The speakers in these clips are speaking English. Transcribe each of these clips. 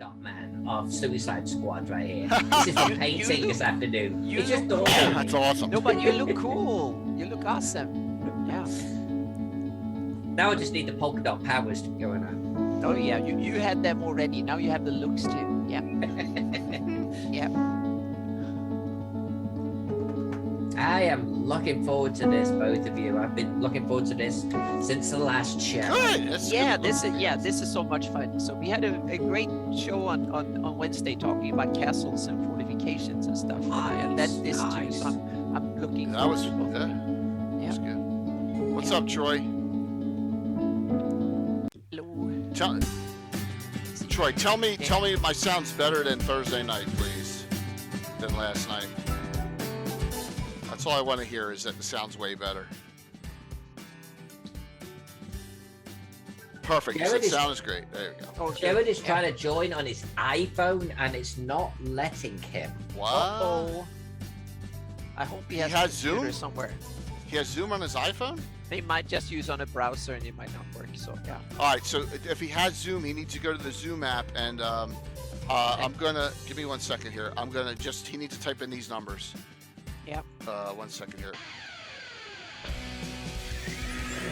dot man of Suicide Squad right here. This is from painting this afternoon. It's just awesome. That's awesome. No, but you look cool. You look awesome. Yeah. Now I just need the polka dot powers going on. Oh yeah, you had them already. Now you have the looks too. Yeah. Yeah. I am looking forward to this, both of you. I've been looking forward to this since the last show. Good. This is so much fun. So we had a great show on Wednesday talking about castles and fortifications and stuff. And that's this too. So I'm looking. That was forward to both. that was good. What's up, Troy? Hello. Troy, tell me my sound's better than Thursday night, please, than last night. That's all I want to hear is that the sound's way better. Perfect. The sound is great. There you go. Jared is trying to join on his iPhone and it's not letting him. What? Uh-oh. I hope he has Zoom somewhere. He has Zoom on his iPhone? They might just use on a browser and it might not work. So yeah. All right. So if he has Zoom, he needs to go to the Zoom app and I'm gonna give me 1 second here. He needs to type in these numbers. Yep. 1 second here.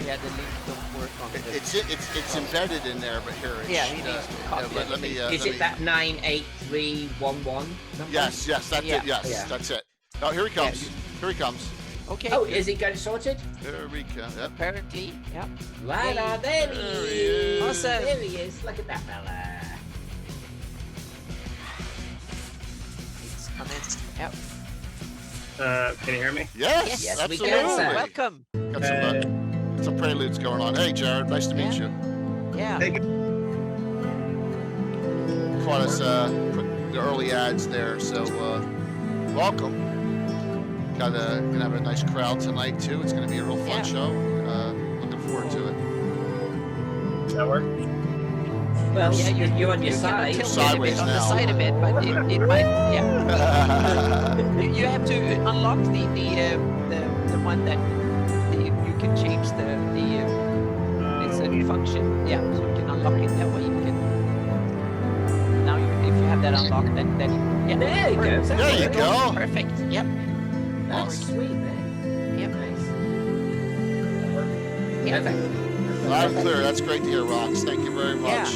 Yeah, the link don't work on It's embedded in there, but here it's. Yeah, he needs to copy it. Let me. Is it that 98311? Yes, that's it. Yes, that's it. Oh, here he comes. Yeah. Here he comes. Okay. Oh, is he got it sorted? There we go. Yep. Apparently, yeah. Right on, there he is. Awesome. There he is. Look at that fella. It's coming. Yep. Can you hear me? Yes, Yes, we absolutely. can, sir. Welcome. Got some preludes going on. Hey, Jared, nice to meet you. Yeah. Hey, Caught us put the early ads there, so welcome. Gonna have a nice crowd tonight too. It's gonna be a real fun show. Looking forward to it. Does that work? Well, Yeah, you're on your side. Tilt Sideways it a bit on now. the side of it, but it might. Yeah. You have to unlock the one that you can change it's a function. Yeah, so you can unlock it that way. You can now if you have that unlocked, then yeah. There you go. There you go. Perfect. Yep. That's Awesome. sweet, man. Yep. Nice. Yep. Perfect. Loud and clear. That's great to hear, Rox. Thank you very much.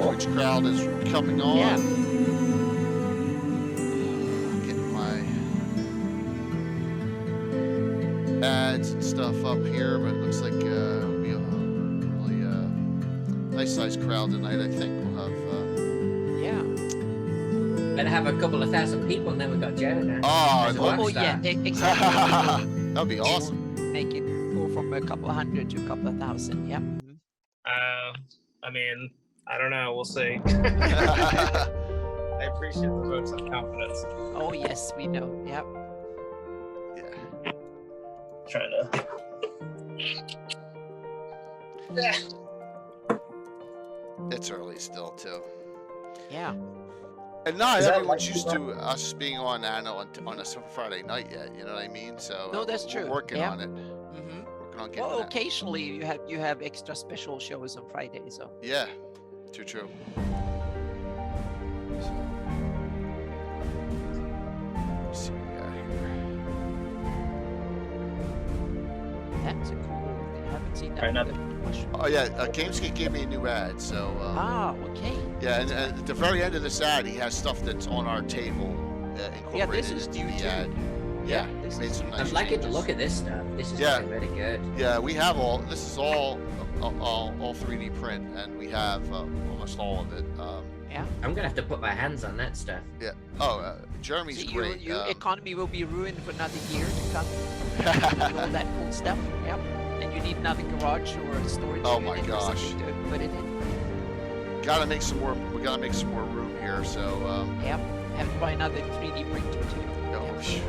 Which crowd is coming on? Yeah. Getting my ads and stuff up here, but it looks like it'll be a really nice sized crowd tonight. I think we'll have. Better have a couple of thousand people, and then we've got Jared now. Oh yeah, exactly. That'd be awesome. Make it go from a couple of hundred to a couple of thousand. Yep. I mean, I don't know. We'll see. I appreciate the votes of confidence. Oh yes, we know. Yep. Yeah. Trying to. It's early still too. Yeah. And not Is that everyone's like- used to us being on Anno on a Friday night yet. You know what I mean? So No, that's we're true. working Yeah. on it. Mm-hmm. Working on getting Well, that. occasionally you have extra special shows on Fridays. So Yeah. Too true. Let's see what we got here. that's a cool. I haven't seen that. Right, not- much. Oh yeah, Gamescape gave me a new ad. So Okay. yeah, and at the very end of this ad, he has stuff that's on our table incorporated is into new the too. ad. Yeah, this made is- some nice I'm liking to changes. look at this stuff. This is Yeah. looking really good. Yeah, we have all. This is all 3D print, and we have almost all of it. I'm gonna have to put my hands on that stuff. Yeah. Oh, Jeremy's See, great. your economy will be ruined for another year to come. And all that cool stuff. Yep. And you need another garage or a storage. Oh my unit or gosh. something to put it in. Gotta make some more. We gotta make some more room here. So. Yep. Have to buy another 3D printer too. Oh, Yep. yeah.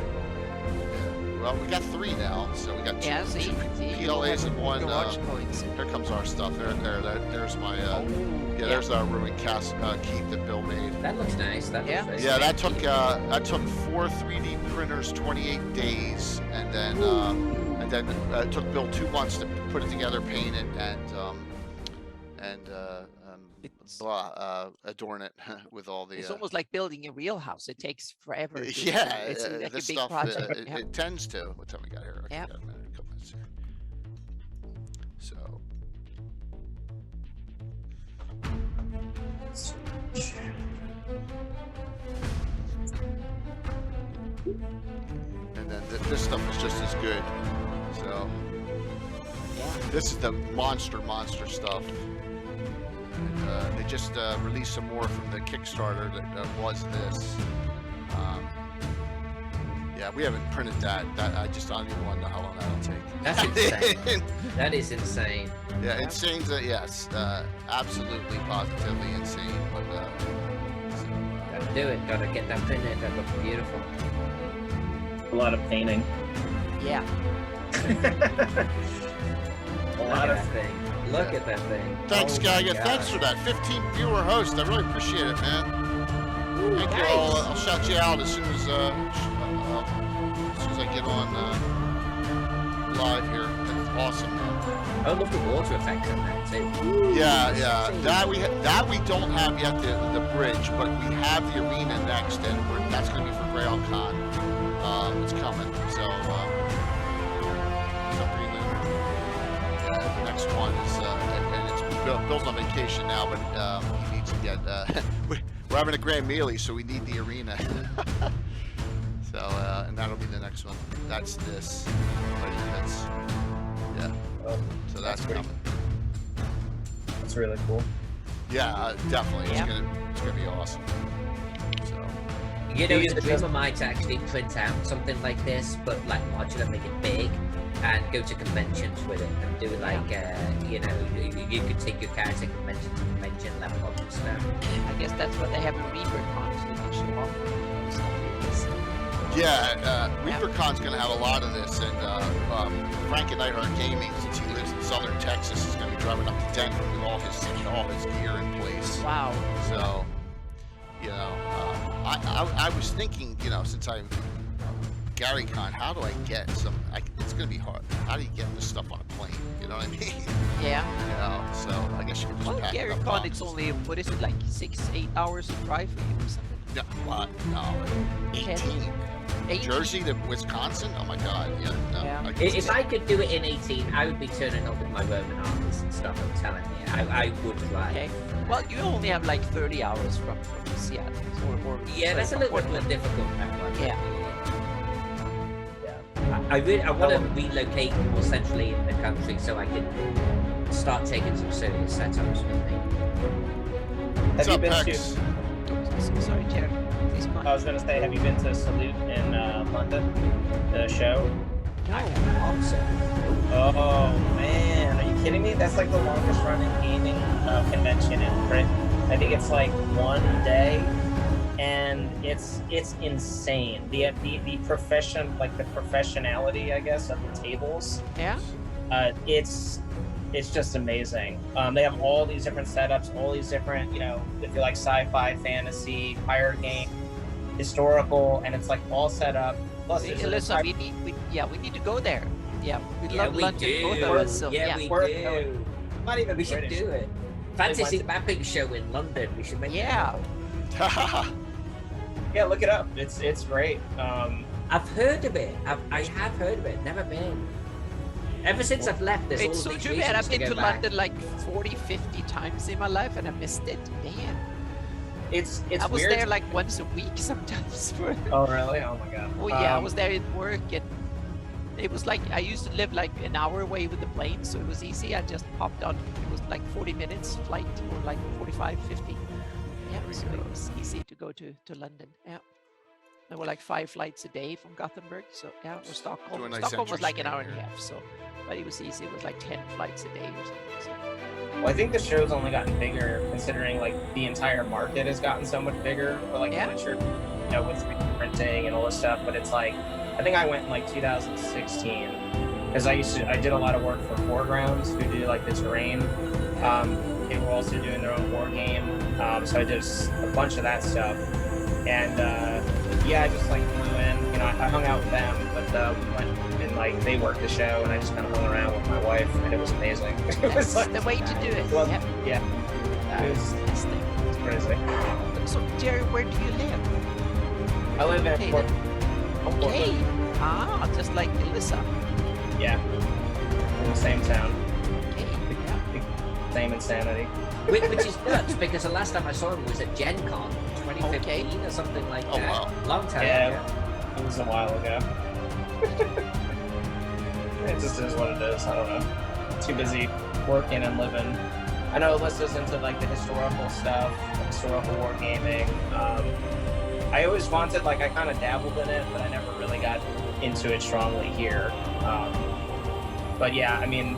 Well, we got 3 now, so we got two, Yeah, see, two you don't PLAs have and one. garage coins. Here comes our stuff. There's my. Oh, Yeah, there's our ruined keep that Bill made. That looks nice. That Yeah. looks nice. Yeah, that took 4 3D printers, 28 days, and then it took Bill 2 months to put it together, paint it, and adorn it with all the. It's almost like building a real house. It takes forever. Yeah, it's like a this big stuff project. it tends to. What time we got here? Okay, Yeah. got a minute, a couple minutes here. So. And then this stuff is just as good. So. This is the monster stuff. And, they just released some more from the Kickstarter that was this. Yeah, we haven't printed that. I don't even want to know how long that'll take. That's insane. That is insane. Yeah, insane. Yes, absolutely, positively insane. But gotta do it. Gotta get that printed. That looks beautiful. A lot of painting. Yeah. Look at that thing. Look at that thing. Thanks, Oh guy. my Yeah, God. thanks for that. 15 viewer host. I really appreciate it, man. Thank you all. I'll shout you out as soon as I get on live here. That's awesome, man. I love the water effects on that too. Yeah. That we don't have yet the bridge, but we have the arena next, and that's going to be for GrailCon. It's coming. So. The next one is, and it's Bill's on vacation now, but he needs to get. We're having a grand melee, so we need the arena. So, and that'll be the next one. That's this. Yeah. Oh, So that's pretty- coming. that's really cool. Yeah, definitely. Yeah. It's gonna be awesome. So. You know, Use it's a the dream just- of mine to actually print out something like this, but like modular, make it big, and go to conventions with it, and do like, you know, you could take your character convention to convention, level up and stuff. I guess that's what they have in ReaperCon, so they can show off stuff like this. Yeah, ReaperCon's gonna have a lot of this, and Frank and Nightheart Gaming, since he lives in Southern Texas, is gonna be driving up to Denver with all his gear in place. Wow. So, you know, I was thinking, you know, since I'm GaryCon, how do I get some? It's gonna be hard. How do you get this stuff on a plane? You know what I mean? Yeah. You know, so I guess you can just Well, pack it up GaryCon, it's boxes. only, what is it, like 6-8 hours to drive for you or something? Yeah, what? No, 18. 8? Jersey to Wisconsin? Oh my God! Yeah. No, Yeah. If I could do it in 18, I would be turning up with my Roman armies and stuff. I'm telling you, I would try. Okay. Well, you only have like 30 hours from Seattle. Or Yeah, that's a from little bit Portland. more difficult. That one. Yeah. I want to relocate more centrally in the country so I can start taking some serious setups with me. What's Have you up, been Pex? Sorry, Jared. Please go on. I was gonna say, have you been to Salute in London? The show? No. Awesome. Oh man, are you kidding me? That's like the longest running gaming convention in Britain. I think it's like 1 day, and it's insane. The profession, like the professionality, I guess, of the tables. Yeah? It's just amazing. They have all these different setups, all these different, you know, if you like sci-fi, fantasy, pirate game, historical, and it's like all set up. Plus, there's an Listen, entire- we need to go there. Yeah, we Yeah, love we London, do. both of us. So, yeah, yeah. we We're- do. not even We should British. do it. Fantasy mapping show in London. We should make Yeah. Yeah, look it up. It's great. I've heard of it. I have heard of it. Never been. Ever since I've left, there's It's all so these too bad. reasons I've been go to back. London like 40, 50 times in my life and I missed it. Damn. It's I was weird. there like once a week sometimes. For... Oh really? Oh my god. Oh yeah, I was there in work and it was like I used to live like an hour away with the plane, so it was easy. I just popped on. It was like 40 minutes flight or like 45, 50. Yeah, so it was easy to go to London. Yeah. There were like 5 flights a day from Gothenburg. So yeah, or Do a Stockholm. nice Stockholm was like an hour entry and a screen half. So, but it was easy. It was like 10 flights a day or something. So. Well, I think the show's only gotten bigger considering like the entire market has gotten so much bigger for like Yeah. miniature, you know, with printing and all this stuff. But it's like I think I went in like 2016 because I did a lot of work for Foregrounds who do like the terrain. They were also doing their own war game, so I did a bunch of that stuff. And yeah, I just like flew in. You know, I hung out with them, but we went and like they worked the show, and I just kind of hung around with my wife, and it was amazing. It was That's like, the way to do it. well, Yep. yeah. It's It's crazy. So, Jerry, where do you live? I live in Okay, Okay. Just like Alyssa. Yeah, in the same town, Okay. Yeah. same insanity. Which is nuts because the last time I saw him was at Gen Con 2015 Okay. or something like Oh, that. wow. Long time Yeah. ago. It was a while ago. It just is what it is. I don't know. Too busy working and living. I know Alyssa's into like the historical stuff, historical wargaming. I always wanted, like, I kind of dabbled in it, but I never really got into it strongly here. But yeah, I mean,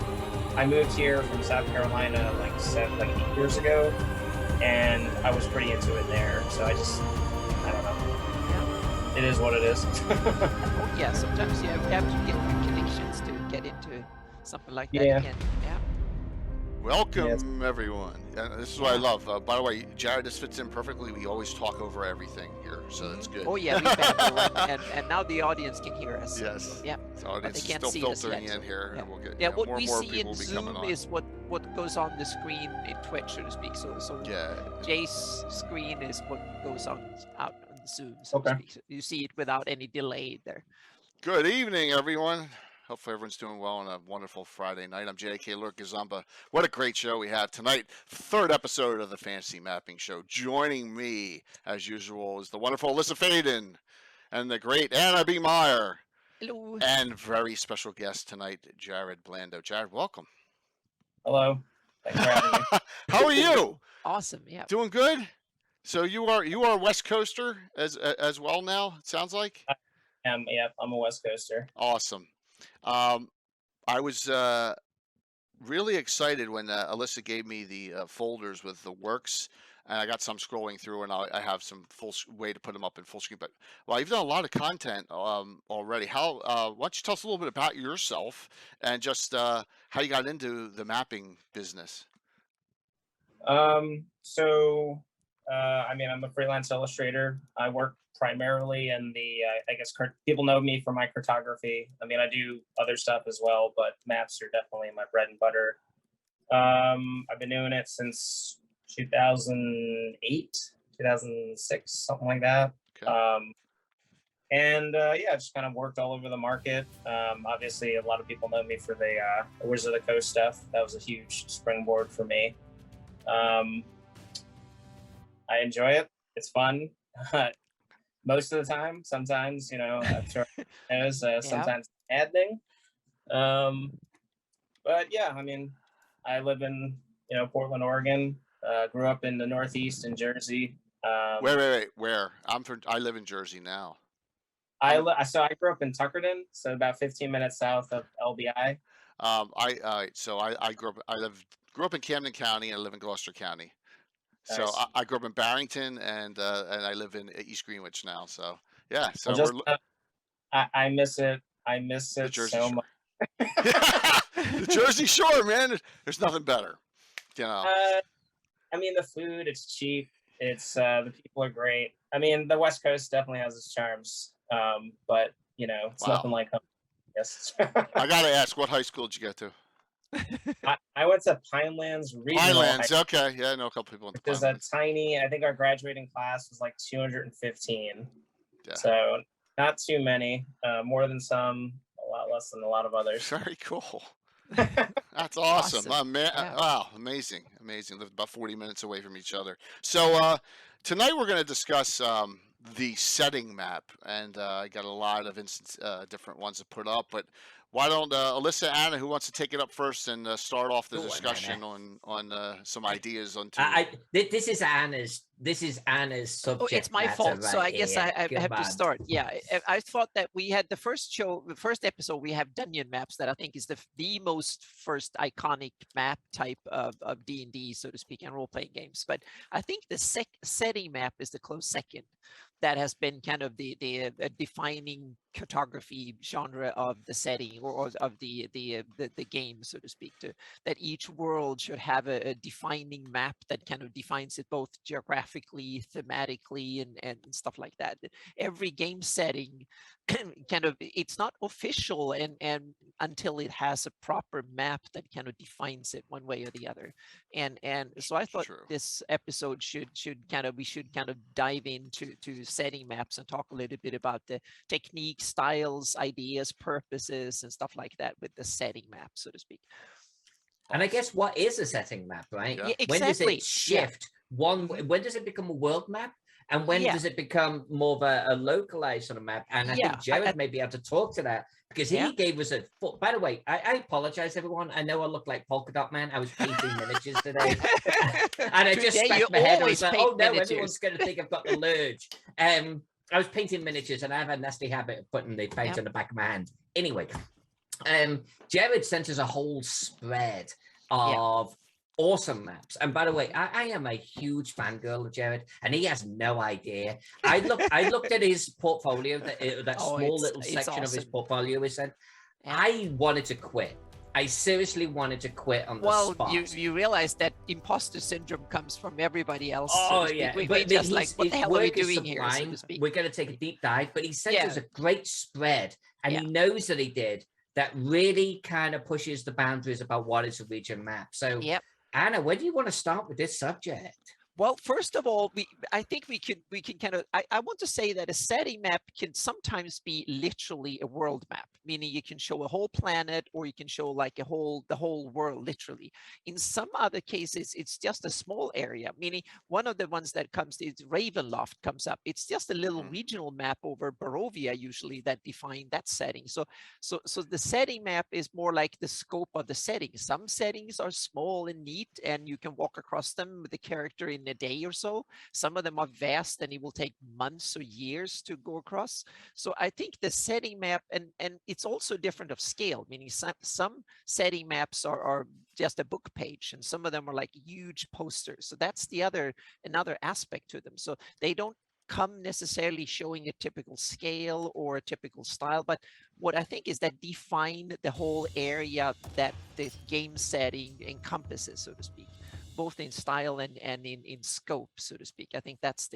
I moved here from South Carolina like 8 years ago, and I was pretty into it there. So I don't know. Yeah. It is what it is. Oh, yeah. Sometimes you have to get new connections to get into something like that Yeah. again. Yeah. Welcome, everyone. And this is what I love. By the way, Jared, this fits in perfectly. We always talk over everything here, so that's good. Oh yeah, we babble, and now the audience can hear us. Yes. Yeah. The audience they is can't still see us filtering yet, in so, here, yeah. and we'll get Yeah, what more we and more see people in will be coming Zoom on. is what goes on the screen in Twitch, so to speak. So Yeah. Jay's screen is what goes out on the Zoom, so to Okay. speak. So you see it without any delay there. Good evening, everyone. Hopefully everyone's doing well on a wonderful Friday night. I'm JK Lord Gosumba. What a great show we have tonight. Third episode of the Fantasy Mapping Show. Joining me, as usual, is the wonderful Alyssa Faden and the great Anna B. Meyer. Hello. And very special guest tonight, Jared Blando. Jared, welcome. Hello. Thanks for having me. How are you? Awesome. Yeah. Doing good? So you are a West Coaster as well now, it sounds like? Yeah, I'm a West Coaster. Awesome. I was really excited when Alyssa gave me the folders with the works, and I got some scrolling through, and I have some way to put them up in full screen. But well, you've done a lot of content already. Why don't you tell us a little bit about yourself and just how you got into the mapping business? I mean, I'm a freelance illustrator. I work primarily in the, I guess, people know me for my cartography. I mean, I do other stuff as well, but maps are definitely my bread and butter. I've been doing it since 2008, 2006, something like that. Okay. Yeah, just kind of worked all over the market. Obviously, a lot of people know me for the Wizard of the Coast stuff. That was a huge springboard for me. I enjoy it. It's fun. Most of the time. Sometimes, I'm sure sometimes maddening. But yeah, I mean, I live in Portland, Oregon. Grew up in the Northeast in Jersey. Wait. Where? I live in Jersey now. I grew up in Tuckerton, so about 15 minutes south of LBI. I grew up in Camden County and I live in Gloucester County. Nice. So I grew up in Barrington and I live in East Greenwich now. So yeah, so I miss it. I miss it so much. The Jersey Shore, man. There's nothing better. I mean, the food, it's cheap. It's the people are great. I mean, the West Coast definitely has its charms. But it's nothing like home. Yes. I gotta ask, what high school did you get to? I went to Pinelands Regional. Pinelands, okay. Yeah, I know a couple people in Which is a tiny, I think our graduating class was like 215. Yeah. So not too many, more than some, a lot less than a lot of others. Very cool. That's awesome. Yeah. Wow, amazing. Lived about 40 minutes away from each other. So tonight we're going to discuss the setting map, and I got a lot of different ones to put up, but why don't Alyssa, Anna, who wants to take it up first and start off the discussion on some ideas on This is Anna's subject. Oh, it's my fault, so I guess I have to start. Yeah, I thought that we had the first episode. We have Dungeon maps that I think is the most first iconic map type of D&D, so to speak, and role-playing games. But I think the setting map is the close second. That has been kind of the defining cartography genre of the setting or of the game, so to speak, that each world should have a defining map that kind of defines it both geographically, thematically, and stuff like that. Every game setting kind of, it's not official and until it has a proper map that kind of defines it one way or the other. And so I thought this episode should kind of, we should kind of dive into setting maps and talk a little bit about the techniques, styles, ideas, purposes, and stuff like that with the setting map, so to speak. And I guess, what is a setting map, right? Yeah, exactly. When does it shift? When does it become a world map? And when does it become more of a localized sort of map? And I think Jared may be able to talk to that, because he gave us a full... By the way, I apologize, everyone. I know I look like Polka Dot Man. I was painting miniatures today. And I just scratched my head. I was like, oh no, everyone's going to think I've got the lurch. I was painting miniatures, and I have a nasty habit of putting the paint on the back of my hand. Anyway, Jared sent us a whole spread of awesome maps. And by the way, I am a huge fangirl of Jared, and he has no idea. I looked at his portfolio, that small little section of his portfolio he sent. I wanted to quit. I seriously wanted to quit on the spot. Well, you realize that imposter syndrome comes from everybody else. Oh, yeah. We just like, what the hell are we doing here? So to speak. We're going to take a deep dive, but he sent us a great spread, and he knows that he did, that really kind of pushes the boundaries about what is a region map. So, Anna, where do you want to start with this subject? Well, first of all, I think we can kind of, I want to say that a setting map can sometimes be literally a world map, meaning you can show a whole planet, or you can show like the whole world literally. In some other cases, it's just a small area, meaning one of the ones that comes is Ravenloft comes up. It's just a little regional map over Barovia usually that define that setting. So the setting map is more like the scope of the setting. Some settings are small and neat, and you can walk across them with the character in a day or so. Some of them are vast, and it will take months or years to go across. So I think the setting map, and it's also different of scale, meaning some setting maps are just a book page, and some of them are like huge posters. So that's another aspect to them. So they don't come necessarily showing a typical scale or a typical style, but what I think is that define the whole area that the game setting encompasses, so to speak, both in style and in scope, so to speak. I think that's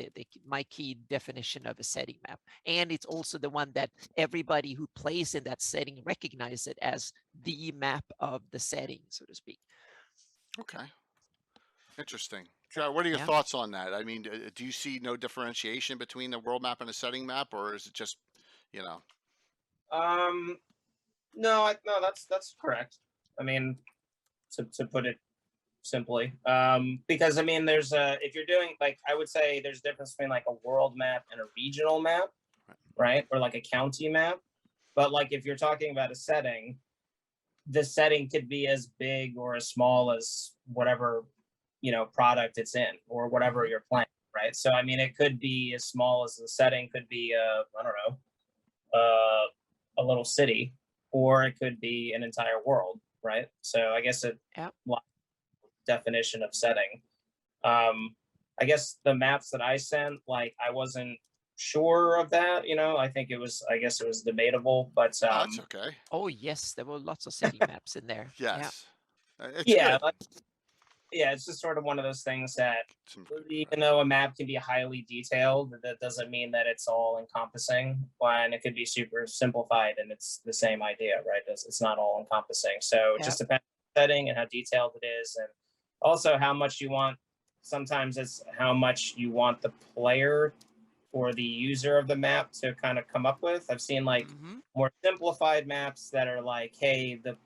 my key definition of a setting map. And it's also the one that everybody who plays in that setting recognizes it as the map of the setting, so to speak. Okay. Interesting. Jared, what are your thoughts on that? I mean, do you see no differentiation between a world map and a setting map, or is it just, No, that's correct. I mean, to put it simply, because I mean, there's if you're doing, like, I would say there's a difference between like a world map and a regional map, right? Or like a county map. But like, if you're talking about a setting, the setting could be as big or as small as whatever, product it's in, or whatever you're playing, right? So I mean, it could be as small as the setting could be I don't know, a little city, or it could be an entire world, right? So I guess it definition of setting. I guess the maps that I sent, like, I wasn't sure of that, I guess it was debatable, but that's okay. Oh yes, there were lots of setting maps in there. Yes. It's just sort of one of those things that, even though a map can be highly detailed, that doesn't mean that it's all encompassing, and it could be super simplified and it's the same idea, right? It's not all encompassing. So it just depends on the setting and how detailed it is, and also how much you want. Sometimes it's how much you want the player or the user of the map to kind of come up with. I've seen like more simplified maps that are like, hey, the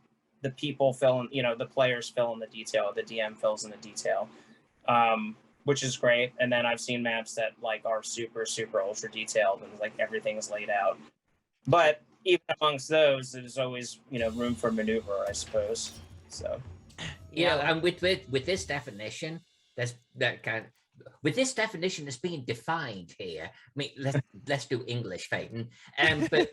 people fill in, the players fill in the detail, the DM fills in the detail, which is great. And then I've seen maps that like are super, super ultra detailed and like everything is laid out. But even amongst those, there's always, room for maneuver, I suppose. So, and with this definition, with this definition that's being defined here. I mean, let's do English, Peyton. But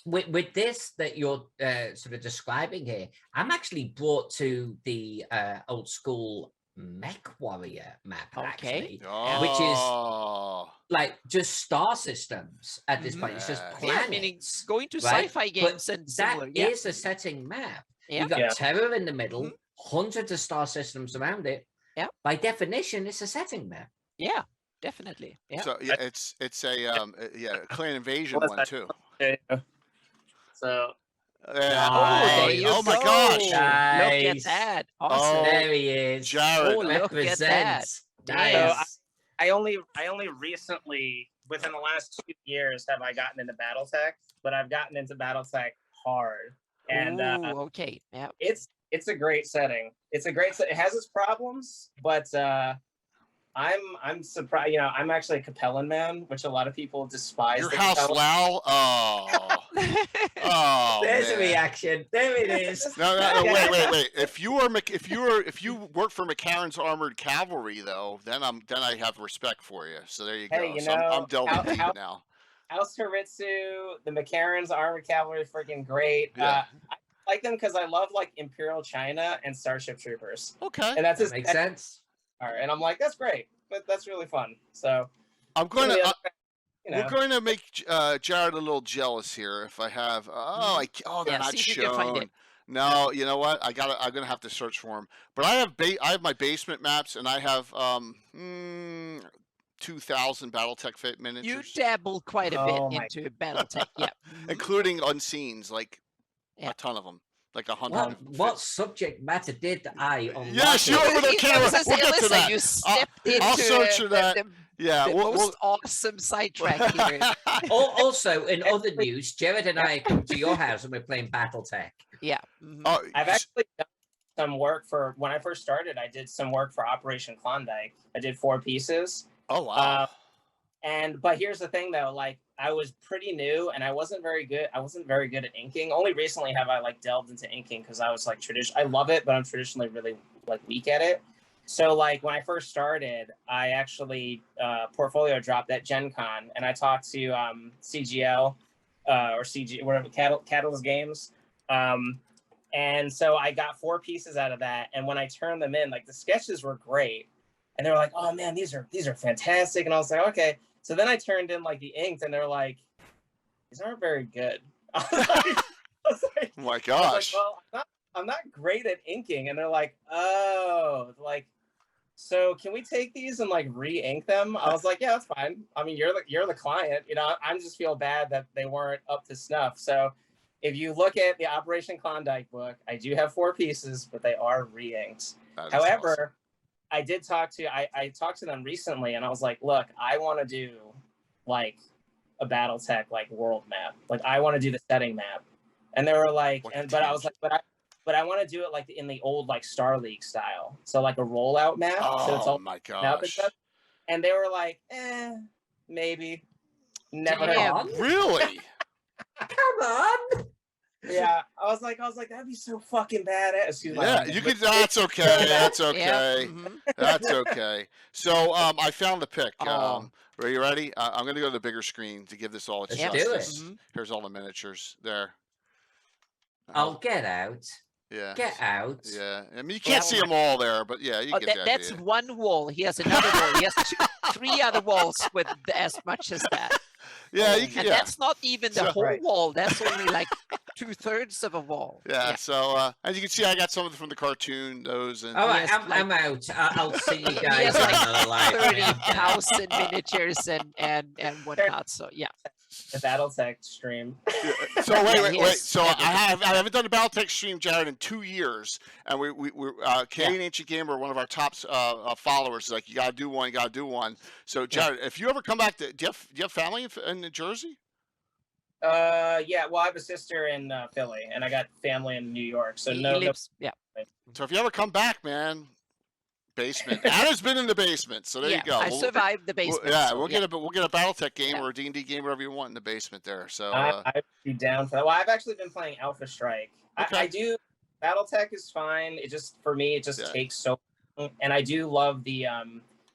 with this that you're sort of describing here, I'm actually brought to the old school Mech Warrior map, Okay. actually. Oh. Which is like just star systems at this point. It's just Yes. Yeah, planets. meaning going to right? sci-fi But games and similar. That Yeah. is a setting map. Yeah. You've got Yeah. Terror in the middle, hundreds of star systems around it. Yeah. By definition, it's a setting map. Yeah, definitely. Yeah. So yeah, it's a clan invasion What's one that? too. Yeah. So Yeah. Oh, there Nice. you Oh go. my gosh. Look at Nice. that. Oh, Awesome. There he is. Jared. Oh, look at that. Represents. Damn. Nice. I only recently, within the last 2 years, have I gotten into BattleTech, but I've gotten into BattleTech hard, and Ooh, okay. Yeah. it's a great setting. It's a great set. It has its problems, but I'm surprised. You know, I'm actually a Capellan man, which a lot of people despise. Your the house, Capellan. Lau. Oh. Oh. There's a man. reaction. There it is. No, wait. If you work for McCarran's Armored Cavalry, though, then I have respect for you. So there you go. Hey, you So I'm know, delving deep now. House Haritsu, the McCarran's Armored Cavalry, freaking great. Yeah. I like them because I love like Imperial China and Starship Troopers, Okay. and that's That just makes sense. and I'm like, that's great, but that's really fun. So I'm going some of the to. other- you know, We're going to make Jared a little jealous here. If I have, they're Yeah, not see if you can find shown. it. No, you know what? I'm gonna have to search for them. But I have my basement maps, and I have 2,000 BattleTech Fit You miniatures, dabble quite a Oh bit my- into BattleTech. Yeah. including Unseens, like Yeah. a ton of them, like 100. What subject matter did I unlock? Yes, it? you over there, Kara. I was gonna say, We'll get to listen, that. you stepped into I'll search for that. the Yeah, most awesome sidetrack here. Also, in other news, Jared and I come to your house and we're playing BattleTech. Yeah. Mhm. Oh, I've actually done some work for when I first started. I did some work for Operation Klondike. I did 4 pieces. oh wow. But here's the thing though, like I was pretty new and I wasn't very good at inking. Only recently have I like delved into inking because I was like I love it, but I'm traditionally really like weak at it. So like when I first started, I actually portfolio dropped at Gen Con and I talked to CGL or CG whatever Catalyst Games. And so I got 4 pieces out of that. And when I turned them in, like the sketches were great. And they were like, oh man, these are fantastic. And I was like, okay. So then I turned in like the inks and they're like, these aren't very good. I was like, Oh my gosh. well, I'm not great at inking. And they're like, oh, like, so can we take these and like re-ink them? I was like, yeah, that's fine. I mean, you're the client, you know, I just feel bad that they weren't up to snuff. So if you look at the Operation Klondike book, I do have 4 pieces, but they are re-inked. That is However, awesome. I did talk to I talked to them recently and I was like, look, I want to do like a BattleTech like world map. Like I want to do the setting map. And they were like, but I was like, but I want to do it like in the old like Star League style. So like a rollout map. So it's Oh all my map and gosh. stuff. And they were like, maybe. Never heard Damn. of it. Really? Come on. Yeah. I was like, that'd be so fucking badass. Excuse my Yeah, language, you but could. That's okay. That's Yeah. okay. Mhm. That's okay. So I found the pick. Oh. Are you ready? I'm going to go to the bigger screen to give this all its Let's do it. justice. Mhm. Here's all the miniatures there. I'll get out. Yeah. Get out. Yeah. I mean, you can't see them all there, but yeah, you Oh, get the that's idea. one wall. He has another wall. He has 3 other walls with as much as that. Yeah, you can. And Yeah. that's not even the So- whole Right. wall. That's only like 2/3 of a wall. Yeah. So as you can see, I got some of them from the cartoon. Those and All right, Yes, I'm out. I'll see you He guys has in like another life. 30,000 miniatures and whatnot. So yeah. the BattleTech stream. So wait. Yes, So I haven't done a BattleTech stream, Jared, in 2 years, and we're Canadian Ancient Gamer, one of our top followers, is like, you gotta do one. So Jared, if you ever come back to, do you have family in New Jersey? Yeah. Well, I have a sister in Philly, and I got family in New York. So He no. lives, yeah. So if you ever come back, man, basement. Anna's been in the basement, so there Yeah, you go. I survived the basement. Yeah, so, we'll get a BattleTech game Yeah. or a D&D game, whatever you want in the basement there. So I'd be down for that. Well, I've actually been playing Alpha Strike. Okay. I do. BattleTech is fine. It just for me, it just Yeah. takes so long. And I do love the I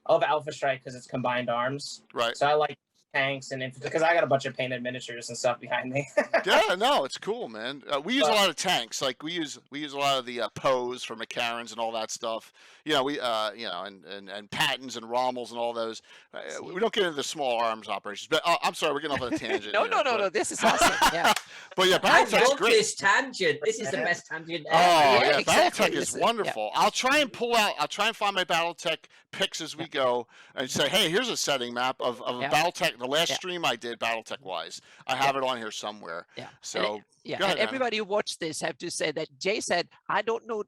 love Alpha Strike because it's combined arms. right. So I like tanks and because I got a bunch of painted miniatures and stuff behind me. Yeah, no, it's cool, man. We use a lot of tanks. Like we use a lot of the Poes from McCarran's and all that stuff. You know, we you know, and Pattons and Rommels and all those. We don't get into the small arms operations. But I'm sorry, we're getting off on a tangent. No, here, no, but... this is awesome. Yeah. But yeah, I Battletech's love great. this tangent. This is the best tangent Oh ever. yeah, exactly. Battletech is wonderful. I'll try and find my Battletech picks as we go and say, hey, here's a setting map of a Battletech. The last stream I did Battletech wise, I have it on here somewhere. Yeah. So yeah, go ahead, and everybody who watched this have to say that Jay said, I don't know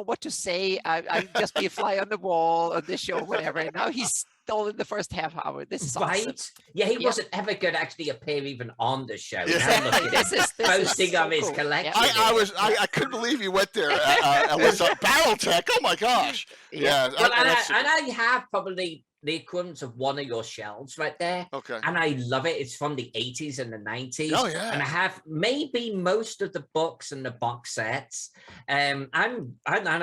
what to say. I just be a fly on the wall on this show, whatever. And now he's still in the first half hour. This is right. Awesome. Yeah, he wasn't ever going to actually appear even on the show. Yeah. Now look at This him is boasting so of his cool. collection. I couldn't believe you went there. It was Battletech. Oh my gosh. Yeah. Well, and I have probably the equivalent of one of your shelves right there. Okay. And I love it. It's from the 80s and the 90s. Oh yeah. And I have maybe most of the books and the box sets. And I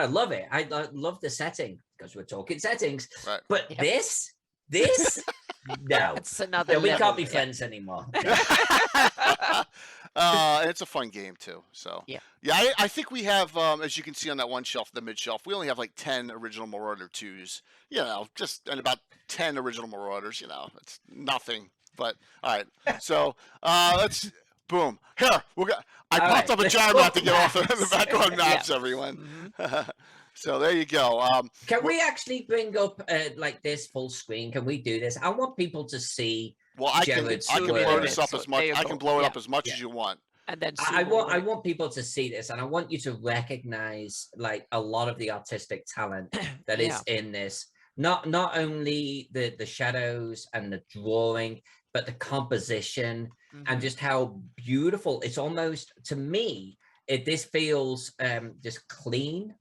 love it. I love the setting because we're talking settings. Right. But this, no. That's another No, we level. can't be friends anymore. It's a fun game too. So yeah, I think we have, as you can see on that one shelf, the mid shelf, we only have like 10 original Marauder 2s. You know, and about 10 original Marauders. You know, it's nothing. But all right, so let's boom here. I popped up a Jared map to get off the background maps, everyone. Mm-hmm. So there you go. Can we actually bring up like this full screen? Can we do this? I want people to see. Well, I can blow this up as much. I can blow it up as much as you want. And then I want people to see this, and I want you to recognize like a lot of the artistic talent that is in this. Not only the shadows and the drawing, but the composition and just how beautiful. It's almost, to me, this feels just clean,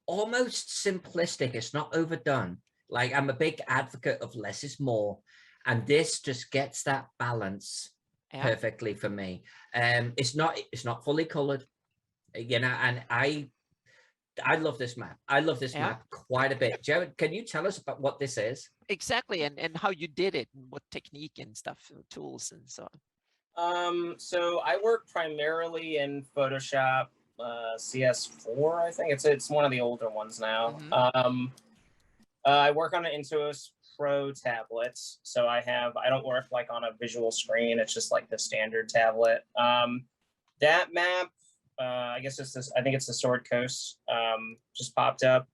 almost simplistic. It's not overdone. Like, I'm a big advocate of less is more, and this just gets that balance perfectly for me. It's not fully colored, you know, and I love this map. I love this map quite a bit. Jared, can you tell us about what this is? Exactly, and how you did it, and what technique and stuff, tools and so on. So I work primarily in Photoshop, CS4, I think. It's one of the older ones now. Mm-hmm. I work on an Intuos Pro tablet, so I don't work like on a visual screen. It's just like the standard tablet. That map, I guess it's this. I think it's the Sword Coast. Just popped up.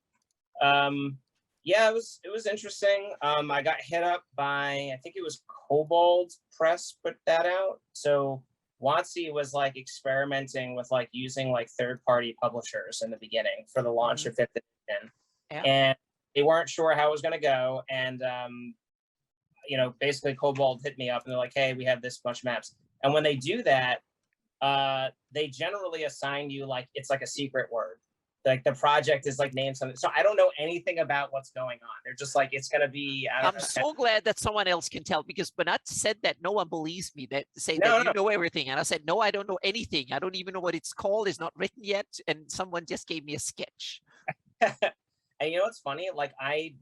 Yeah, it was interesting. I got hit up by, I think it was Kobold Press put that out. So WotC was like experimenting with like using like third-party publishers in the beginning for the launch of 5th edition, and they weren't sure how it was going to go. And you know, basically Kobold hit me up and they're like, "Hey, we have this bunch of maps." And when they do that, they generally assign you like, it's like a secret word. Like the project is like named something. So I don't know anything about what's going on. They're just like, it's going to be, I'm so glad that someone else can tell, because when I said that, no one believes me, that you know everything. And I said, no, I don't know anything. I don't even know what it's called. It's not written yet. And someone just gave me a sketch. And you know what's funny? Like I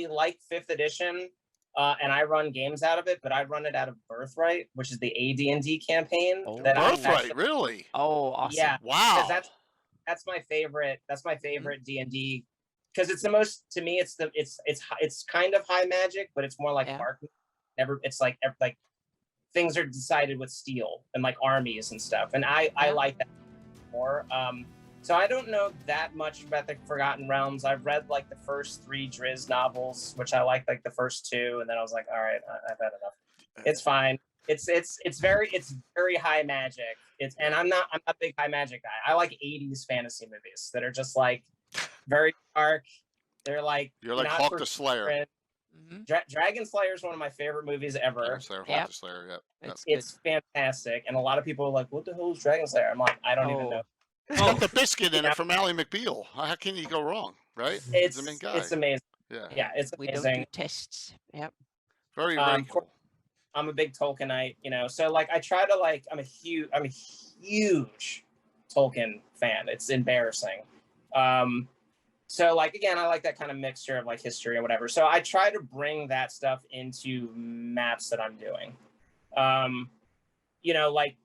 like 5th edition. And I run games out of it, but I run it out of Birthright, which is the AD&D campaign. Birthright, really? Oh, awesome! Yeah, wow. That's my favorite. That's my favorite D&D, because it's the most, to me. It's kind of high magic, but it's more like dark. It's like things are decided with steel and like armies and stuff, and I like that more. So I don't know that much about the Forgotten Realms. I've read like the first 3 Driz novels, which I like the first 2, and then I was like, all right, I've had enough. It's fine. It's very high magic. And I'm not a big high magic guy. I like 80s fantasy movies that are just like very dark. They're like, you're like Hawk the Slayer. Dragon Slayer is one of my favorite movies ever. Hawk the Slayer, It's fantastic, and a lot of people are like, what the hell is Dragon Slayer? I'm like, I don't even know. It's got the biscuit in it from Ally McBeal. How can you go wrong, right? It's the main guy. It's amazing. Yeah, it's amazing. We don't do tests. Yep. Very cool. I'm a big Tolkienite, you know. So like, I try to like, I'm a huge Tolkien fan. It's embarrassing. So like, again, I like that kind of mixture of like history or whatever. So I try to bring that stuff into maps that I'm doing. You know, like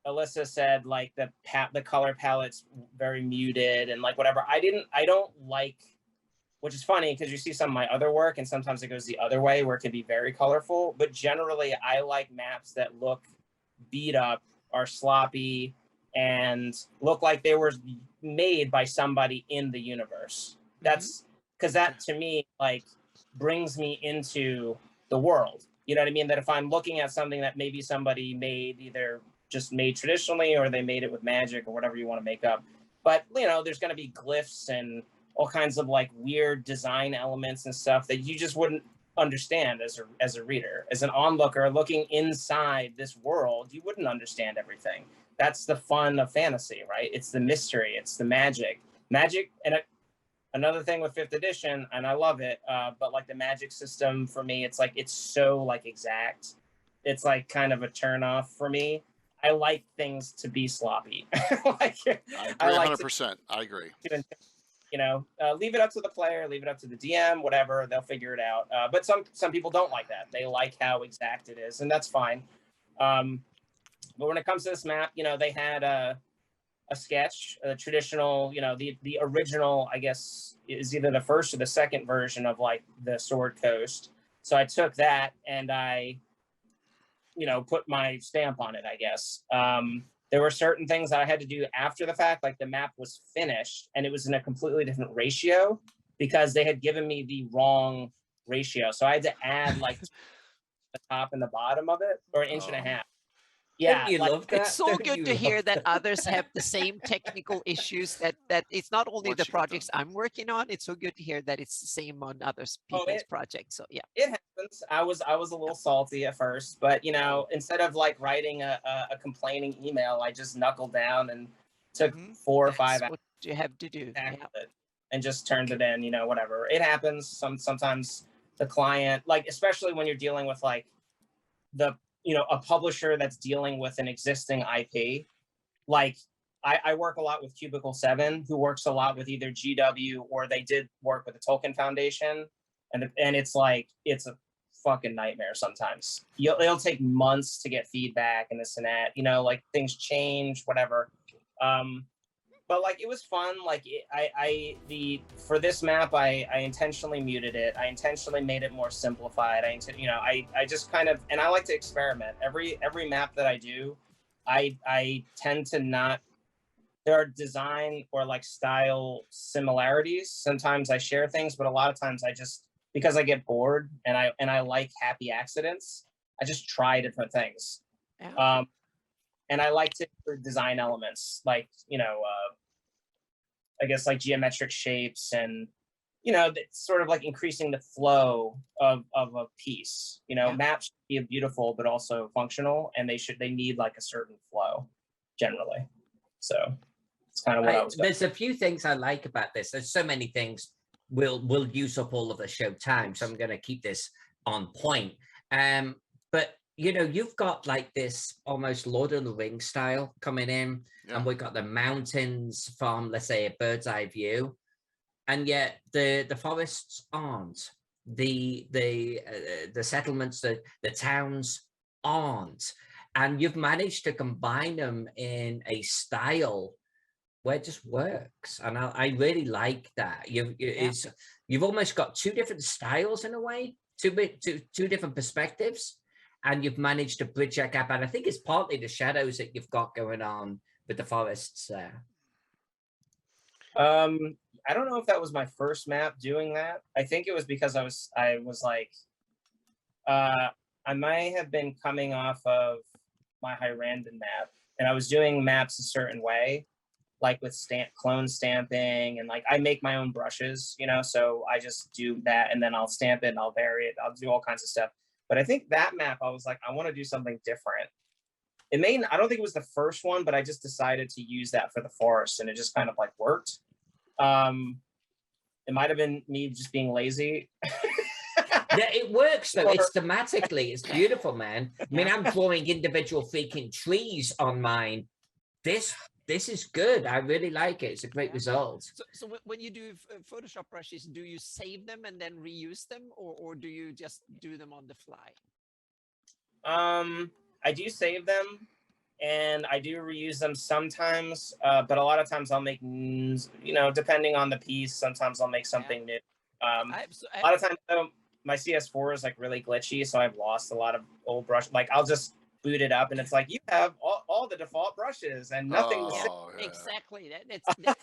Alyssa said, like the color palette's very muted and like whatever. I don't like, which is funny because you see some of my other work and sometimes it goes the other way where it can be very colorful. But generally, I like maps that look beat up, are sloppy, and look like they were made by somebody in the universe. That's because that to me like brings me into the world. You know what I mean? That if I'm looking at something that maybe somebody made, either just made traditionally or they made it with magic or whatever you want to make up. But you know, there's going to be glyphs and all kinds of like weird design elements and stuff that you just wouldn't understand as a reader. As an onlooker looking inside this world, you wouldn't understand everything. That's the fun of fantasy, right? It's the mystery, it's the magic. And another thing with 5th edition, and I love it, but like the magic system for me, it's like it's so like exact. It's like kind of a turnoff for me. I like things to be sloppy. Like, I agree 100%. I agree. You know, leave it up to the player, leave it up to the DM, whatever, they'll figure it out. But some people don't like that. They like how exact it is, and that's fine. But when it comes to this map, you know, they had a sketch, a traditional, you know, the original, I guess, is either the first or the second version of like the Sword Coast. So I took that and I, you know, put my stamp on it, I guess. There were certain things that I had to do after the fact, like the map was finished and it was in a completely different ratio because they had given me the wrong ratio. So I had to add like the top and the bottom of it, or an inch and a half. Yeah, you love that? It's so good to hear that others have the same technical issues, that it's not only the projects I'm working on, it's so good to hear that it's the same on other people's projects. So yeah. It happens. I was a little salty at first, but you know, instead of like writing a complaining email, I just knuckled down and took 4 or 5 hours what you have to do. and just turned it in, you know, whatever. It happens. Sometimes the client, like especially when you're dealing with like a publisher that's dealing with an existing IP. Like I work a lot with Cubicle 7, who works a lot with either GW or they did work with the Tolkien Foundation. And it's like, it's a fucking nightmare sometimes. It'll take months to get feedback and this and that, you know, like things change, whatever. But like, it was fun. Like for this map, I intentionally muted it. I intentionally made it more simplified. I just kind of, and I like to experiment. Every map that I do, I tend to not, there are design or like style similarities. Sometimes I share things, but a lot of times I just, because I get bored and I like happy accidents, I just try different things. And I like to design elements like, you know, I guess like geometric shapes and, you know, it's sort of like increasing the flow of a piece. You know, maps should be beautiful, but also functional, and they need like a certain flow generally. So it's kind of what I was going. There's a few things I like about this. There's so many things. We'll use up all of the show time, so I'm going to keep this on point. But you know, you've got like this almost Lord of the Rings style coming in, and we've got the mountains from, let's say, a bird's eye view, and yet the forests aren't, the settlements, the towns aren't, and you've managed to combine them in a style where it just works, and I really like that. You've almost got two different styles in a way, two different perspectives. And you've managed to bridge that gap. And I think it's partly the shadows that you've got going on with the forests there. I don't know if that was my first map doing that. I think it was because I was like, I might have been coming off of my Hyrandon map, and I was doing maps a certain way, like with clone stamping, and like I make my own brushes, you know, so I just do that, and then I'll stamp it and I'll vary it. I'll do all kinds of stuff. But I think that map, I was like, I want to do something different. I don't think it was the first one, but I just decided to use that for the forest, and it just kind of like worked. It might have been me just being lazy. Yeah, it works though. It's thematically, it's beautiful, man. I mean, I'm drawing individual freaking trees on mine. This this is good. I really like it. It's a great result. So when you do Photoshop brushes, do you save them and then reuse them, or do you just do them on the fly? I do save them, and I do reuse them sometimes. But a lot of times I'll make, depending on the piece, sometimes I'll make something new. A lot of times though, my CS4 is like really glitchy, so I've lost a lot of old brush. Like I'll just boot it up, and it's like you have all the default brushes and nothing. Exactly.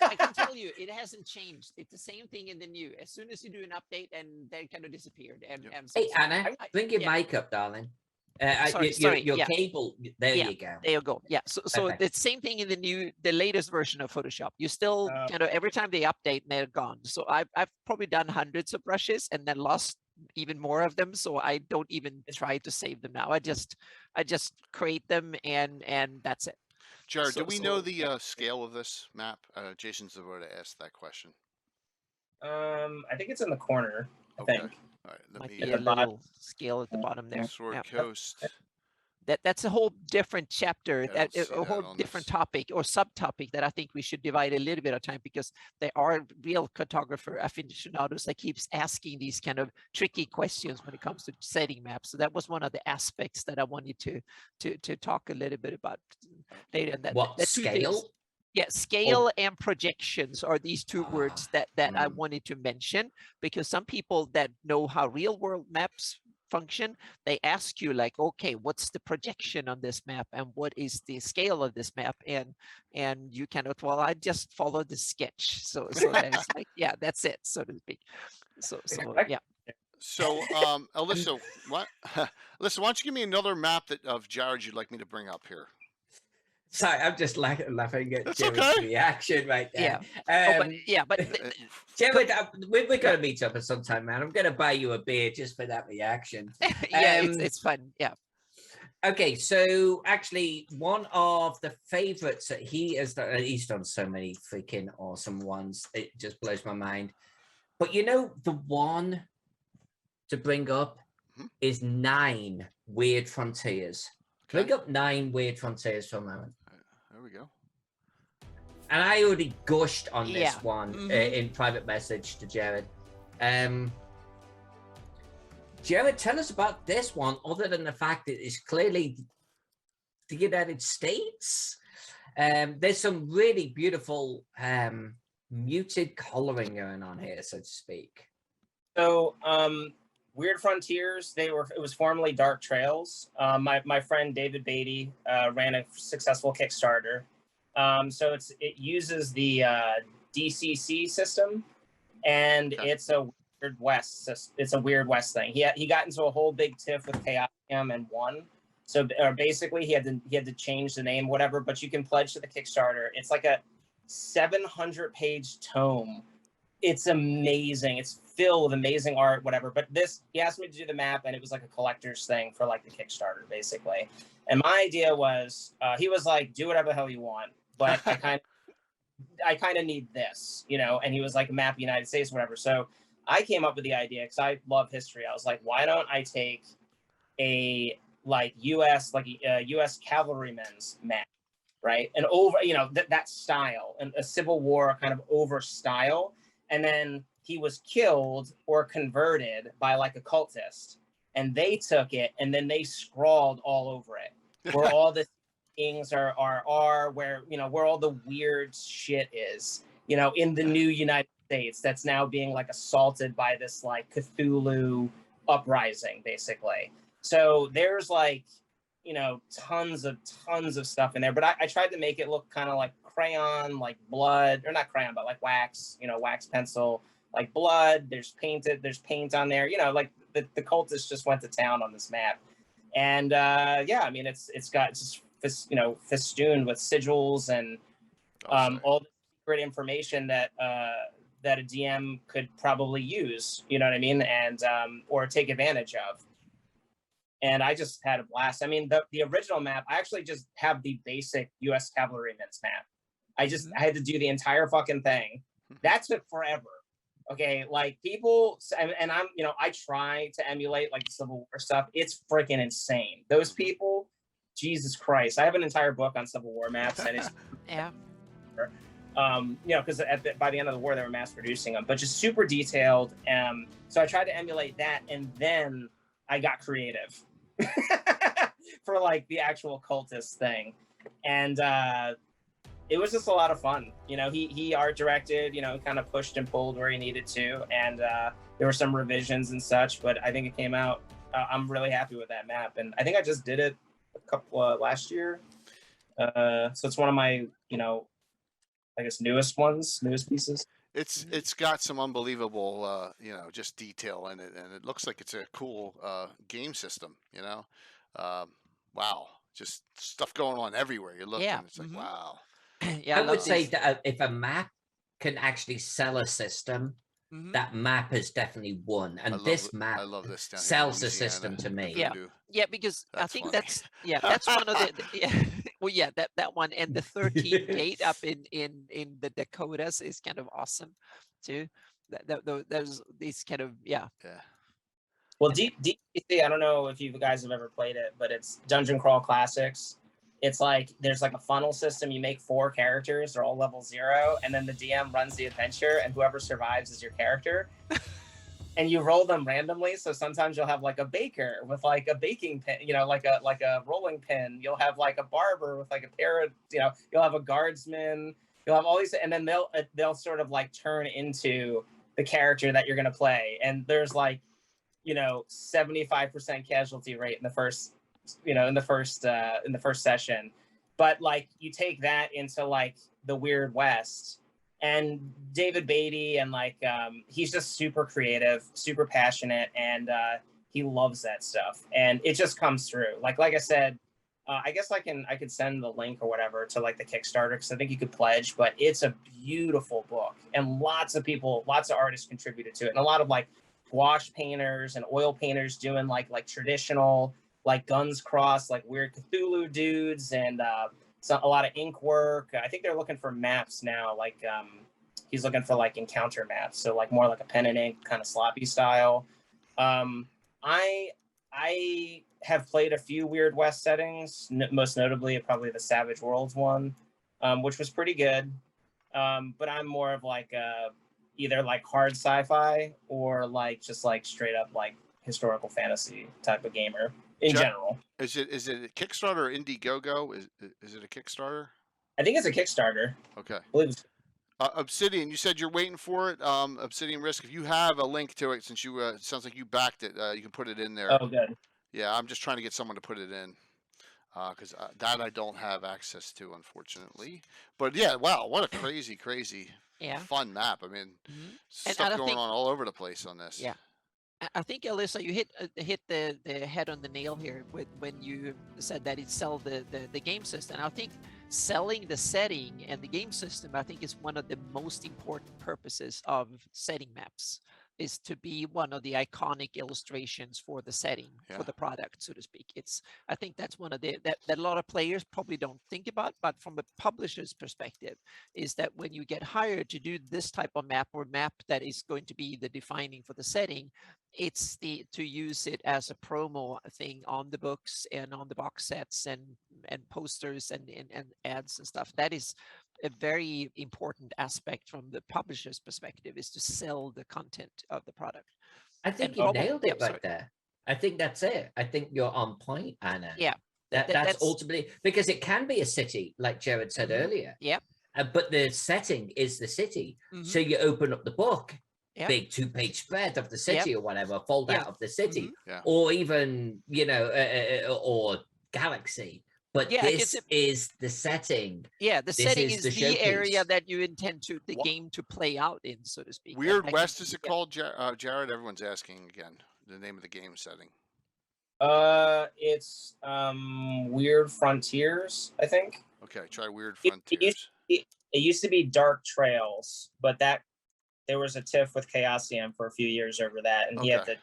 I can tell you, it hasn't changed. It's the same thing in the new. As soon as you do an update, and they kind of disappeared. And hey, Anna, bring your mic up, darling. Sorry, your cable. There you go. There you go. Yeah. So the same thing in the latest version of Photoshop. You still kind of every time they update, they're gone. So I've probably done hundreds of brushes and then lost even more of them. So I don't even try to save them now. I just create them and that's it. Jared, do we know the scale of this map? Jason Zavota asked that question. I think it's in the corner. I think. All right, might be a little scale at the bottom there. Sword Coast. That's a whole different chapter, a whole different topic or subtopic that I think we should divide a little bit of time, because there are real cartographer aficionados that keeps asking these kind of tricky questions when it comes to setting maps. So that was one of the aspects that I wanted to talk a little bit about later. And that scale? Yeah, scale and projections are these two words that I wanted to mention, because some people that know how real world maps function, they ask you like, okay, what's the projection on this map and what is the scale of this map? And you cannot, well, I just follow the sketch. So that's like, yeah, that's it, so to speak. So yeah. So Alyssa, Alyssa, why don't you give me another map of Jared you'd like me to bring up here? Sorry, I'm just laughing at Jared's reaction right there. But Jared, we're going to meet up at some time, man. I'm going to buy you a beer just for that reaction. It's fun. Yeah. Okay, so actually, one of the favorites that he's done so many freaking awesome ones. It just blows my mind. But the one to bring up is 9 Weird Frontiers. Bring up 9 Weird Frontiers for a moment. There we go. And I already gushed on this one in private message to Jared. Jared, tell us about this one, other than the fact that it's clearly the United States. There's some really beautiful muted coloring going on here, so to speak. So, Weird Frontiers, it was formerly Dark Trails. My friend David Beatty ran a successful Kickstarter. So it uses the DCC system, and it's a Weird West. It's a Weird West thing. He got into a whole big tiff with Chaosium and won. So basically, he had to change the name, whatever. But you can pledge to the Kickstarter. It's like a 700-page tome. It's amazing. It's filled with amazing art, whatever. But he asked me to do the map, and it was like a collector's thing for like the Kickstarter, basically. And my idea was, he was like, do whatever the hell you want, but I kind of need this, And he was like, map United States, whatever. So I came up with the idea because I love history. I was like, why don't I take a U.S. cavalryman's map, right? And over, that style, and a Civil War kind of over style. And then he was killed or converted by like a cultist, and they took it and then they scrawled all over it, where all the things are, where where all the weird shit is, in the new United States that's now being like assaulted by this like Cthulhu uprising, basically. So there's like tons of stuff in there, but I tried to make it look kind of like crayon, like blood, or not crayon, but like wax, wax pencil, like blood. There's paint on there, like the cultists just went to town on this map. And it's festooned with sigils and all the secret information that a DM could probably use, you know what I mean, and or take advantage of. And I just had a blast. I mean, the original map, I actually just have the basic U.S. cavalryman's map. I had to do the entire fucking thing. That took forever. Okay, like people, and I'm, I try to emulate like the Civil War stuff. It's freaking insane. Those people, Jesus Christ. I have an entire book on Civil War maps, and it's You know, because by the end of the war they were mass producing them, but just super detailed. So I tried to emulate that, and then I got creative for like the actual cultist thing, and it was just a lot of fun. You know, he art directed, you know, kind of pushed and pulled where he needed to, and there were some revisions and such, but I think it came out. I'm really happy with that map, and I think I just did it a couple last year. So it's one of my, you know, I guess newest pieces. It's got some unbelievable, you know, just detail in it, and it looks like it's a cool game system. You know, wow, just stuff going on everywhere. You look, and it's like, wow. Yeah, I would say that if a map can actually sell a system, that map has definitely won, and this map I love this down here in sells the Louisiana, system to me. Yeah, Voodoo. yeah, because I That's think funny. that's one of the yeah. Well, yeah, that one and the 13 gate up in the Dakotas is kind of awesome too. There's these kind of Yeah. Well, DBC, I don't know if you guys have ever played it, but it's Dungeon Crawl Classics. It's like there's like a funnel system. You make 4 characters, they're all level 0, and then the DM runs the adventure, and whoever survives is your character. And you roll them randomly. So sometimes you'll have like a baker with like a baking pin, you know, like a rolling pin. You'll have like a barber with like a pair of, you know, you'll have a guardsman. You'll have all these, and then they'll sort of like turn into the character that you're gonna play. And there's like, you know, 75% casualty rate in the first, you know, in the first session. But like you take that into like the Weird West, and David Beatty, and like he's just super creative, super passionate, and he loves that stuff, and it just comes through. Like I said, I guess I could send the link or whatever to like the Kickstarter, because I think you could pledge. But it's a beautiful book, and lots of artists contributed to it, and a lot of like gouache painters and oil painters doing like traditional like guns cross, like weird Cthulhu dudes, and a lot of ink work. I think they're looking for maps now. Like he's looking for like encounter maps, so like more like a pen and ink kind of sloppy style. I have played a few Weird West settings, most notably probably the Savage Worlds one, which was pretty good. But I'm more of like either like hard sci-fi or like just like straight up like historical fantasy type of gamer in general. Is it a Kickstarter or Indiegogo? Is it a Kickstarter? I think it's a Kickstarter. Okay. I believe it's Obsidian, you said you're waiting for it. Obsidian Risk. If you have a link to it, since you it sounds like you backed it, you can put it in there. Oh, good. Yeah, I'm just trying to get someone to put it in, because that I don't have access to, unfortunately. But yeah, wow, what a crazy fun map. I mean, stuff going on all over the place on this. Yeah. I think, Alyssa, you hit the head on the nail here when you said that it sell the game system. I think selling the setting and the game system, I think, is one of the most important purposes of setting maps, is to be one of the iconic illustrations for the setting, for the product, so to speak. I think that's one of that a lot of players probably don't think about, but from a publisher's perspective, is that when you get hired to do this type of map, or map that is going to be the defining for the setting, it's to use it as a promo thing on the books and on the box sets and posters and ads and stuff. That is a very important aspect from the publisher's perspective, is to sell the content of the product. I think you nailed it right there. I think that's it. I think you're on point, Anna. Yeah. That's ultimately, because it can be a city, like Jared said earlier. Yep. But the setting is the city. So you open up the book, big 2-page spread of the city or whatever, fold out of the city, or even, you know, or galaxy. But this is the setting. Yeah, the setting is the area that you intend the game to play out in, so to speak. Weird West, is it called, Jared? Everyone's asking again the name of the game setting. It's Weird Frontiers, I think. Okay, try Weird Frontiers. It used to be Dark Trails, but there was a tiff with Chaosium for a few years over that, and he had to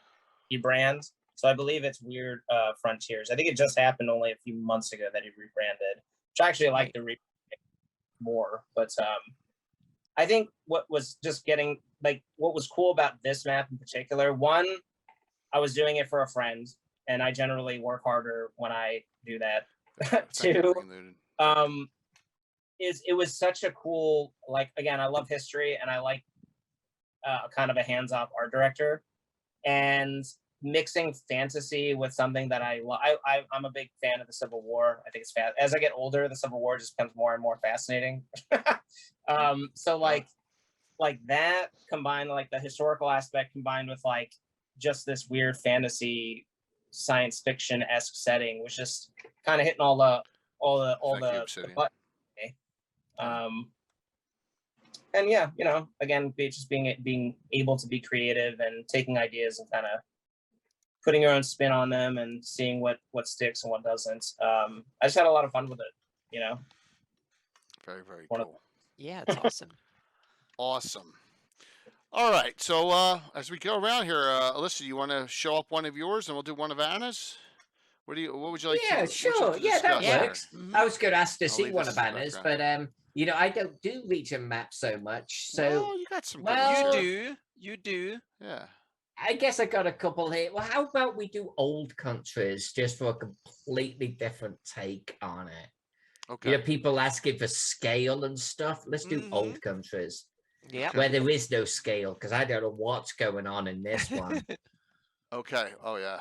rebrand. So I believe it's Weird Frontiers. I think it just happened only a few months ago that he rebranded, which I actually like the rebrand more. But I think what was cool about this map in particular, one, I was doing it for a friend, and I generally work harder when I do that. Two, it was such a cool, like, again, I love history and I like kind of a hands-off art director, and mixing fantasy with something that I'm a big fan of the Civil War. I think it's fast. As I get older, the Civil War just becomes more and more fascinating. So like that combined, like the historical aspect combined with like just this weird fantasy science fiction-esque setting was just kind of hitting all the buttons. And yeah, you know, again, just being able to be creative and taking ideas and kind of putting your own spin on them and seeing what sticks and what doesn't. I just had a lot of fun with it, you know. Very, very One of- cool. Yeah, it's awesome. Awesome. All right. So as we go around here, Alyssa, you want to show up one of yours, and we'll do one of Anna's? What would you like Yeah, to? sure. Yeah, that Yeah. works. I was going to ask to I'll see leave one this of in the Anna's, background. but you know, I don't do region maps so much. So Well, you got some. Good well, ones You here. do. You do. Yeah. I guess I got a couple here. Well, how about we do old countries just for a completely different take on it? Okay. You know, people asking for scale and stuff. Let's do old countries Yeah. where there is no scale, because I don't know what's going on in this one. Okay. Oh yeah.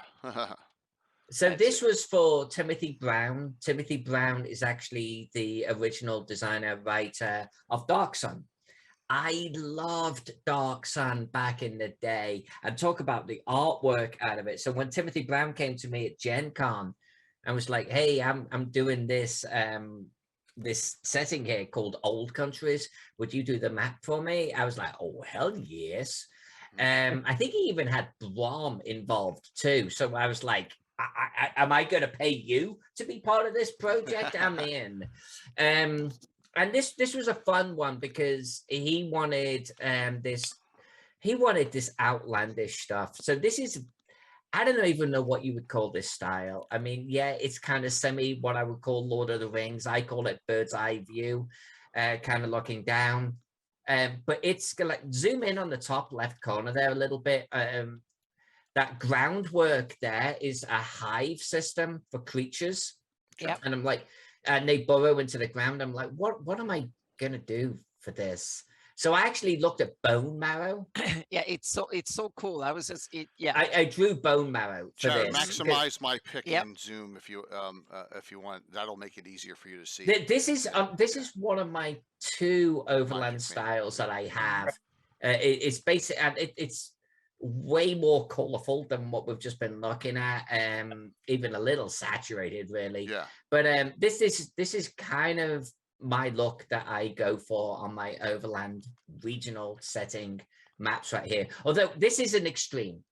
So That's this it. was for Timothy Brown. Timothy Brown is actually the original designer, writer of Dark Sun. I loved Dark Sun back in the day, and talk about the artwork out of it. So when Timothy Brown came to me at Gen Con, I was like, hey, I'm doing this this setting here called Old Countries. Would you do the map for me? I was like, oh, hell yes. I think he even had Brom involved too. So I was like, am I going to pay you to be part of this project? I'm in. And this was a fun one because he wanted this outlandish stuff. So this is, I don't even know what you would call this style. I mean, yeah, it's kind of semi what I would call Lord of the Rings. I call it bird's eye view, kind of looking down. But it's like zoom in on the top left corner there a little bit. That groundwork there is a hive system for creatures. Yep. And I'm like, and they burrow into the ground. I'm like, what am I gonna do for this? So I actually looked at bone marrow. Yeah, it's so cool. I was just yeah. I drew bone marrow for Jared, this. maximize my pick Yep. in Zoom if you want. That'll make it easier for you to see. This is one of my two overland styles that I have. It's basic, and it's way more colorful than what we've just been looking at. Even a little saturated, really. Yeah. But this is kind of my look that I go for on my overland regional setting maps right here. Although this is an extreme,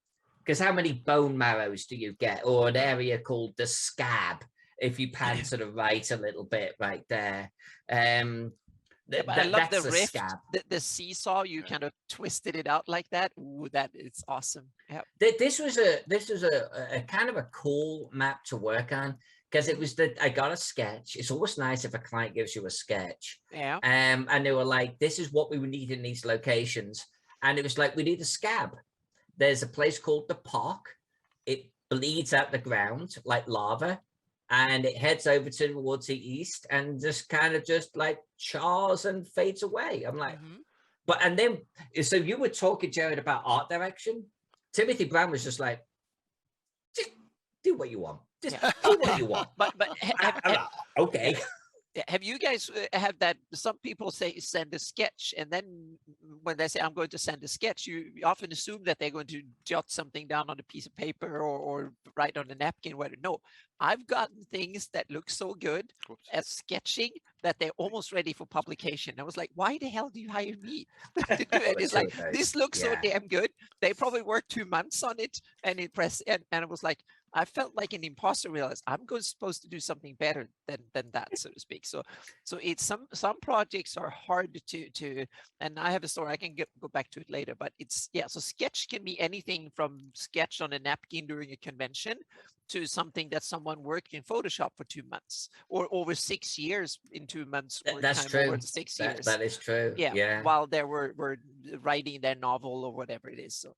because how many bone marrows do you get, or an area called the scab if you pan to the right a little bit right there. But I love the that's rift, scab. the seesaw. You kind of twisted it out like that. Ooh, that it's awesome. Yeah. This was a kind of a cool map to work on, because it was that I got a sketch. It's always nice if a client gives you a sketch. Yeah. And they were like, this is what we would need in these locations. And it was like, we need a scab. There's a place called the Park. It bleeds out the ground like lava, and it heads over towards the east and just kind of just like chars and fades away. I'm like, but and then so you were talking, Jared, about art direction. Timothy Brown was just like, just do what you want. Just do what you want. But okay. have you guys have that? Some people say send a sketch, and then when they say I'm going to send a sketch, you often assume that they're going to jot something down on a piece of paper or write on a napkin. Whether no, I've gotten things that look so good as sketching that they're almost ready for publication. I was like, why the hell do you hire me to do it? It's like, this looks so damn good. They probably worked 2 months on it and impressed. And it was like, I felt like an imposter, realized I'm supposed to do something better than that, so to speak. So it's some projects are hard to, and I have a story, I can go back to it later, but it's, yeah, so sketch can be anything from sketch on a napkin during a convention to something that someone worked in Photoshop for 2 months, or over 6 years in 2 months, or That's time true. over 6 years. That is true. Yeah. While they were writing their novel or whatever it is. So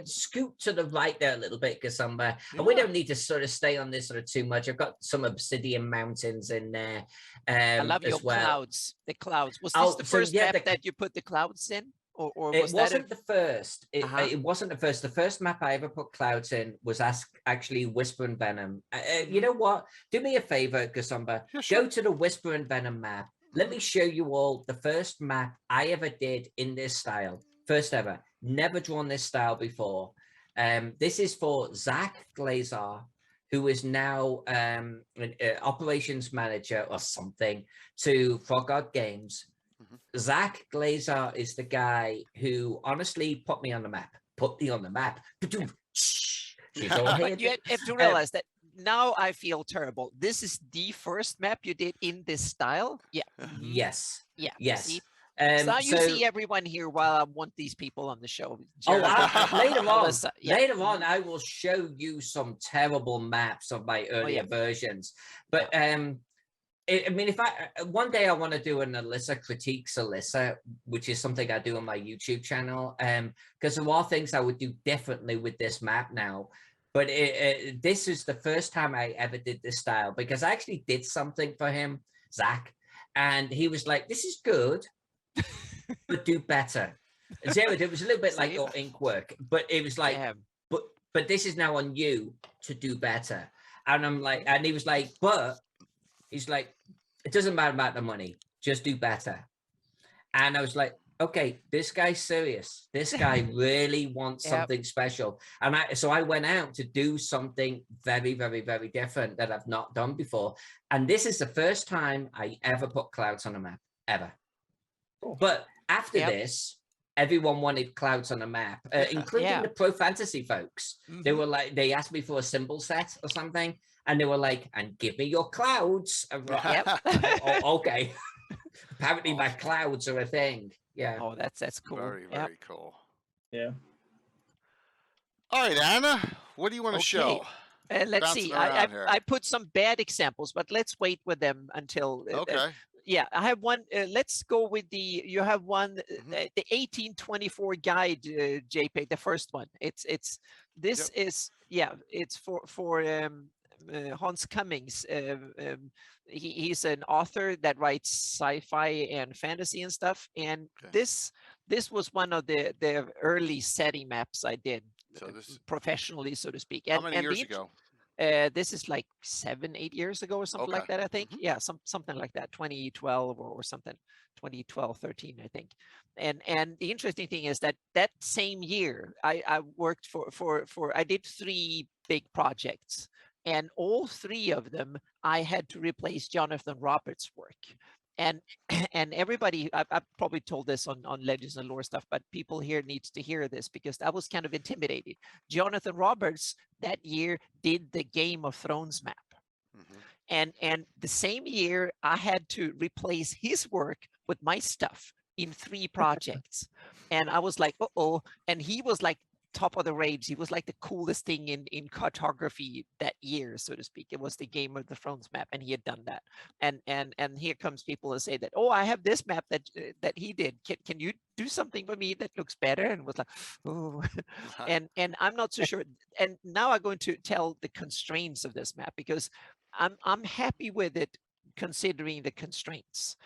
scoot to the right there a little bit, Gosumba. And we don't need to sort of stay on this sort of too much. I've got some obsidian mountains in there. I love your clouds. The clouds. Was this the first map that you put the clouds in? Or it wasn't the first. It wasn't the first. The first map I ever put clouds in was actually Whisper and Venom. You know what? Do me a favor, Gosumba. Yeah, sure. Go to the Whisper and Venom map. Let me show you all the first map I ever did in this style. First ever. Never drawn this style before. This is for Zach Glazer, who is now an operations manager or something to Frog God Games. Zach Glazer is the guy who honestly put me on the map. She's all here. But you have to realize that now I feel terrible. This is the first map you did in this style. Yeah. Yes. Yeah. Yes. See? So you see everyone here while I want these people on the show. Jared, later on, I will show you some terrible maps of my earlier versions. But I mean, if one day I want to do an Alyssa critiques Alyssa, which is something I do on my YouTube channel, because there are things I would do differently with this map now. But this is the first time I ever did this style, because I actually did something for him, Zach, and he was like, "This is good, but do better." Jared, it was a little bit like your ink work, but it was like, but this is now on you to do better. And I'm like, and he was like, but he's like, it doesn't matter about the money, just do better. And I was like, okay, this guy's serious. This guy really wants something special. And so I went out to do something very, very, very different that I've not done before. And this is the first time I ever put clouds on a map, ever. Cool. But after this, everyone wanted clouds on a map, including the pro fantasy folks. They were like, they asked me for a symbol set or something. And they were like, and give me your clouds. Okay. Apparently my clouds are a thing. Yeah. Oh, that's cool. Very, very cool. Yeah. All right, Anna, what do you want to show? Let's see. I put some bad examples, but let's wait with them until. Yeah, I have one. Let's go with you have one, the 1824 guide, JPEG, the first one. It's for Hans Cummings. He's an author that writes sci-fi and fantasy and stuff. And this was one of the early setting maps I did professionally, so to speak. How many years ago? This is like 7-8 years ago or something like that, I think. Yeah, something like that, 2012 or something, 2012, 13, I think. And the interesting thing is that same year, I worked I did 3 big projects. And all 3 of them, I had to replace Jonathan Roberts' work. And everybody, I've probably told this on Legends and Lore stuff, but people here needs to hear this because I was kind of intimidated. Jonathan Roberts that year did the Game of Thrones map. And the same year, I had to replace his work with my stuff in 3 projects. And I was like, uh-oh. And he was like, top of the rage. He was like the coolest thing in cartography that year, so to speak. It was the Game of the Thrones map, and he had done that. And here comes people and say that, oh, I have this map that he did. Can you do something for me that looks better? And was like, oh, and I'm not so sure. And now I'm going to tell the constraints of this map because I'm happy with it considering the constraints.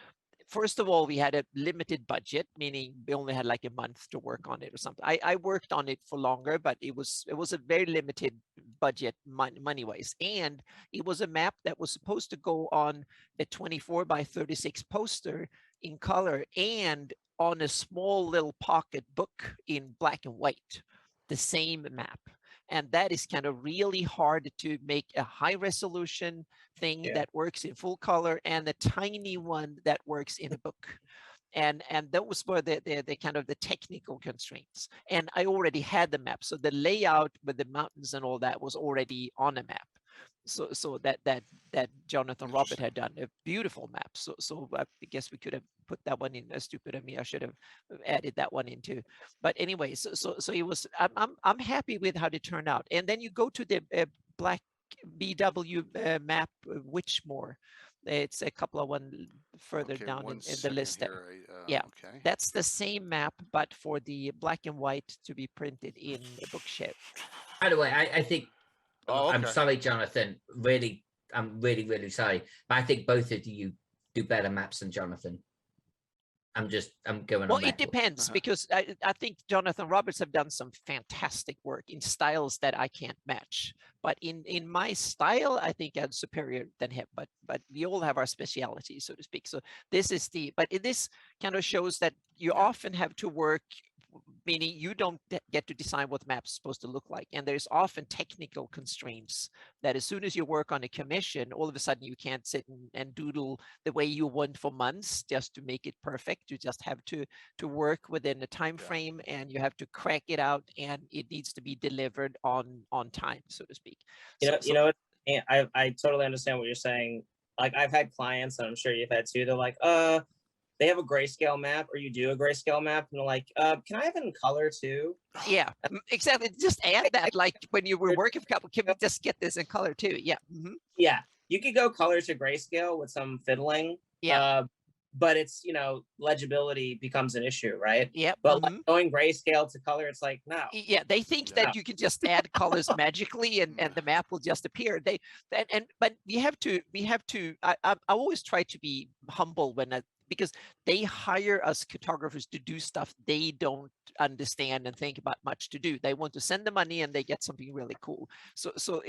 First of all, we had a limited budget, meaning we only had like a month to work on it or something. I worked on it for longer, but it was a very limited budget money-wise. And it was a map that was supposed to go on a 24 by 36 poster in color and on a small little pocket book in black and white, the same map. And that is kind of really hard to make a high resolution thing that works in full color and a tiny one that works in a book. And those were the kind of the technical constraints. And I already had the map. So the layout with the mountains and all that was already on a map. So that Jonathan Robert had done a beautiful map. So I guess we could have put that one in. Stupid of me, I should have added that one in too. But anyway, so it was. I'm happy with how it turned out. And then you go to the black BW map, Whichmore. It's a couple of one further Okay, down one in the list there. here. Yeah, Okay. that's the same map, but for the black and white to be printed in a bookshelf. By the way, I think Oh, I'm okay. sorry, Jonathan. I'm really sorry, but I think both of you do better maps than Jonathan. I'm going Well, on it record. depends because I think Jonathan Roberts have done some fantastic work in styles that I can't match. But in my style, I think I'm superior than him. But we all have our specialities, so to speak. So this is but this kind of shows that you often have to work, meaning you don't get to design what the map's supposed to look like. And there's often technical constraints that as soon as you work on a commission, all of a sudden you can't sit and doodle the way you want for months just to make it perfect. You just have to work within a time frame, and you have to crack it out, and it needs to be delivered on time, so to speak. I totally understand what you're saying. Like I've had clients, and I'm sure you've had too. They're like, they have a grayscale map, or you do a grayscale map, and they're like, can I have it in color too? Yeah, exactly. Just add that, like when you were working for a couple, can we just get this in color too? Yeah. Mm-hmm. Yeah, you could go color to grayscale with some fiddling. Yeah. But it's, legibility becomes an issue, right? Yeah. But like going grayscale to color, it's like, no. Yeah, they think that you can just add colors magically and the map will just appear. But we have to. I always try to be humble because they hire us cartographers to do stuff they don't understand and think about much to do. They want to send the money and they get something really cool. So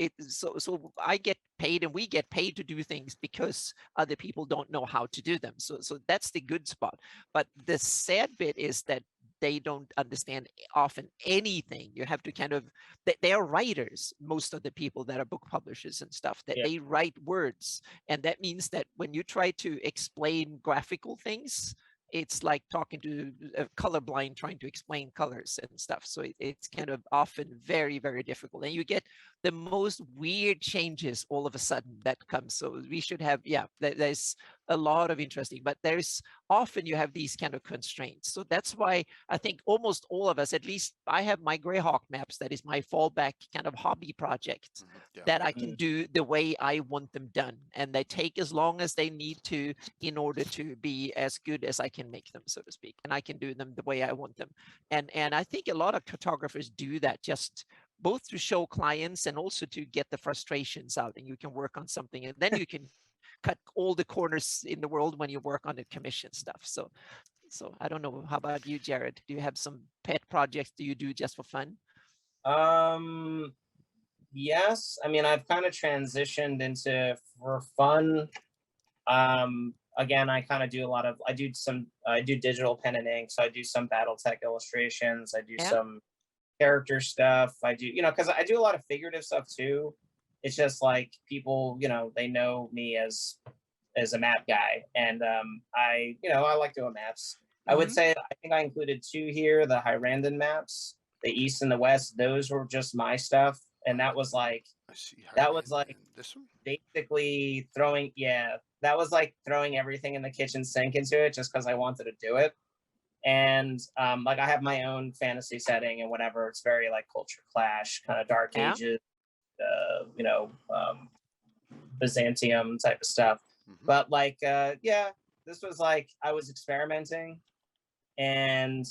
I get paid and we get paid to do things because other people don't know how to do them. So that's the good spot. But the sad bit is that they don't understand often anything. You have to they are writers, most of the people that are book publishers and stuff, that they write words. And that means that when you try to explain graphical things, it's like talking to a colorblind trying to explain colors and stuff. So it's kind of often very, very difficult. And you get the most weird changes all of a sudden that come. So we should have, there's a lot of interesting, but there's often you have these kind of constraints. So that's why I think almost all of us, at least I have my Greyhawk maps, that is my fallback kind of hobby project that I can do the way I want them done. And they take as long as they need to in order to be as good as I can make them, so to speak. And I can do them the way I want them. And I think a lot of cartographers do that just both to show clients and also to get the frustrations out, and you can work on something and then you can cut all the corners in the world when you work on the commission stuff. So I don't know. How about you, Jared? Do you have some pet projects do you do just for fun? Yes. I mean, I've kind of transitioned into for fun. Again, I kind of do I do digital pen and ink. So I do some BattleTech illustrations. I do some character stuff. I do, because I do a lot of figurative stuff too. It's just like people, they know me as a map guy, and I like doing maps. I would say I think I included 2 here, the Hyrandon maps, the East and the West. Those were just my stuff, and that was like this one? basically throwing that was like throwing everything in the kitchen sink into it just because I wanted to do it. And like I have my own fantasy setting and whatever. It's very like Culture Clash, kind of Dark Ages, Byzantium type of stuff. But like this was like I was experimenting and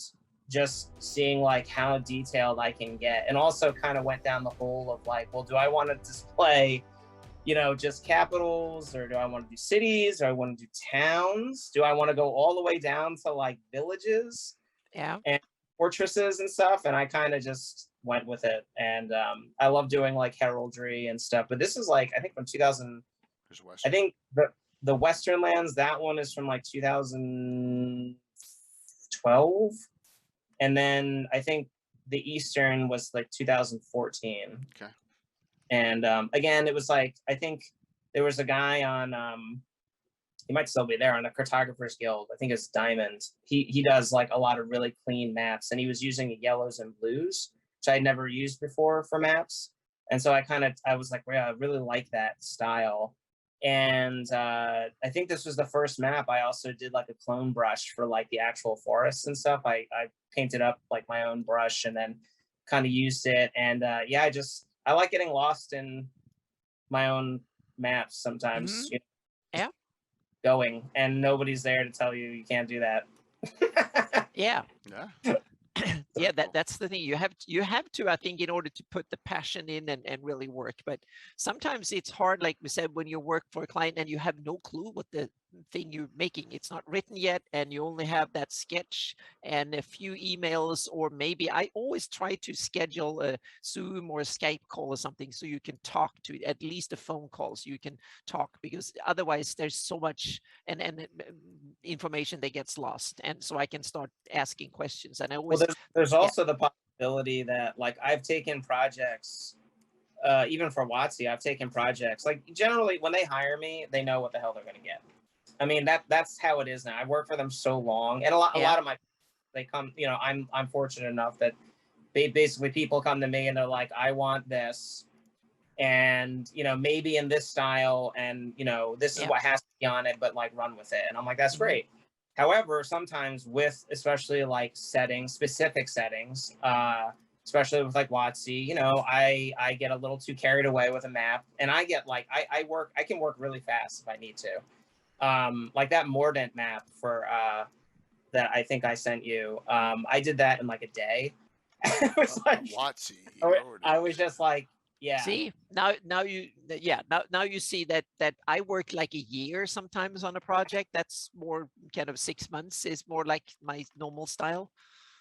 just seeing like how detailed I can get, and also kind of went down the hole of like, well, do I want to display just capitals, or do I want to do cities, or I want to do towns? Do I want to go all the way down to like villages and fortresses and stuff? And I kind of just went with it. And I love doing like heraldry and stuff. But this is like, I think from 2000, I think the Western lands, that one is from like 2012. And then I think the Eastern was like 2014. Okay. And again, it was like, I think there was a guy on, he might still be there, on the Cartographers Guild. I think it's Diamond. He does like a lot of really clean maps, and he was using yellows and blues, which I'd never used before for maps. And so I was like, yeah, I really like that style. And I think this was the first map I also did like a clone brush for like the actual forests and stuff. I painted up like my own brush and then kind of used it. And yeah, I like getting lost in my own maps sometimes. You know, Yeah. going and nobody's there to tell you can't do that. Yeah. Yeah. Yeah, Cool. that's the thing. You have to, I think, in order to put the passion in and really work. But sometimes it's hard, like we said, when you work for a client and you have no clue what the thing you're making, it's not written yet, and you only have that sketch and a few emails, or maybe I always try to schedule a Zoom or a Skype call or something so you can talk to, at least a phone call, so you can talk, because otherwise there's so much and information that gets lost, and so I can start asking questions. And I always there's also the possibility that like I've taken projects, even for WotC, I've taken projects like generally when they hire me, they know what the hell they're going to get. I mean that's how it is now. I've worked for them so long, and a lot of my they come. You know, I'm fortunate enough that basically people come to me and they're like, I want this, and you know maybe in this style, and you know this is what has to be on it, but like run with it. And I'm like, that's great. However, sometimes with especially like specific settings, especially with like WotC, you know, I get a little too carried away with a map, and I get like I can work really fast if I need to. Like that Mordant map for that I think I sent you. I did that in like a day. It was like WotC. I was just like, yeah. See, now you see that I work like a year sometimes on a project. That's more kind of 6 months is more like my normal style.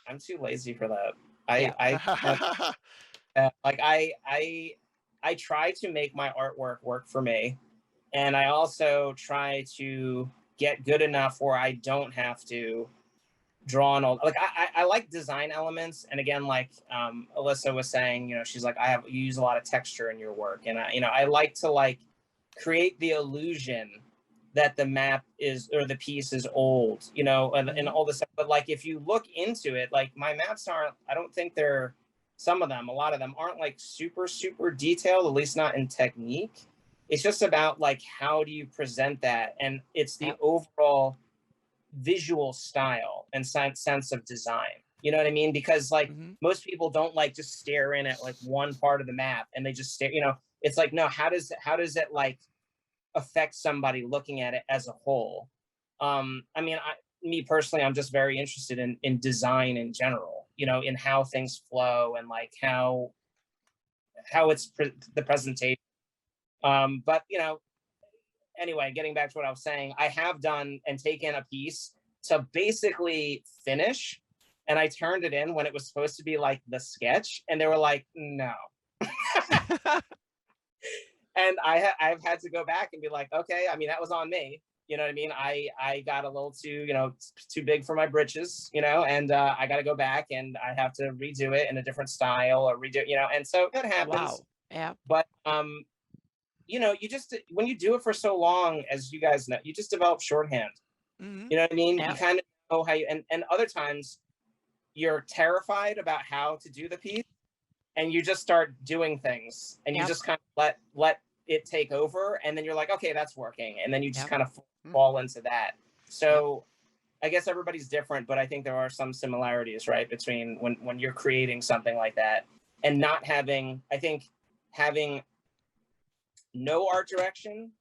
I'm too lazy for that. I try to make my artwork work for me, and I also try to get good enough where I don't have to draw on all, like I like design elements. And again, like Alyssa was saying, you know, she's like, you use a lot of texture in your work, and I like to like create the illusion that the map is, or the piece is old, you know, and all this stuff. But like if you look into it, like my maps aren't, I don't think they're, some of them, a lot of them aren't like super detailed, at least not in technique. It's just about like how do you present that, and it's the overall visual style and sense of design. You know what I mean? Because like most people don't like just stare in at like one part of the map and they just stare, you know, it's like, no, how does it like affect somebody looking at it as a whole? I mean, me personally, I'm just very interested in design in general, you know, in how things flow and like how it's the presentation. But you know, anyway, getting back to what I was saying, I have done and taken a piece to basically finish, and I turned it in when it was supposed to be like the sketch, and they were like, no. And I've had to go back and be like, okay, I mean, that was on me. You know what I mean? I got a little too, you know, too big for my britches, you know, and I got to go back and I have to redo it in a different style or redo, you know, and so that happens. Wow. Yeah. But you know, you just, when you do it for so long, as you guys know, you just develop shorthand. You know what I mean? You kind of know how you, and other times you're terrified about how to do the piece, and you just start doing things, and you just kind of let it take over, and then you're like, okay, that's working, and then you just kind of fall into that. So I guess everybody's different, but I think there are some similarities, right, between when you're creating something like that and not having, I think having no art direction,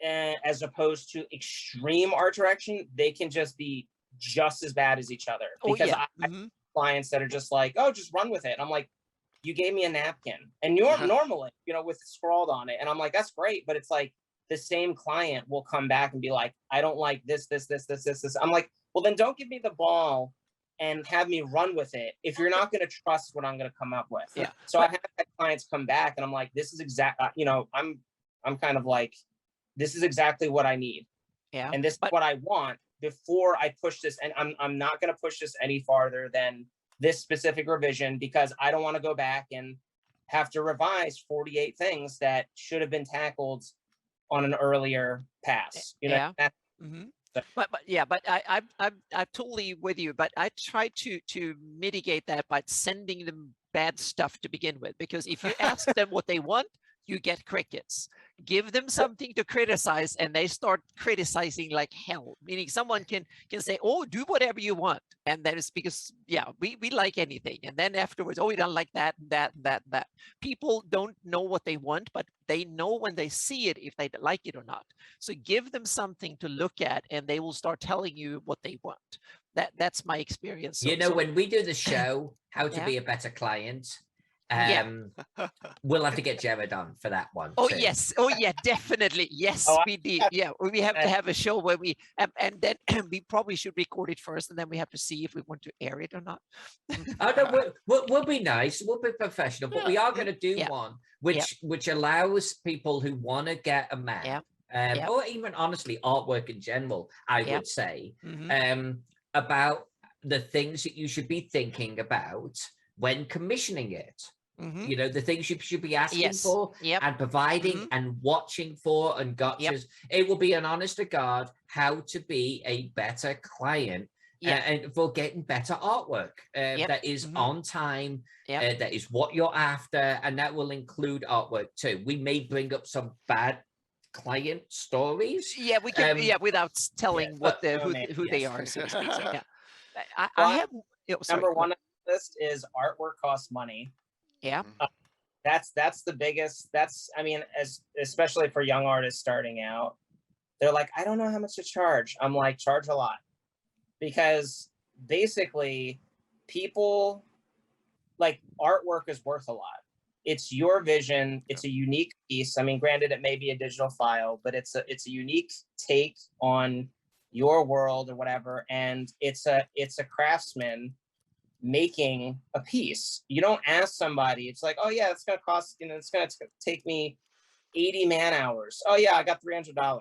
as opposed to extreme art direction, they can just be just as bad as each other. Because I have clients that are just like, oh, just run with it. And I'm like, you gave me a napkin, and normally, you know, with scrawled on it, and I'm like, that's great, but it's like the same client will come back and be like, I don't like this. I'm like, well, then don't give me the ball and have me run with it if you're not going to trust what I'm going to come up with. Yeah. So I've had clients come back, and I'm like, this is you know, I'm kind of like, this is exactly what I need. Yeah. And this is what I want before I push this. And I'm not going to push this any farther than this specific revision, because I don't want to go back and have to revise 48 things that should have been tackled on an earlier pass. You know? But yeah, but I'm totally with you. But I try to mitigate that by sending them bad stuff to begin with, because if you ask them what they want, you get crickets. Give them something to criticize, and they start criticizing like hell. Meaning someone can say, "Oh, do whatever you want," and then it's because we like anything, and then afterwards, "Oh, we don't like that, that." People don't know what they want, but they know when they see it if they like it or not. So give them something to look at, and they will start telling you what they want. That's my experience. You know, when we do the show, How to Be a Better Client, we'll have to get Jared on for that one. Oh too. Yes, definitely. Yes, we did. Yeah, we have to have a show where we and then we probably should record it first, and then we have to see if we want to air it or not. Oh no, we'll be nice, we'll be professional, but we are going to do one which allows people who want to get a map, or even honestly artwork in general, I would say, about the things that you should be thinking about when commissioning it. You know, the things you should be asking for and providing and watching for and gotchas. It will be an honest to God how to be a better client and for getting better artwork that is on time, that is what you're after, and that will include artwork too. We may bring up some bad client stories. Yeah, we can. Without telling who they are, so to speak. So, I have number one on the list is artwork costs money. Yeah. That's the biggest. I mean, especially for young artists starting out, they're like, I don't know how much to charge. I'm like, charge a lot, because basically people like artwork is worth a lot. It's your vision. It's a unique piece. I mean, granted, it may be a digital file, but it's a unique take on your world or whatever. And it's a craftsman making a piece. You don't ask somebody, it's like, oh yeah, it's gonna cost, it's gonna take me 80 man hours. Oh yeah, I got $300.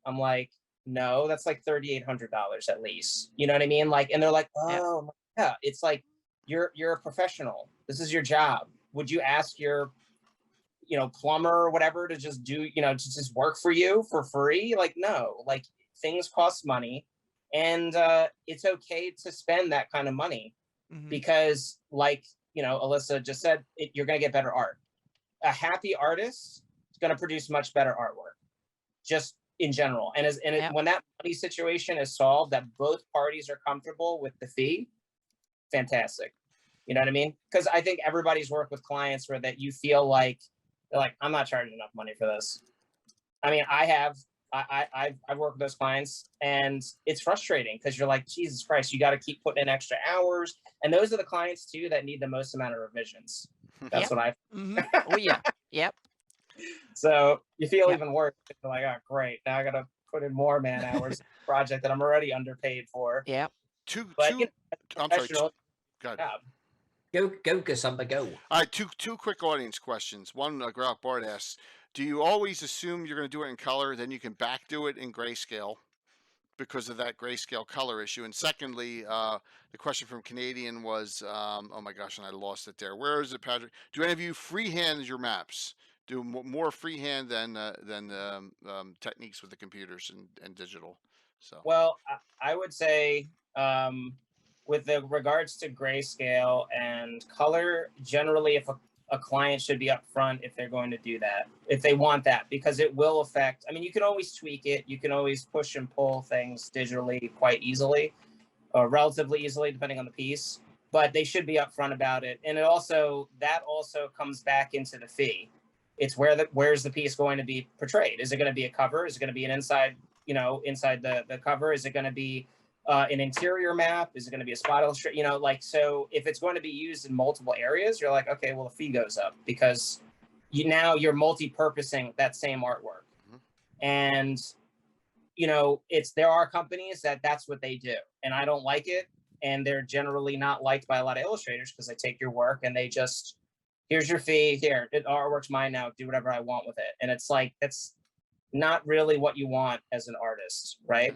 I'm like, no, that's like $3,800 at least. You know what I mean? Like, and they're like, oh yeah, it's like you're a professional. This is your job. Would you ask your plumber or whatever to just do, to just work for you for free? Like, no, like things cost money, and it's okay to spend that kind of money. Because like, Alyssa just said, you're going to get better art. A happy artist is going to produce much better artwork, just in general. And when that money situation is solved, that both parties are comfortable with the fee, fantastic. You know what I mean? Because I think everybody's worked with clients where that you feel like, they're like, I'm not charging enough money for this. I mean, I've worked with those clients, and it's frustrating because you're like, Jesus Christ, you got to keep putting in extra hours. And those are the clients too that need the most amount of revisions. That's what I. Oh yeah. Yep. So you feel even worse. You're like, oh great, now I got to put in more man hours project that I'm already underpaid for. Yeah. I'm sorry. Go, Gosumba, go. All right, two quick audience questions. One, Grout Bart asks, do you always assume you're going to do it in color, then you can back do it in grayscale because of that grayscale color issue? And secondly, the question from Canadian was, oh my gosh, and I lost it there. Where is it, Patrick? Do any of you freehand your maps? Do more freehand than techniques with the computers and digital? So. Well, I would say with the regards to grayscale and color, generally, if a client should be upfront if they're going to do that, if they want that, because it will affect. I mean, you can always tweak it. You can always push and pull things digitally quite easily, or relatively easily, depending on the piece. But they should be upfront about it. And that also comes back into the fee. It's where's the piece going to be portrayed? Is it going to be a cover? Is it going to be an inside the cover? Is it going to be an interior map? Is it going to be a spot illustration? So if it's going to be used in multiple areas, you're like, okay, well, the fee goes up because you're multi-purposing that same artwork. And, there are companies that's what they do. And I don't like it. And they're generally not liked by a lot of illustrators because they take your work and they just, here's your fee, here, artwork's mine now, do whatever I want with it. And it's like, that's not really what you want as an artist, right?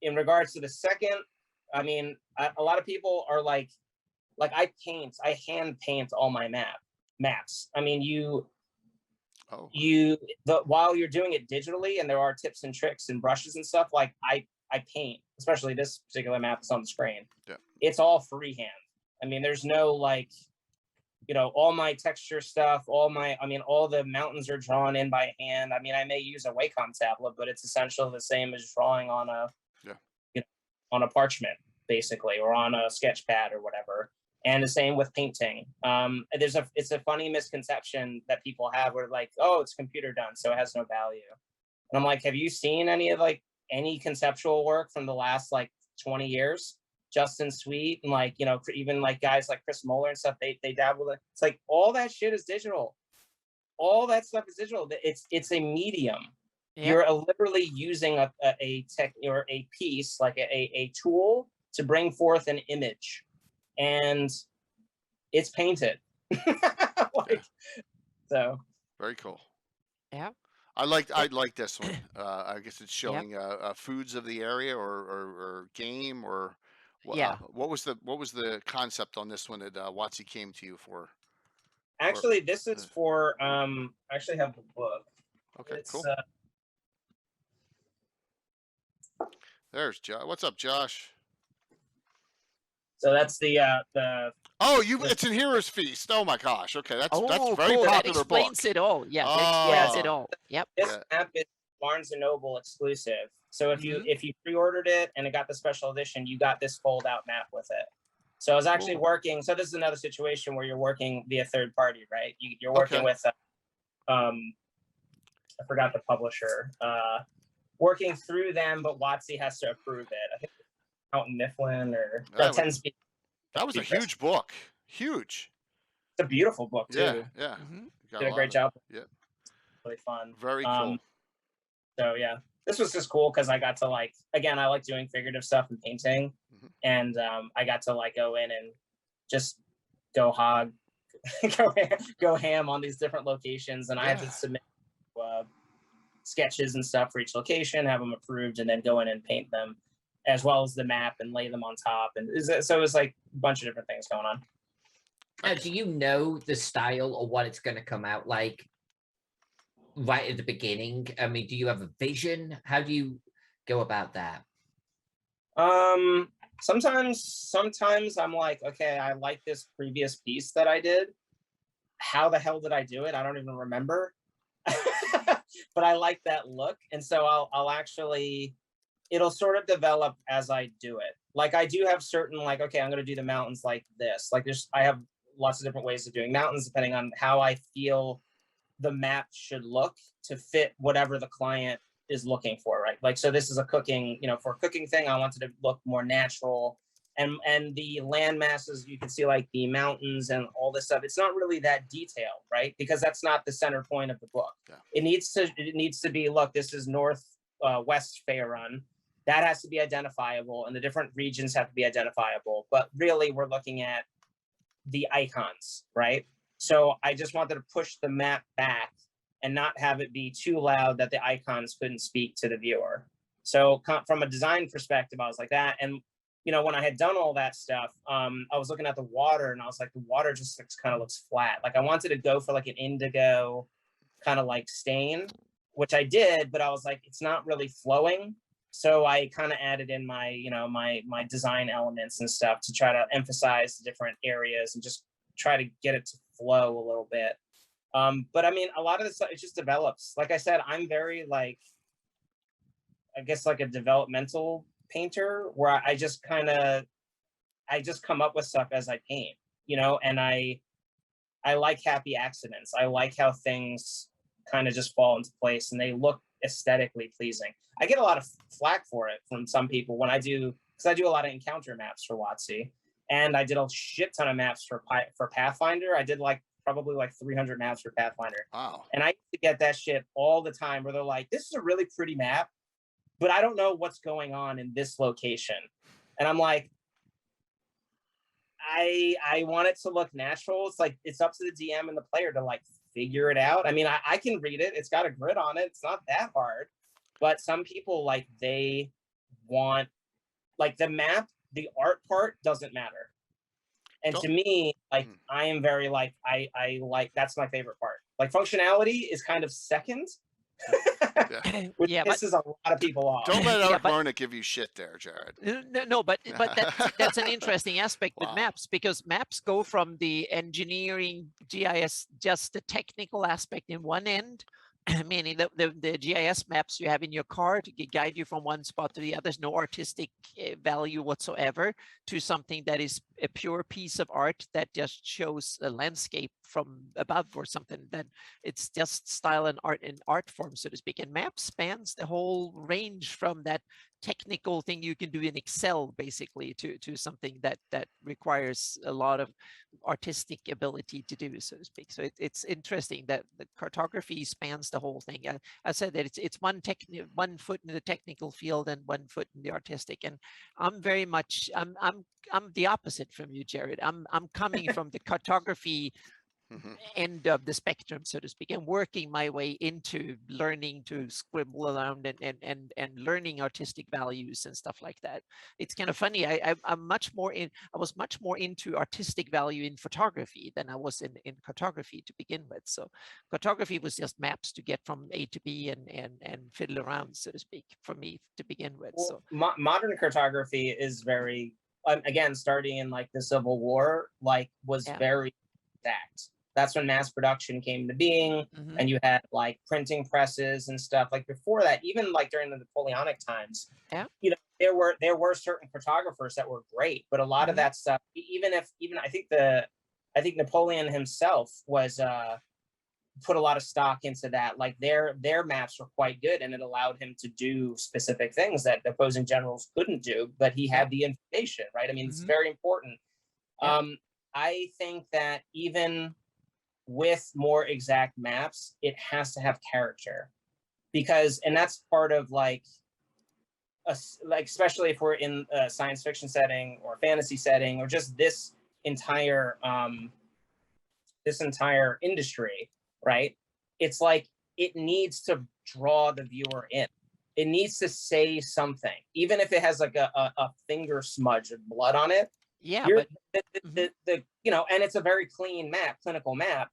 In regards to the second, I mean, a lot of people are like I hand paint all my maps. I mean, while you're doing it digitally, and there are tips and tricks and brushes and stuff, like I paint, especially this particular map that's on the screen. Yeah. It's all freehand. I mean, there's no like, all my texture stuff, all the mountains are drawn in by hand. I mean, I may use a Wacom tablet, but it's essentially the same as drawing on on a parchment, basically, or on a sketch pad or whatever. And the same with painting. It's a funny misconception that people have where like, oh, it's computer done, so it has no value. And I'm like, have you seen any conceptual work from the last 20 years? Justin Sweet and even guys like Chris Moeller and stuff, they dabble with it. It's like all that shit is digital. All that stuff is digital. It's a medium. Yep. You're literally using a tech or a piece, like a tool to bring forth an image, and it's painted. So very cool. Yeah. I like this one. I guess it's showing foods of the area or game or what was the concept on this one that WotC came to you for? Actually, this is for I actually have the book. Okay, cool. There's Josh. What's up, Josh? So that's the it's in Heroes Feast. Oh my gosh. Okay, that's very cool. popular That explains book. It all. Yeah, that explains it all. Yep. This map is Barnes & Noble exclusive. So if you pre-ordered it and it got the special edition, you got this fold-out map with it. So I was actually working. So this is another situation where you're working via third party, right? You're working with, I forgot the publisher. Working through them, but WotC has to approve it. I think Mountain Mifflin or Tenspeed. That was a huge book. Huge. It's a beautiful book too. Yeah. Did a great job. Yeah. Really fun. Very cool. So yeah, this was just cool because I got to again, I like doing figurative stuff and painting, and I got to go in and just go hog, go ham on these different locations, and I had to submit sketches and stuff for each location, have them approved, and then go in and paint them, as well as the map and lay them on top. And so it was a bunch of different things going on. Now, do you know the style or what it's going to come out like right at the beginning? I mean, do you have a vision? How do you go about that? Sometimes I'm like, okay, I like this previous piece that I did. How the hell did I do it? I don't even remember. But I like that look. And so I'll actually, it'll sort of develop as I do it. I do have certain okay, I'm going to do the mountains like this. I have lots of different ways of doing mountains depending on how I feel the map should look to fit whatever the client is looking for, right? So this is a cooking, for a cooking thing, I wanted to look more natural. And the land masses, you can see the mountains and all this stuff. It's not really that detailed, right? Because that's not the center point of the book. Yeah. It needs to be, look, this is West Fair Run. That has to be identifiable, and the different regions have to be identifiable. But really, we're looking at the icons, right? So I just wanted to push the map back and not have it be too loud that the icons couldn't speak to the viewer. So from a design perspective, I was like that. And when I had done all that stuff, I was looking at the water, and I was like, the water just kind of looks flat. I wanted to go for an indigo kind of stain, which I did, but I was like, it's not really flowing. So I kind of added in my, my design elements and stuff to try to emphasize the different areas and just try to get it to flow a little bit. But I mean, a lot of this stuff, it just develops. Like I said, I'm very I guess a developmental painter where I just come up with stuff as I paint, and I like happy accidents. I like how things kind of just fall into place and they look aesthetically pleasing. I get a lot of flack for it from some people when because I do a lot of encounter maps for WotC, and I did a shit ton of maps for Pathfinder. I did probably 300 maps for Pathfinder. Wow. And I used to get that shit all the time where they're like, this is a really pretty map, but I don't know what's going on in this location. And I'm like, I want it to look natural. It's it's up to the DM and the player to figure it out. I mean, I can read it. It's got a grid on it. It's not that hard. But some people they want the map, the art part doesn't matter. And to me, I am very I that's my favorite part. Functionality is kind of second, Which Yeah, but pisses a lot of people off. Don't let Yeah, Eric but- Lerner give you shit there, Jared. no, but that's an interesting aspect with Wow. maps, because maps go from the engineering GIS, just the technical aspect in one end, meaning the GIS maps you have in your car to guide you from one spot to the other. There's no artistic value whatsoever, to something that is a pure piece of art that just shows a landscape from above or something. That it's just style and art form, so to speak. And map spans the whole range from that technical thing you can do in Excel, basically, to something that requires a lot of artistic ability to do, so to speak. So it's interesting that the cartography spans the whole thing. I said that it's one foot in the technical field and 1 foot in the artistic. And I'm very much I'm the opposite from you, Jared. I'm coming from the cartography end of the spectrum, so to speak, and working my way into learning to scribble around and learning artistic values and stuff like that. It's kind of funny. I was much more into artistic value in photography than I was in cartography to begin with. So cartography was just maps to get from A to B and fiddle around, so to speak, for me to begin with. Well, So modern cartography is very, again, starting in like the Civil War, like was very exact. That's when mass production came to being, and you had like printing presses and stuff. Like before that, even like during the Napoleonic times, you know, there were certain cartographers that were great, but a lot of that stuff, even I think Napoleon himself was put a lot of stock into that. Like their maps were quite good, and it allowed him to do specific things that the opposing generals couldn't do, but he had the information, right? I mean, it's very important. I think that even with more exact maps, it has to have character, because, and that's part of like especially if we're in a science fiction setting or fantasy setting, or just this entire industry, right? It's like it needs to draw the viewer in. It needs to say something, even if it has like a finger smudge of blood on it. Yeah, but the you know, and it's a very clean map, clinical map.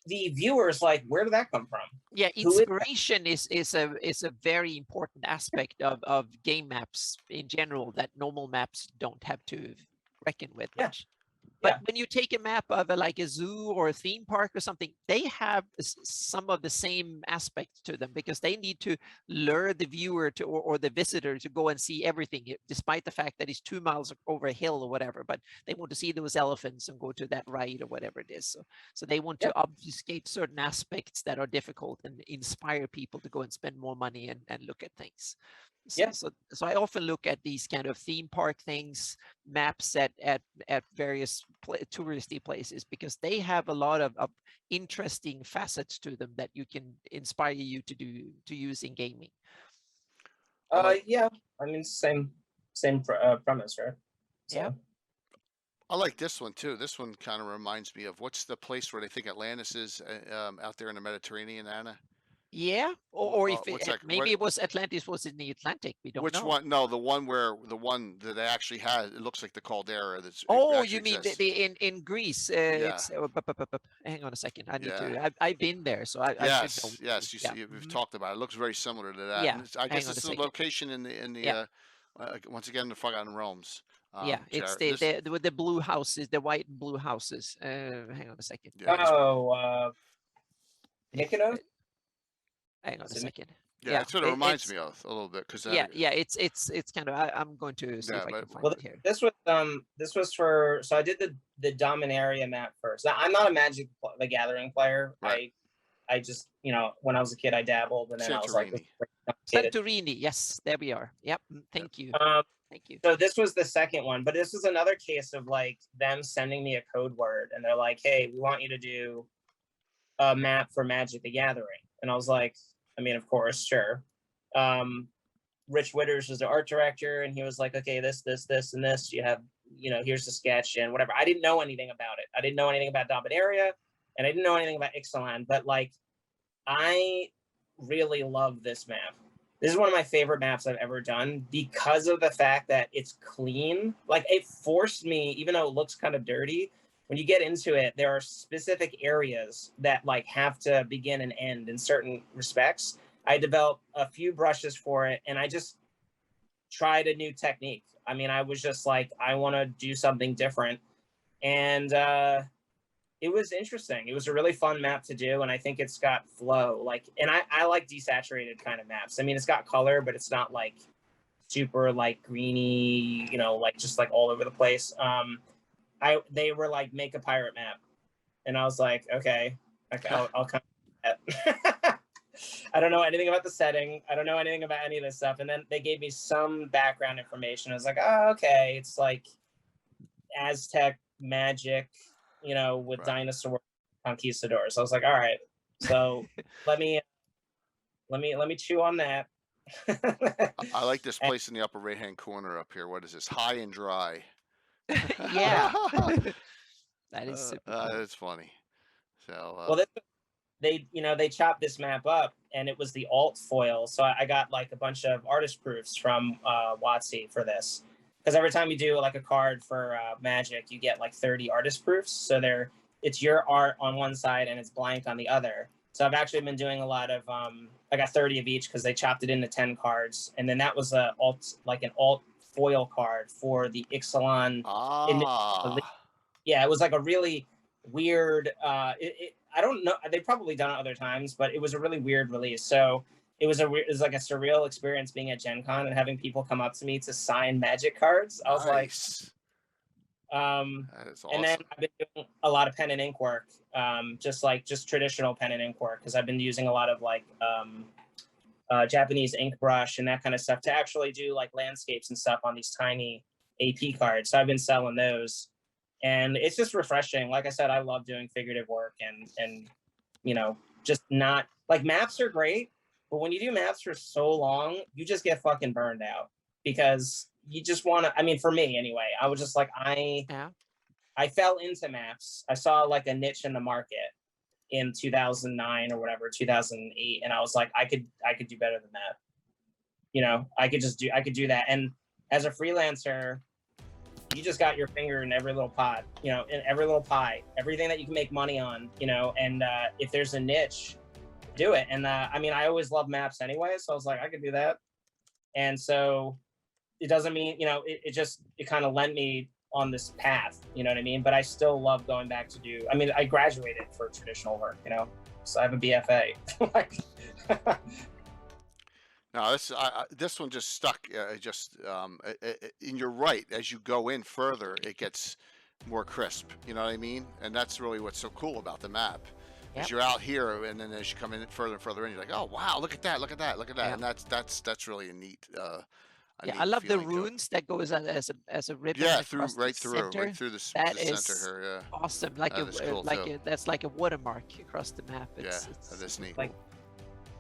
The viewer's like, where did that come from? Yeah, inspiration is a very important aspect of game maps in general that normal maps don't have to reckon with much. But when you take a map of like a zoo or a theme park or something, they have some of the same aspects to them, because they need to lure the viewer to or the visitor to go and see everything, despite the fact that it's 2 miles over a hill or whatever. But they want to see those elephants and go to that ride or whatever it is. So they want to obfuscate certain aspects that are difficult and inspire people to go and spend more money and look at things. So I often look at these kind of theme park things, maps at various touristy places, because they have a lot of interesting facets to them that you can inspire you to use in gaming. Yeah, I mean, same premise, right? So. Yeah. I like this one too. This one kind of reminds me of, what's the place where they think Atlantis is out there in the Mediterranean, Anna? Yeah, or if maybe it was Atlantis was in the Atlantic. We don't know. Which one? No, the one that they actually had. It looks like the caldera. You mean the in Greece? It's, hang on a second. I need to. I've been there, so I should know. Yes. We've talked about it. It looks very similar to that. Yeah. And I guess it's a location in the once again the Forgotten Realms. It's the blue houses, the white and blue houses. Hang on a second. Mykonos. Hang on a second. Yeah, it sort of reminds me of a little bit, because it's kind of. I'm going to see if I can find it here. This was for, so I did the Dominaria map first. Now, I'm not a Magic the Gathering player. Right. I just, you know, when I was a kid I dabbled, and then I was like, Santorini. Yes, there we are. Yep. Thank you. Thank you. So this was the second one, but this was another case of like them sending me a code word, and they're like, hey, we want you to do a map for Magic the Gathering. And I was like, I mean, of course, sure. Rich Witters was the art director, and he was like, okay, this, and this. You have, you know, here's the sketch and whatever. I didn't know anything about it. I didn't know anything about Dominaria, and I didn't know anything about Ixalan, but like, I really love this map. This is one of my favorite maps I've ever done, because of the fact that it's clean. Like, it forced me, even though it looks kind of dirty, when you get into it, there are specific areas that like have to begin and end in certain respects. I developed a few brushes for it, and I just tried a new technique. I mean, I was just like, I want to do something different, and it was interesting. It was a really fun map to do, and I think it's got flow. Like, and I like desaturated kind of maps. I mean, it's got color, but it's not like super like greeny, you know, like just like all over the place. They were like, make a pirate map, and I was like, okay, I'll come. I don't know anything about the setting. I don't know anything about any of this stuff. And then they gave me some background information. I was like, oh, okay, it's like Aztec magic, you know, with dinosaur conquistadors. I was like, all right, so let me chew on that. I like this place in the upper right hand corner up here. What is this? High and dry. Yeah. That is super cool. That's funny. So well, they chopped this map up, and it was the alt foil. So I got like a bunch of artist proofs from WotC for this, because every time you do like a card for Magic, you get like 30 artist proofs. So it's your art on one side and it's blank on the other. So I've actually been doing a lot of I got 30 of each because they chopped it into 10 cards, and then that was an alt foil card for the Ixalan. Yeah, it was like a really weird. I don't know. They've probably done it other times, but it was a really weird release. So it was like a surreal experience being at Gen Con and having people come up to me to sign Magic cards. I was like, that is awesome. And then I've been doing a lot of pen and ink work, just traditional pen and ink work, because I've been using a lot of like Japanese ink brush and that kind of stuff to actually do like landscapes and stuff on these tiny AP cards. So I've been selling those. And it's just refreshing. Like I said, I love doing figurative work and you know, just not like maps are great, but when you do maps for so long, you just get fucking burned out because you just want to. I mean, for me anyway, I was just like I fell into maps. I saw like a niche in the market in 2009 or whatever, 2008, and I was like, I could do better than that. You know, I could do that. And as a freelancer, you just got your finger in every little pot, you know, in every little pie, everything that you can make money on, you know, and if there's a niche, do it. And I mean, I always love maps anyway, so I was like, I could do that. And so it doesn't mean, you know, it kind of lent me on this path, you know what I mean? But I still love going back to do, I mean, I graduated for traditional work, you know, so I have a BFA. Like, no, this one just stuck. And you're right. As you go in further, it gets more crisp. You know what I mean? And that's really what's so cool about the map. As you're out here, and then as you come in further and further in, you're like, oh wow, look at that, look at that, look at that, and that's really a neat. I love the runes that goes as a ribbon. Yeah, right right through the center here. Yeah, awesome. Like that's like a watermark across the map. It's that is neat. Like,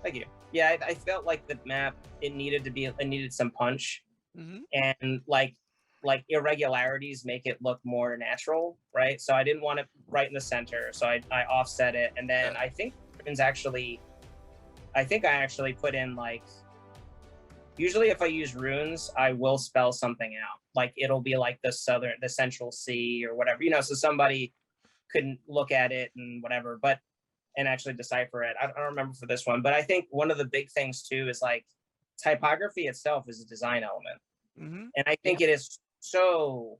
thank you. Yeah, I felt like the map it needed some punch, and like irregularities make it look more natural, right? So I didn't want it right in the center, so I offset it, and then I think I actually put in like. Usually if I use runes, I will spell something out. Like it'll be like the central C or whatever, you know, so somebody couldn't look at it and whatever, and actually decipher it. I don't remember for this one, but I think one of the big things too is like typography itself is a design element. And I think it is so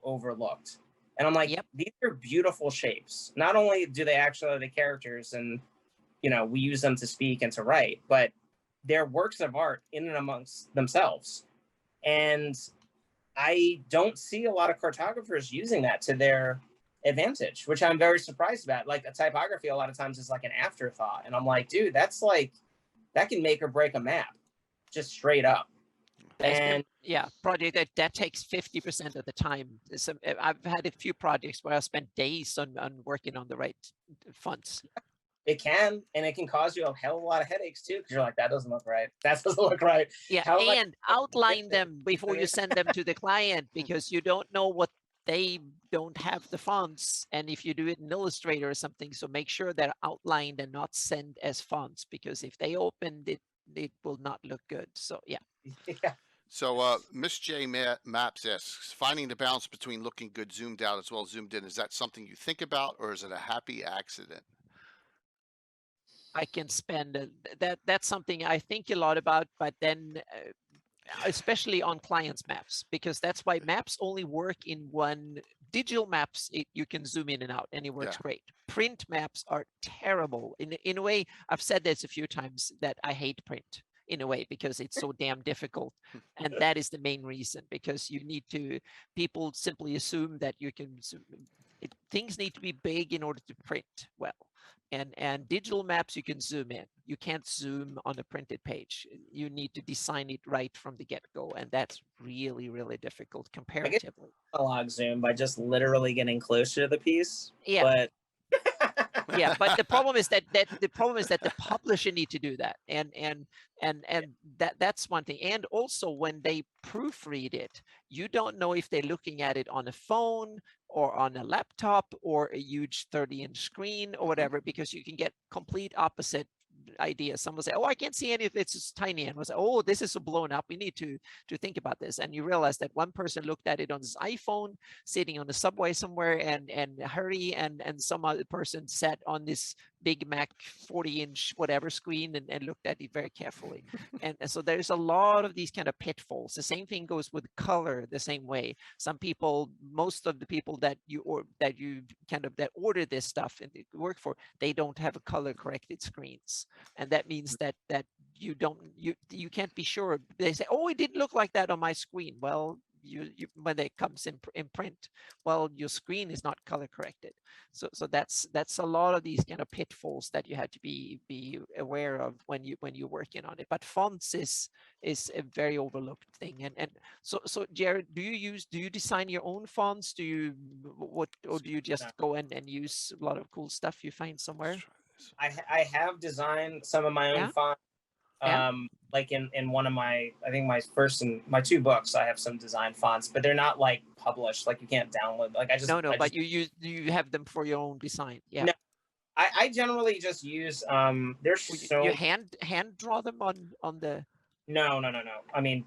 overlooked. And I'm like, these are beautiful shapes. Not only do they actually are the characters and, you know, we use them to speak and to write, but they're works of art in and amongst themselves. And I don't see a lot of cartographers using that to their advantage, which I'm very surprised about. Like a typography a lot of times is like an afterthought. And I'm like, dude, that's like, that can make or break a map just straight up. And project that takes 50% of the time. I've had a few projects where I spent days on working on the right fonts. It can, and it can cause you a hell of a lot of headaches too, because you're like, that doesn't look right. That doesn't look right. Yeah, and outline them before you send them to the client, because you don't know what they don't have the fonts. And if you do it in Illustrator or something, so make sure they're outlined and not sent as fonts, because if they opened it, it will not look good. So yeah. So, Miss J Maps asks, finding the balance between looking good zoomed out as well as zoomed in, is that something you think about, or is it a happy accident? I can spend that's something I think a lot about, but then especially on clients maps, because that's why maps only work in one. Digital maps, you can zoom in and out and it works great. Print maps are terrible. In a way, I've said this a few times that I hate print in a way because it's so damn difficult. And that is the main reason, because you need to, people simply assume that you can, things need to be big in order to print well. And digital maps, you can zoom in. You can't zoom on a printed page. You need to design it right from the get-go, and that's really, really difficult comparatively. Analog zoom by just literally getting closer to the piece. Yeah. But yeah, but the problem is that the publisher need to do that, and that's one thing. And also, when they proofread it, you don't know if they're looking at it on a phone or on a laptop or a huge 30-inch screen or whatever, because you can get complete opposite idea. Someone will say, oh, I can't see any of it, it's just tiny, and was like, oh, this is so blown up, we need to think about this. And you realize that one person looked at it on his iPhone sitting on the subway somewhere and hurry, and some other person sat on this big Mac 40-inch whatever screen and looked at it very carefully. And so there's a lot of these kind of pitfalls. The same thing goes with color the same way. Some people, most of the people that order this stuff and work for, they don't have a color corrected screens. And that means that you can't be sure. They say, oh, it didn't look like that on my screen. Well, you when it comes in print, well, your screen is not color corrected. So that's a lot of these kind of pitfalls that you have to be aware of when you're working on it. But fonts is a very overlooked thing. And so Jared, do you design your own fonts? Or do you just go and use a lot of cool stuff you find somewhere? I have designed some of my own fonts. Like in one of my, I think my two books, I have some design fonts, but they're not like published. Like you can't download. Like but you have them for your own design. Yeah. No, I generally just use you hand draw them on the. No. I mean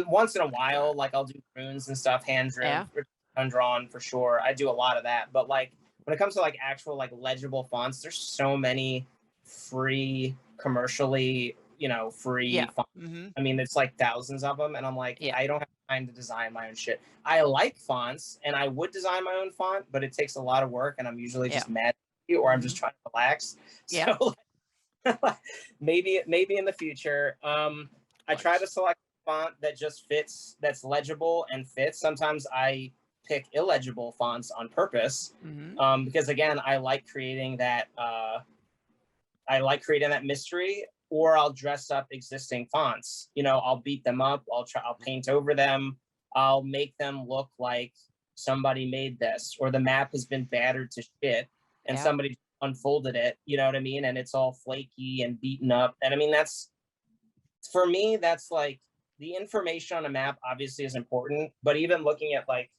once in a while, like I'll do runes and stuff, hand drawn for sure. I do a lot of that, but like when it comes to like actual like legible fonts, there's so many free commercially free fonts. I mean, it's like thousands of them, and I'm like, I don't have time to design my own shit. I like fonts, and I would design my own font, but it takes a lot of work, and I'm usually just mad at you, or I'm just trying to relax. So maybe in the future, I try to select a font that just fits, that's legible and fits. Sometimes I pick illegible fonts on purpose, because again, I like creating that mystery. Or I'll dress up existing fonts. I'll beat them up. I'll paint over them. I'll make them look like somebody made this, or the map has been battered to shit and somebody unfolded it. You know what I mean? And it's all flaky and beaten up. And I mean, for me, that's like the information on a map obviously is important, but even looking at like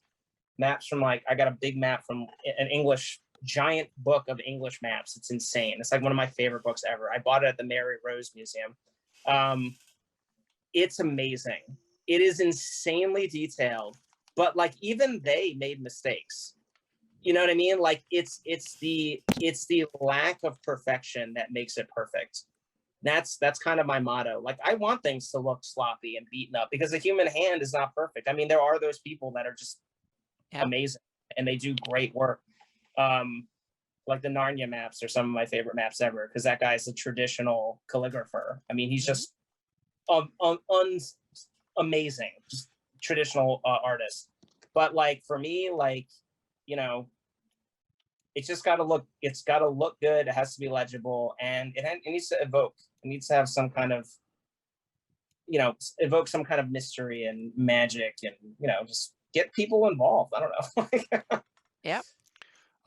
maps from like, I got a big map from an English giant book of English maps. It's insane. It's like one of my favorite books ever. I bought it at the Mary Rose Museum. It's amazing. It is insanely detailed, but like even they made mistakes. You know what I mean? Like it's the lack of perfection that makes it perfect. That's kind of my motto. Like I want things to look sloppy and beaten up because the human hand is not perfect. I mean, there are those people that are just amazing and they do great work. Like the Narnia maps are some of my favorite maps ever because that guy's a traditional calligrapher. I mean, he's just amazing, just traditional artist. But like for me, like it's just got to look. It's got to look good. It has to be legible, and it needs to evoke. It needs to have some kind of, evoke some kind of mystery and magic, and just get people involved. I don't know. Yeah.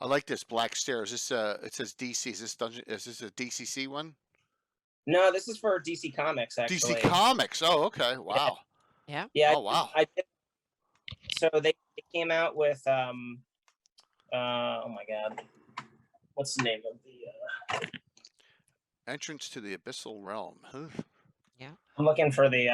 I like this Black Stairs. It says DC. Is this a DCC one? No, this is for DC Comics, actually. DC Comics. Oh, okay. Wow. Yeah. Yeah. Oh, wow. I did. So they came out with oh my God, what's the name of the Entrance to the Abyssal Realm. Huh? Yeah. I'm looking for the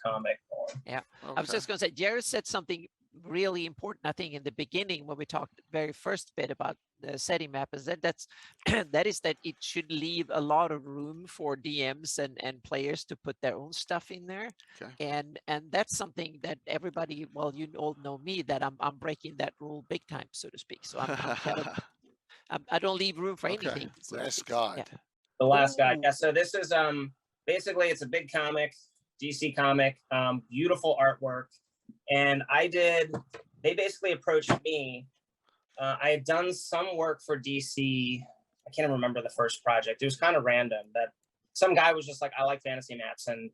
comic. anymore. Yeah, Okay. I was just going to say, Jared said something really important. I think in the beginning when we talked very first bit about the setting map is that's that it should leave a lot of room for DMs and players to put their own stuff in there. Okay. And that's something that everybody, well, you all know me, that I'm breaking that rule big time, so to speak. So I'm kind of I don't leave room for Okay. anything. So to Last speak. God. Yeah. The Last God. Ooh. Yeah. So this is basically it's a big comic, DC comic, beautiful artwork, and they basically approached me. I had done some work for DC. I can't remember the first project. It was kind of random that some guy was just like, I like fantasy maps, and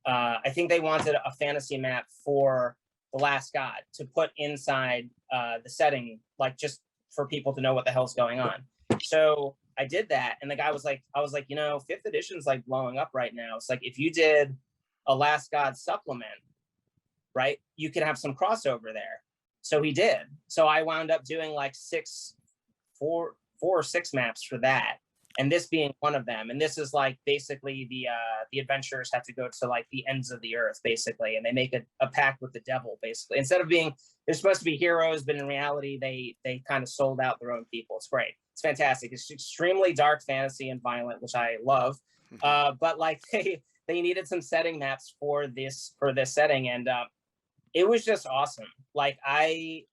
I think they wanted a fantasy map for The Last God to put inside the setting, like just for people to know what the hell's going on. So I did that, and the guy was like, I was like, 5th edition's like blowing up right now. It's like if you did a Last God supplement, right, you could have some crossover there. So he did. So I wound up doing like 4 or 6 maps for that, and this being one of them. And this is like basically the adventurers have to go to like the ends of the earth basically, and they make a pact with the devil basically. Instead of being, they're supposed to be heroes, but in reality they kind of sold out their own people. It's great. It's fantastic. It's extremely dark fantasy and violent, which I love. But like they needed some setting maps for this setting, and it was just awesome. Like I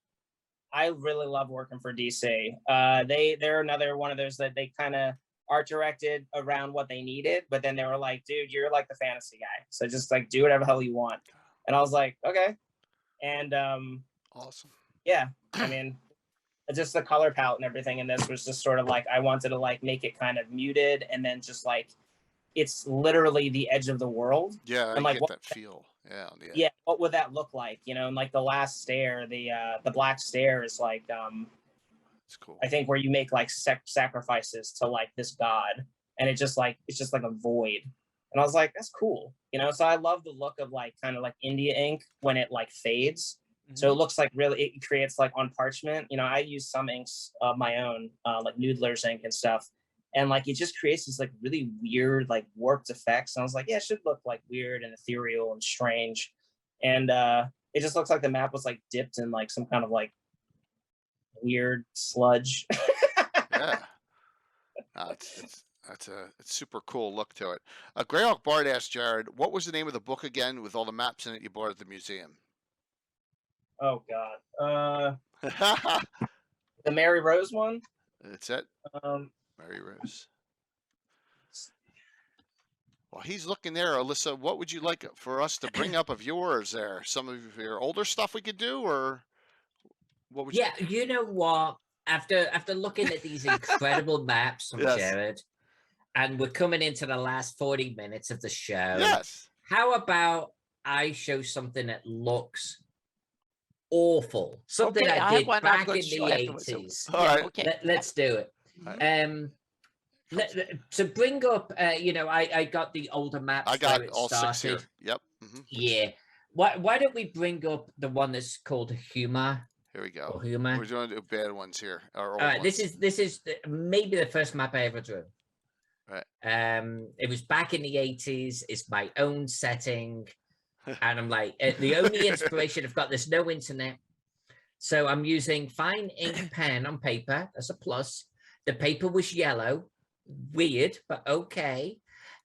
really love working for DC. They're another one of those that they kind of art directed around what they needed, but then they were like, dude, you're like the fantasy guy, so just like do whatever the hell you want. And I was like, okay. And awesome. Yeah, I mean, just the color palette and everything in this was just sort of like, I wanted to like make it kind of muted, and then just like it's literally the edge of the world. Yeah, and I like get that feel. Yeah, what would that look like? And like the last stair, the black stair is like it's cool. I think where you make like sacrifices to like this god, and it's just like a void. And I was like, that's cool. So I love the look of like kind of like India ink when it like fades. So it looks like really, it creates like on parchment. I use some inks of my own, like Noodler's ink and stuff. And like, it just creates these like really weird, like warped effects. And I was like, yeah, it should look like weird and ethereal and strange. And it just looks like the map was like dipped in like some kind of like weird sludge. Yeah. It's super cool look to it. Greyhawk Bard asked Jared, what was the name of the book again with all the maps in it you bought at the museum? Oh God. The Mary Rose one? That's it. Mary Rose. Well, he's looking there. Alyssa, what would you like for us to bring up of yours there? Some of your older stuff we could do, or what would you? Yeah, you know what? After looking at these incredible maps from Yes. Jared, and we're coming into the last 40 minutes of the show. Yes. How about I show something that looks awful? Something Okay, I have did one I'm back in gonna the show afterwards, so- 80s. All right. Okay. Let's do it. Right. To bring up, I got the older maps. I got where it all started. 6 here. Yep. Yeah. Why don't we bring up the one that's called Humor? Here we go. Or Humor. We're going to do bad ones here. Or All right. This is maybe the first map I ever drew. Right. It was back in the 80s. It's my own setting. And I'm like, the only inspiration I've got, there's no internet. So I'm using fine ink pen on paper. That's a plus. The paper was yellow. Weird, but okay.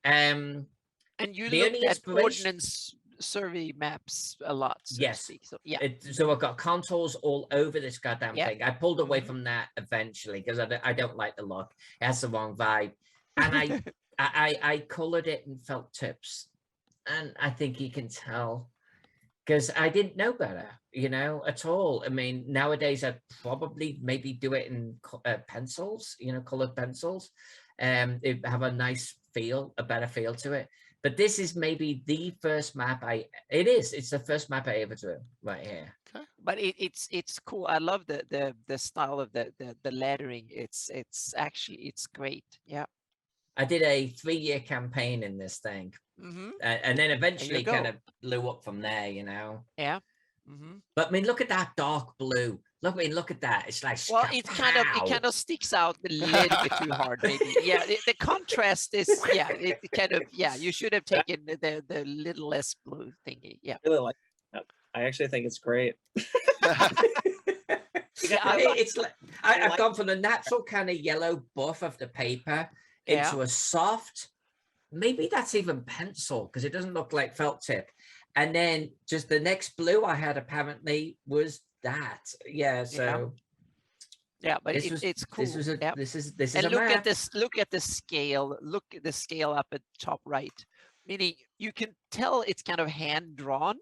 And you the looked only at inspiration- ordnance survey maps a lot. So to Yes. speak. So yeah. So I've got contours all over this goddamn Yeah. thing. I pulled away from that eventually because I don't like the look. It has the wrong vibe. And I colored it in felt tips. And I think you can tell because I didn't know better, at all. I mean, nowadays I'd probably maybe do it in pencils, colored pencils. It have a nice feel, a better feel to it. But this is maybe the first map it's the first map I ever drew right here. Okay. But it's cool. I love the style of the lettering. It's great. Yeah. I did a 3-year campaign in this thing. And then eventually go. kind of blew up from there, Yeah. But I mean, look at that dark blue. look at that. It's like, Well, it kind of sticks out a little bit too hard, maybe. Yeah, the contrast is it kind of you should have taken the little less blue thingy. Yeah. I really like that. I actually think it's great. It's like I've gone from the natural kind of yellow buff of the paper into a soft, maybe that's even pencil because it doesn't look like felt tip. And then just the next blue I had apparently was that. Yeah, so but it's cool. This is and a look map. at this, look at the scale. Look at the scale up at top right. Meaning you can tell it's kind of hand drawn,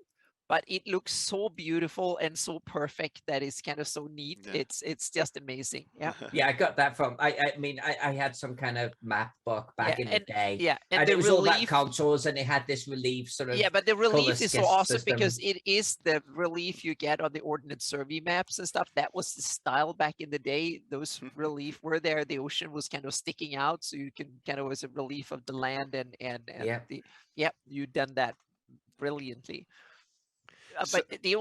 but it looks so beautiful and so perfect that it's kind of so neat. Yeah. It's just amazing. Yeah. Yeah, I got that from I mean I had some kind of map book back in the day. Yeah, and it was all about contours, and it had this relief sort of. Yeah, but the relief is so awesome system. because it is the relief you get on the Ordnance Survey maps and stuff. That was the style back in the day. Those relief were there. The ocean was kind of sticking out, so you can kind of was a relief of the land and you done that brilliantly. But the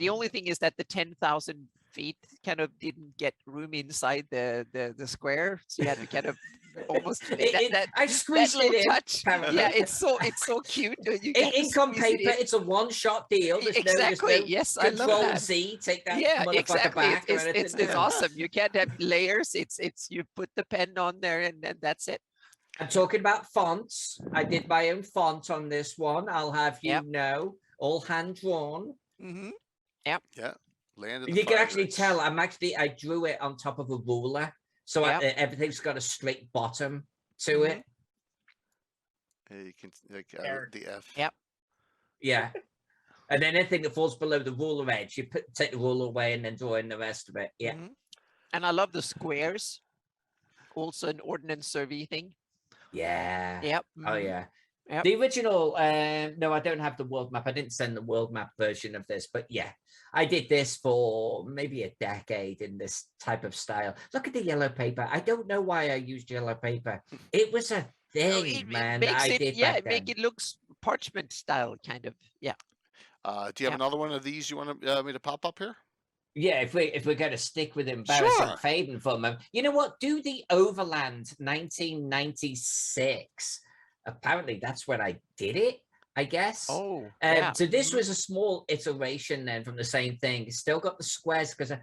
only thing is that the 10,000 feet kind of didn't get room inside the square, so you had to kind of almost I squeezed it in. Touch. Yeah, it's so cute. Income paper. It's a one-shot deal. There's exactly. No yes, I love Control that. Z. Take that. Yeah, exactly. Back it's awesome. You can't have layers. It's you put the pen on there and that's it. I'm talking about fonts. I did my own font on this one. I'll have you know. All hand drawn. Mm-hmm. Yep. Yeah. You can actually tell I drew it on top of a ruler, so everything's got a straight bottom to it. Yeah, you can the F. Yep. Yeah. And then anything that falls below the ruler edge, you take the ruler away and then draw in the rest of it. Yeah. Mm-hmm. And I love the squares. Also an Ordnance Survey thing. Yeah. Yep. Oh yeah. Yep. The original, no, I don't have the world map. I didn't send the world map version of this, but yeah, I did this for maybe a decade in this type of style. Look at the yellow paper. I don't know why I used yellow paper. It was a thing, man. It make it looks parchment style kind of. Yeah. Do you have another one of these you want me to pop up here? Yeah, if we're going to stick with embarrassing fading for them, you know what? Do the Overland 1996. Apparently that's when I did it, I guess. Oh, so this was a small iteration then from the same thing. It's still got the squares because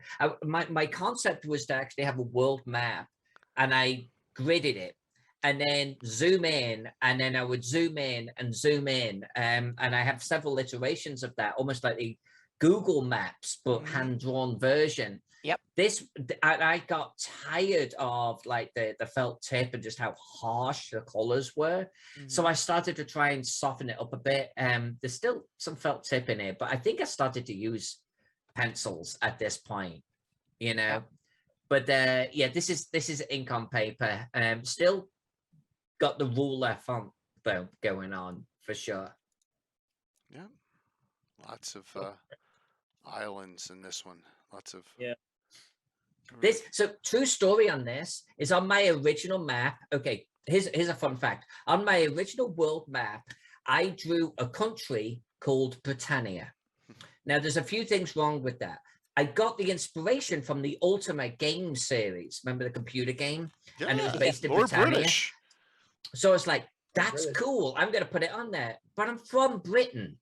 my concept was to actually have a world map, and I gridded it and then zoom in, and then I would zoom in and zoom in. And I have several iterations of that, almost like the Google Maps, but hand-drawn version. Yep. I got tired of like the felt tip and just how harsh the colors were. So I started to try and soften it up a bit. There's still some felt tip in it, but I think I started to use pencils at this point, you know. But yeah, this is ink on paper. Still got the ruler font though going on for sure. Yeah. Lots of islands in this one. Lots of So true story on this is on my original map. Okay, here's a fun fact. On my original world map, I drew a country called Britannia. Now, there's a few things wrong with that. I got the inspiration from the Ultimate Game series. Remember the computer game? Yeah, and it was based in Britannia. British. So it's like, that's cool. I'm going to put it on there. But I'm from Britain.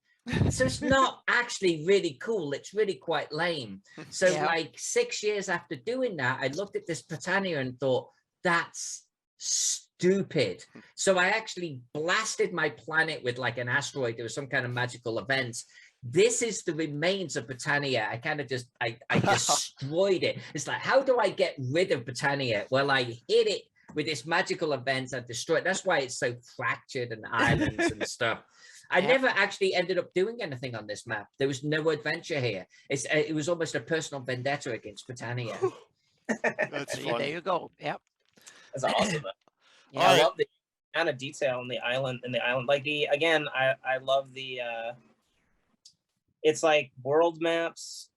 So it's not actually really cool. It's really quite lame. So like 6 years after doing that, I looked at this Britannia and thought, that's stupid. So I actually blasted my planet with like an asteroid. There was some kind of magical event. This is the remains of Britannia. I kind of just, I destroyed it. It's like, how do I get rid of Britannia? Well, I hit it with this magical event. I destroyed. That's why it's so fractured and islands and stuff. I never actually ended up doing anything on this map. There was no adventure here. It was almost a personal vendetta against Britannia. That's funny. There you go. Yep. That's awesome. Yeah. I love the amount of detail in the island. Like I love the. It's like world maps.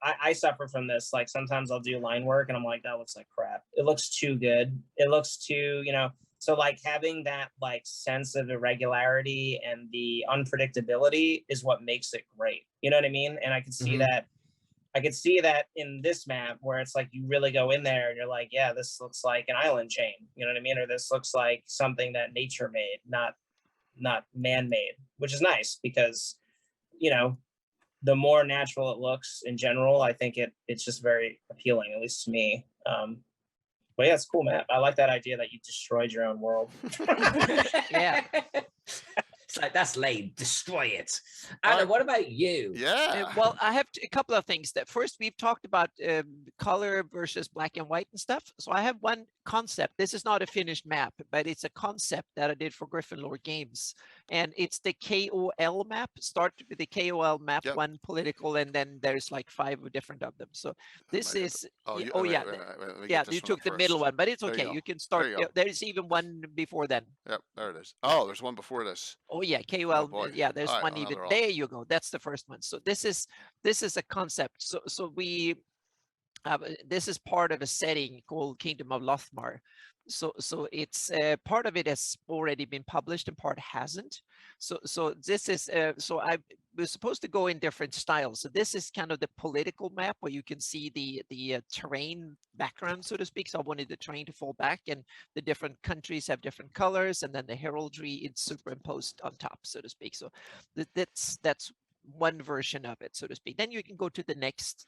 I suffer from this. Like sometimes I'll do line work and I'm like, that looks like crap. It looks too good. It looks too, So like having that like sense of irregularity and the unpredictability is what makes it great. You know what I mean? And I can see that I could see that in this map where it's like you really go in there and you're like, yeah, this looks like an island chain. You know what I mean? Or this looks like something that nature made, not man-made, which is nice because, you know, the more natural it looks in general, I think it's just very appealing, at least to me. But yeah, it's cool, man. I like that idea that you destroyed your own world. Yeah. It's like, that's lame. Destroy it. Anna, what about you? Yeah. Well, I have a couple of things. That first, we've talked about color versus black and white and stuff. So I have one concept. This is not a finished map, but it's a concept that I did for Lord Games, and it's the KOL map. Start with the KOL map, Yep. one political, and then there's like 5 different of them. So this is Wait, yeah, let me yeah. get this You one took up the middle first. one, but it's There you okay. go. You can start. There you go. There's even one before then. Yep, there it is. Oh, there's one before this. Oh yeah, Oh, KOL. boy. Yeah, there's All right, one even. another There you go. That's the first one. So this is a concept. So we this is part of a setting called Kingdom of Lothmar. So it's part of it has already been published and part hasn't. So this is so I was supposed to go in different styles. So this is kind of the political map where you can see the terrain background, so to speak. So I wanted the terrain to fall back, and the different countries have different colors, and then the heraldry is superimposed on top, so to speak. So that's one version of it, so to speak. Then you can go to the next,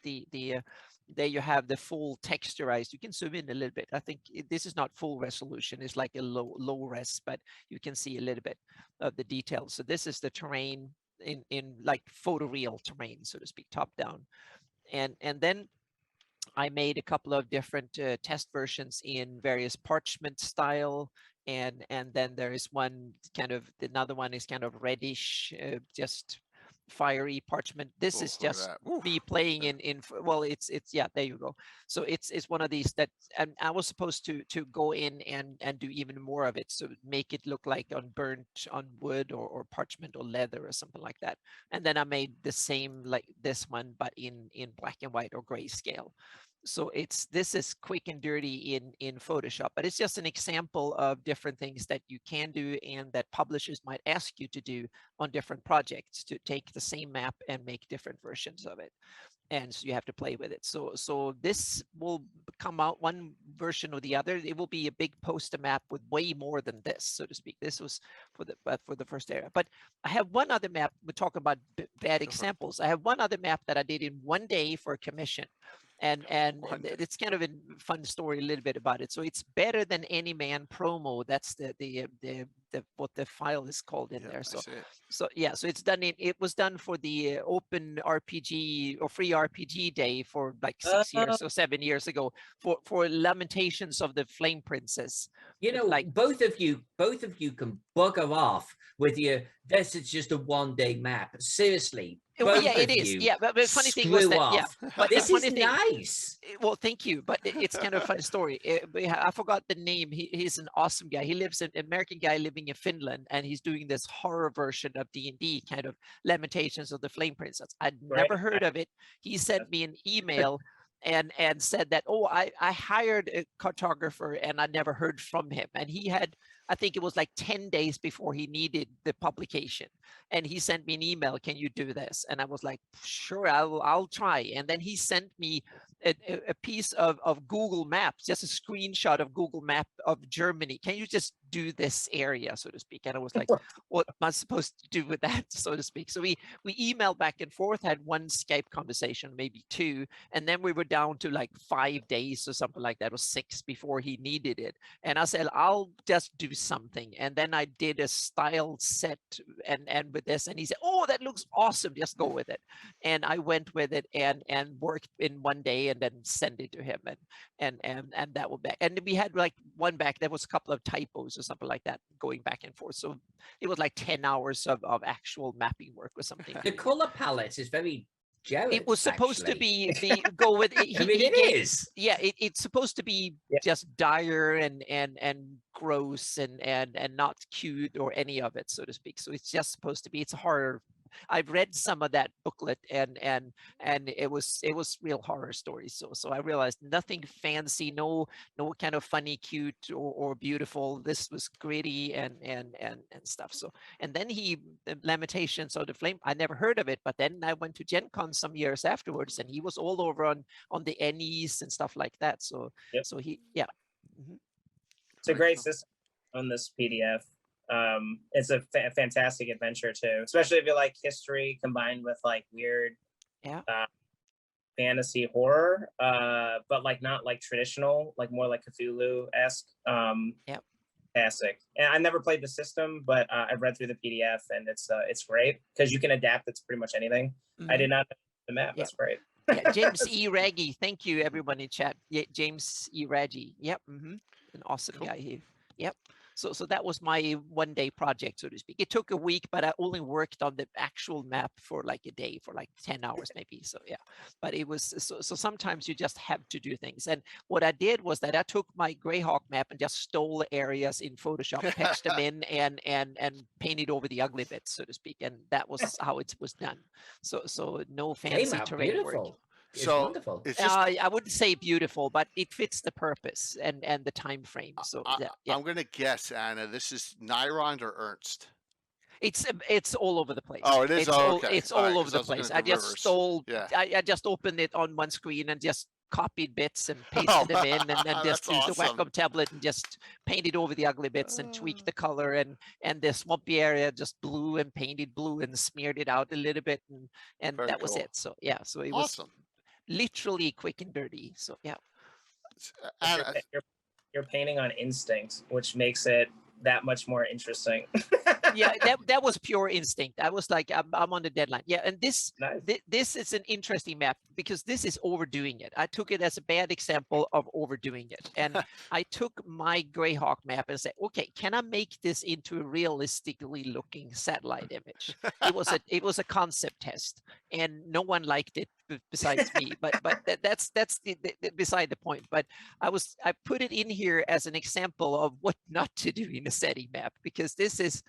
there you have the full texturized. You can zoom in a little bit. I think this is not full resolution. It's like a low res, but you can see a little bit of the details. So this is the terrain in like photoreal terrain, so to speak, top down. And then I made a couple of different test versions in various parchment style, and then there is one kind of, another one is kind of reddish, just fiery parchment. This is just me playing in well, it's yeah, there you go. So it's one of these that, and I was supposed to go in and do even more of it, so make it look like on burnt on wood or parchment or leather or something like that. And then I made the same like this one, but in black and white or grayscale. So this is quick and dirty in Photoshop, but it's just an example of different things that you can do and that publishers might ask you to do on different projects, to take the same map and make different versions of it. And so you have to play with it. So this will come out one version or the other. It will be a big poster map with way more than this, so to speak. This was for the first area. But I have one other map. We're talking about bad examples. I have one other map that I did in one day for a commission. And it's kind of a fun story a little bit about it. So it's Better Than Any Man promo. That's the what the file is called in there. So yeah, so it's done it was done for the Open RPG or Free RPG Day for like 6 years or 7 years ago for Lamentations of the Flame Princess. You know, like both of you can bugger off with your, this is just a one-day map. Seriously. Well, yeah, it is. Yeah, but the funny thing was that, yeah, but this the is funny thing, nice. Well, thank you, but it's kind of a funny story. I forgot the name. He's an awesome guy. He lives an American guy living in Finland, and he's doing this horror version of D&D, kind of Lamentations of the Flame Princess. I'd never heard of it. He sent me an email and said that, oh, I hired a cartographer and I never heard from him. And he had, I think it was like 10 days before he needed the publication. And he sent me an email, can you do this? And I was like, sure, I'll try. And then he sent me a piece of Google Maps, just a screenshot of Google Map of Germany. Can you just do this area, so to speak? And I was like, what am I supposed to do with that, so to speak? So we emailed back and forth, had one Skype conversation, maybe 2, and then we were down to like 5 days or something like that, or 6 before he needed it. And I said, I'll just do something. And then I did a style set and with this, and he said, oh, that looks awesome, just go with it. And I went with it and worked in one day and then send it to him, and that will back. And we had like one back, there was a couple of typos or something like that going back and forth. So it was like 10 hours of actual mapping work or something. The color palette is very Jared. It was supposed to be go with it. I mean, it is. Yeah, it's supposed to be just dire and gross and not cute or any of it, so to speak. So it's just supposed to be, it's a horror I've read some of that booklet, and it was real horror stories. So I realized nothing fancy, no kind of funny, cute or beautiful. This was gritty and stuff. So, and then the Lamentations of the Flame, I never heard of it, but then I went to Gen Con some years afterwards, and he was all over on the NEs and stuff like that. So Yep. so he, yeah. It's a great system on this PDF. It's a fantastic adventure too, especially if you like history combined with like weird fantasy horror, but like not like traditional, like more like Cthulhu-esque. Fantastic. And I never played the system, but I've read through the PDF, and it's great because you can adapt it to pretty much anything. I did not know the map. That's great. Yeah, James E. Raggy, thank you everyone in chat. Yeah, James E. Raggy, yep, an awesome guy here. Yep. So that was my one-day project, so to speak. It took a week, but I only worked on the actual map for like a day, for like 10 hours maybe. So yeah, but it was so sometimes you just have to do things. And what I did was that I took my Greyhawk map and just stole areas in Photoshop, patched them in, and painted over the ugly bits, so to speak. And that was how it was done. So no fancy terrain work. It's wonderful. It's just, I wouldn't say beautiful, but it fits the purpose and the time frame. So yeah. I'm gonna guess, Anna, this is Nyrond or Ernst. It's all over the place. Oh, it is. Okay. It's all over the place. I just stole. Yeah. I just opened it on one screen and just copied bits and pasted them in, and then just used the Wacom tablet and just painted over the ugly bits and tweaked the color, and the swampy area just blue and painted blue and smeared it out a little bit, and that was it. So yeah, so it was literally quick and dirty. So yeah. You're painting on instinct, which makes it that much more interesting. Yeah, that was pure instinct. I was like, I'm on the deadline. Yeah, and this is an interesting map because this is overdoing it. I took it as a bad example of overdoing it, and I took my Greyhawk map and said, okay, can I make this into a realistically looking satellite image? It was a concept test, and no one liked it besides me. But that's beside the point. But I put it in here as an example of what not to do in a setting map, because this is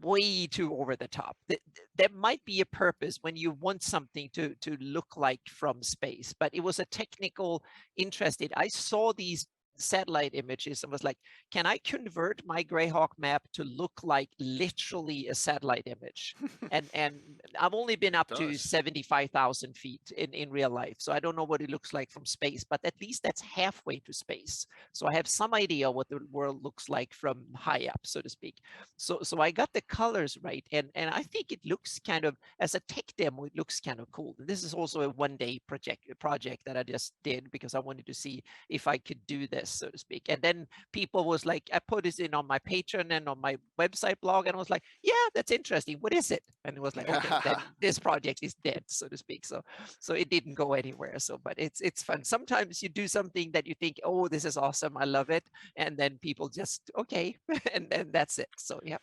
way too over the top. There might be a purpose when you want something to look like from space, but it was a technical interest. I saw these satellite images and was like, can I convert my Greyhawk map to look like literally a satellite image? and I've only been up to 75,000 feet in real life, so I don't know what it looks like from space, but at least that's halfway to space. So I have some idea what the world looks like from high up, so to speak. So I got the colors right, and I think it looks kind of, as a tech demo, it looks kind of cool. This is also a one-day project that I just did because I wanted to see if I could do this, so to speak. And then people was like, I put this in on my Patreon and on my website blog, and I was like, yeah, that's interesting. What is it? And it was like, okay, then this project is dead, so to speak. So it didn't go anywhere. So, but it's fun. Sometimes you do something that you think, oh, this is awesome, I love it, and then people just okay, and that's it. So yeah.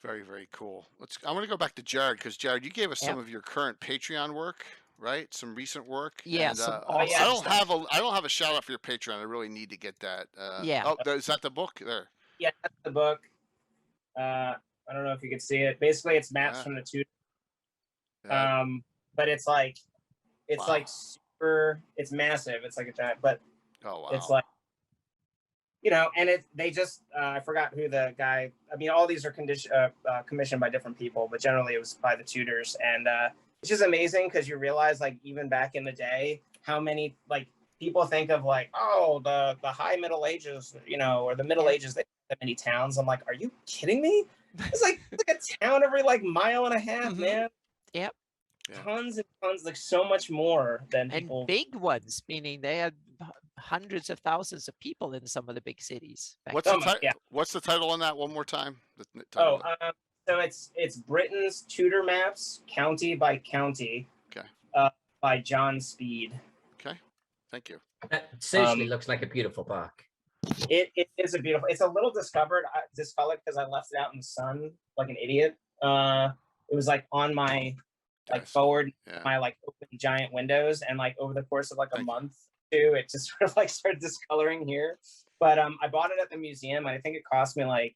Very, very cool. I want to go back to Jared, because Jared, you gave us some of your current Patreon work, right? Some recent work. Yeah. And, Awesome I don't have a shout out for your Patreon. I really need to get that. Yeah. Oh, is that the book there? Yeah, that's the book. I don't know if you can see it. Basically, it's maps from the tutor. But it's like super. It's massive. It's like a giant. But it's like, you know, and they just I forgot who the guy. I mean, all these are commissioned by different people, but generally it was by the tutors, and it's just amazing because you realize, like, even back in the day, how many like people think of like, oh, the high Middle Ages, you know, or the Middle Ages. They have that many towns. I'm like, are you kidding me? It's like a town every like mile and a half, man. Yep. Tons and tons, like so much more than people. And big ones, meaning they had hundreds of thousands of people in some of the big cities. What's the title on that one more time? So it's Britain's Tudor Maps, county by county. Okay. By John Speed. Okay. Thank you. That seriously looks like a beautiful park. It is a beautiful. It's a little discolored because I left it out in the sun like an idiot. It was like on my forward, my like open giant windows, and like over the course of like a month too, it just sort of like started discoloring here. But I bought it at the museum, and I think it cost me like,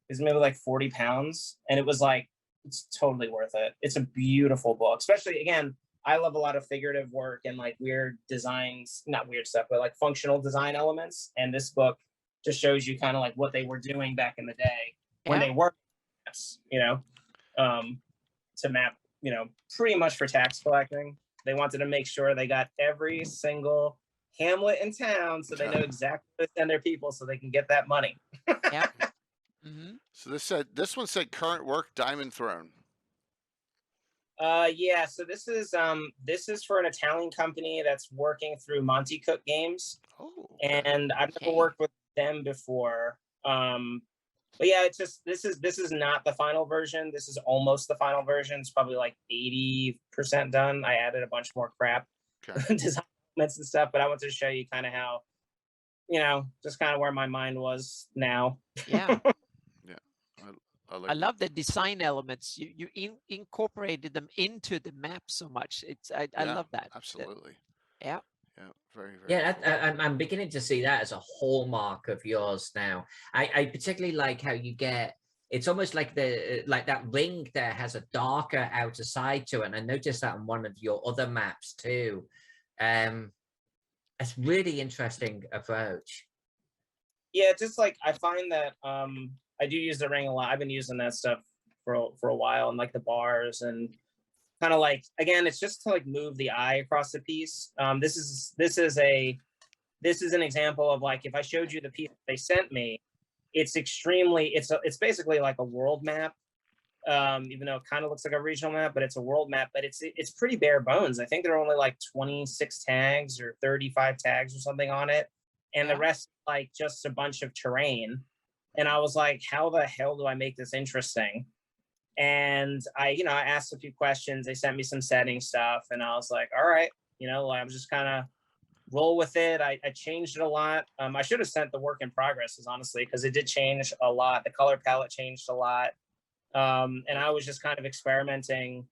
it was maybe like 40 pounds, and it was like it's totally worth it. It's a beautiful book, especially again. I love a lot of figurative work and like weird designs, not weird stuff, but like functional design elements. And this book just shows you kind of like what they were doing back in the day when they were, to map, pretty much for tax collecting. They wanted to make sure they got every single hamlet in town so they know exactly where to send their people so they can get that money. Yeah. Mm-hmm. So this one said current work Diamond Throne. Yeah, so this is for an Italian company that's working through Monte Cook Games. Oh, okay. And I've never worked with them before. But yeah, it's just this is not the final version. This is almost the final version. It's probably like 80% done. I added a bunch more crap, design elements and stuff, but I wanted to show you kind of how, just kind of where my mind was now. Yeah. I I love the design elements. You incorporated them into the map so much. I love that. Absolutely. Yeah. Yeah. Very, very. Yeah, cool. I'm beginning to see that as a hallmark of yours now. I particularly like how you get. It's almost like that ring there has a darker outer side to it. And I noticed that on one of your other maps too. It's really interesting approach. Yeah, just like I find that I do use the ring a lot. I've been using that stuff for a while, and like the bars and kind of like, again, it's just to like move the eye across the piece. This is an example of like, if I showed you the piece they sent me, it's basically like a world map. Even though it kind of looks like a regional map, but it's a world map, but it's pretty bare bones. I think there are only like 26 tags or 35 tags or something on it. And the rest like just a bunch of terrain. And I was like, how the hell do I make this interesting? And I asked a few questions. They sent me some setting stuff, and I was like, all right, I was just kind of roll with it. I changed it a lot. I should have sent the work in progress, honestly, because it did change a lot. The color palette changed a lot. And I was just kind of experimenting.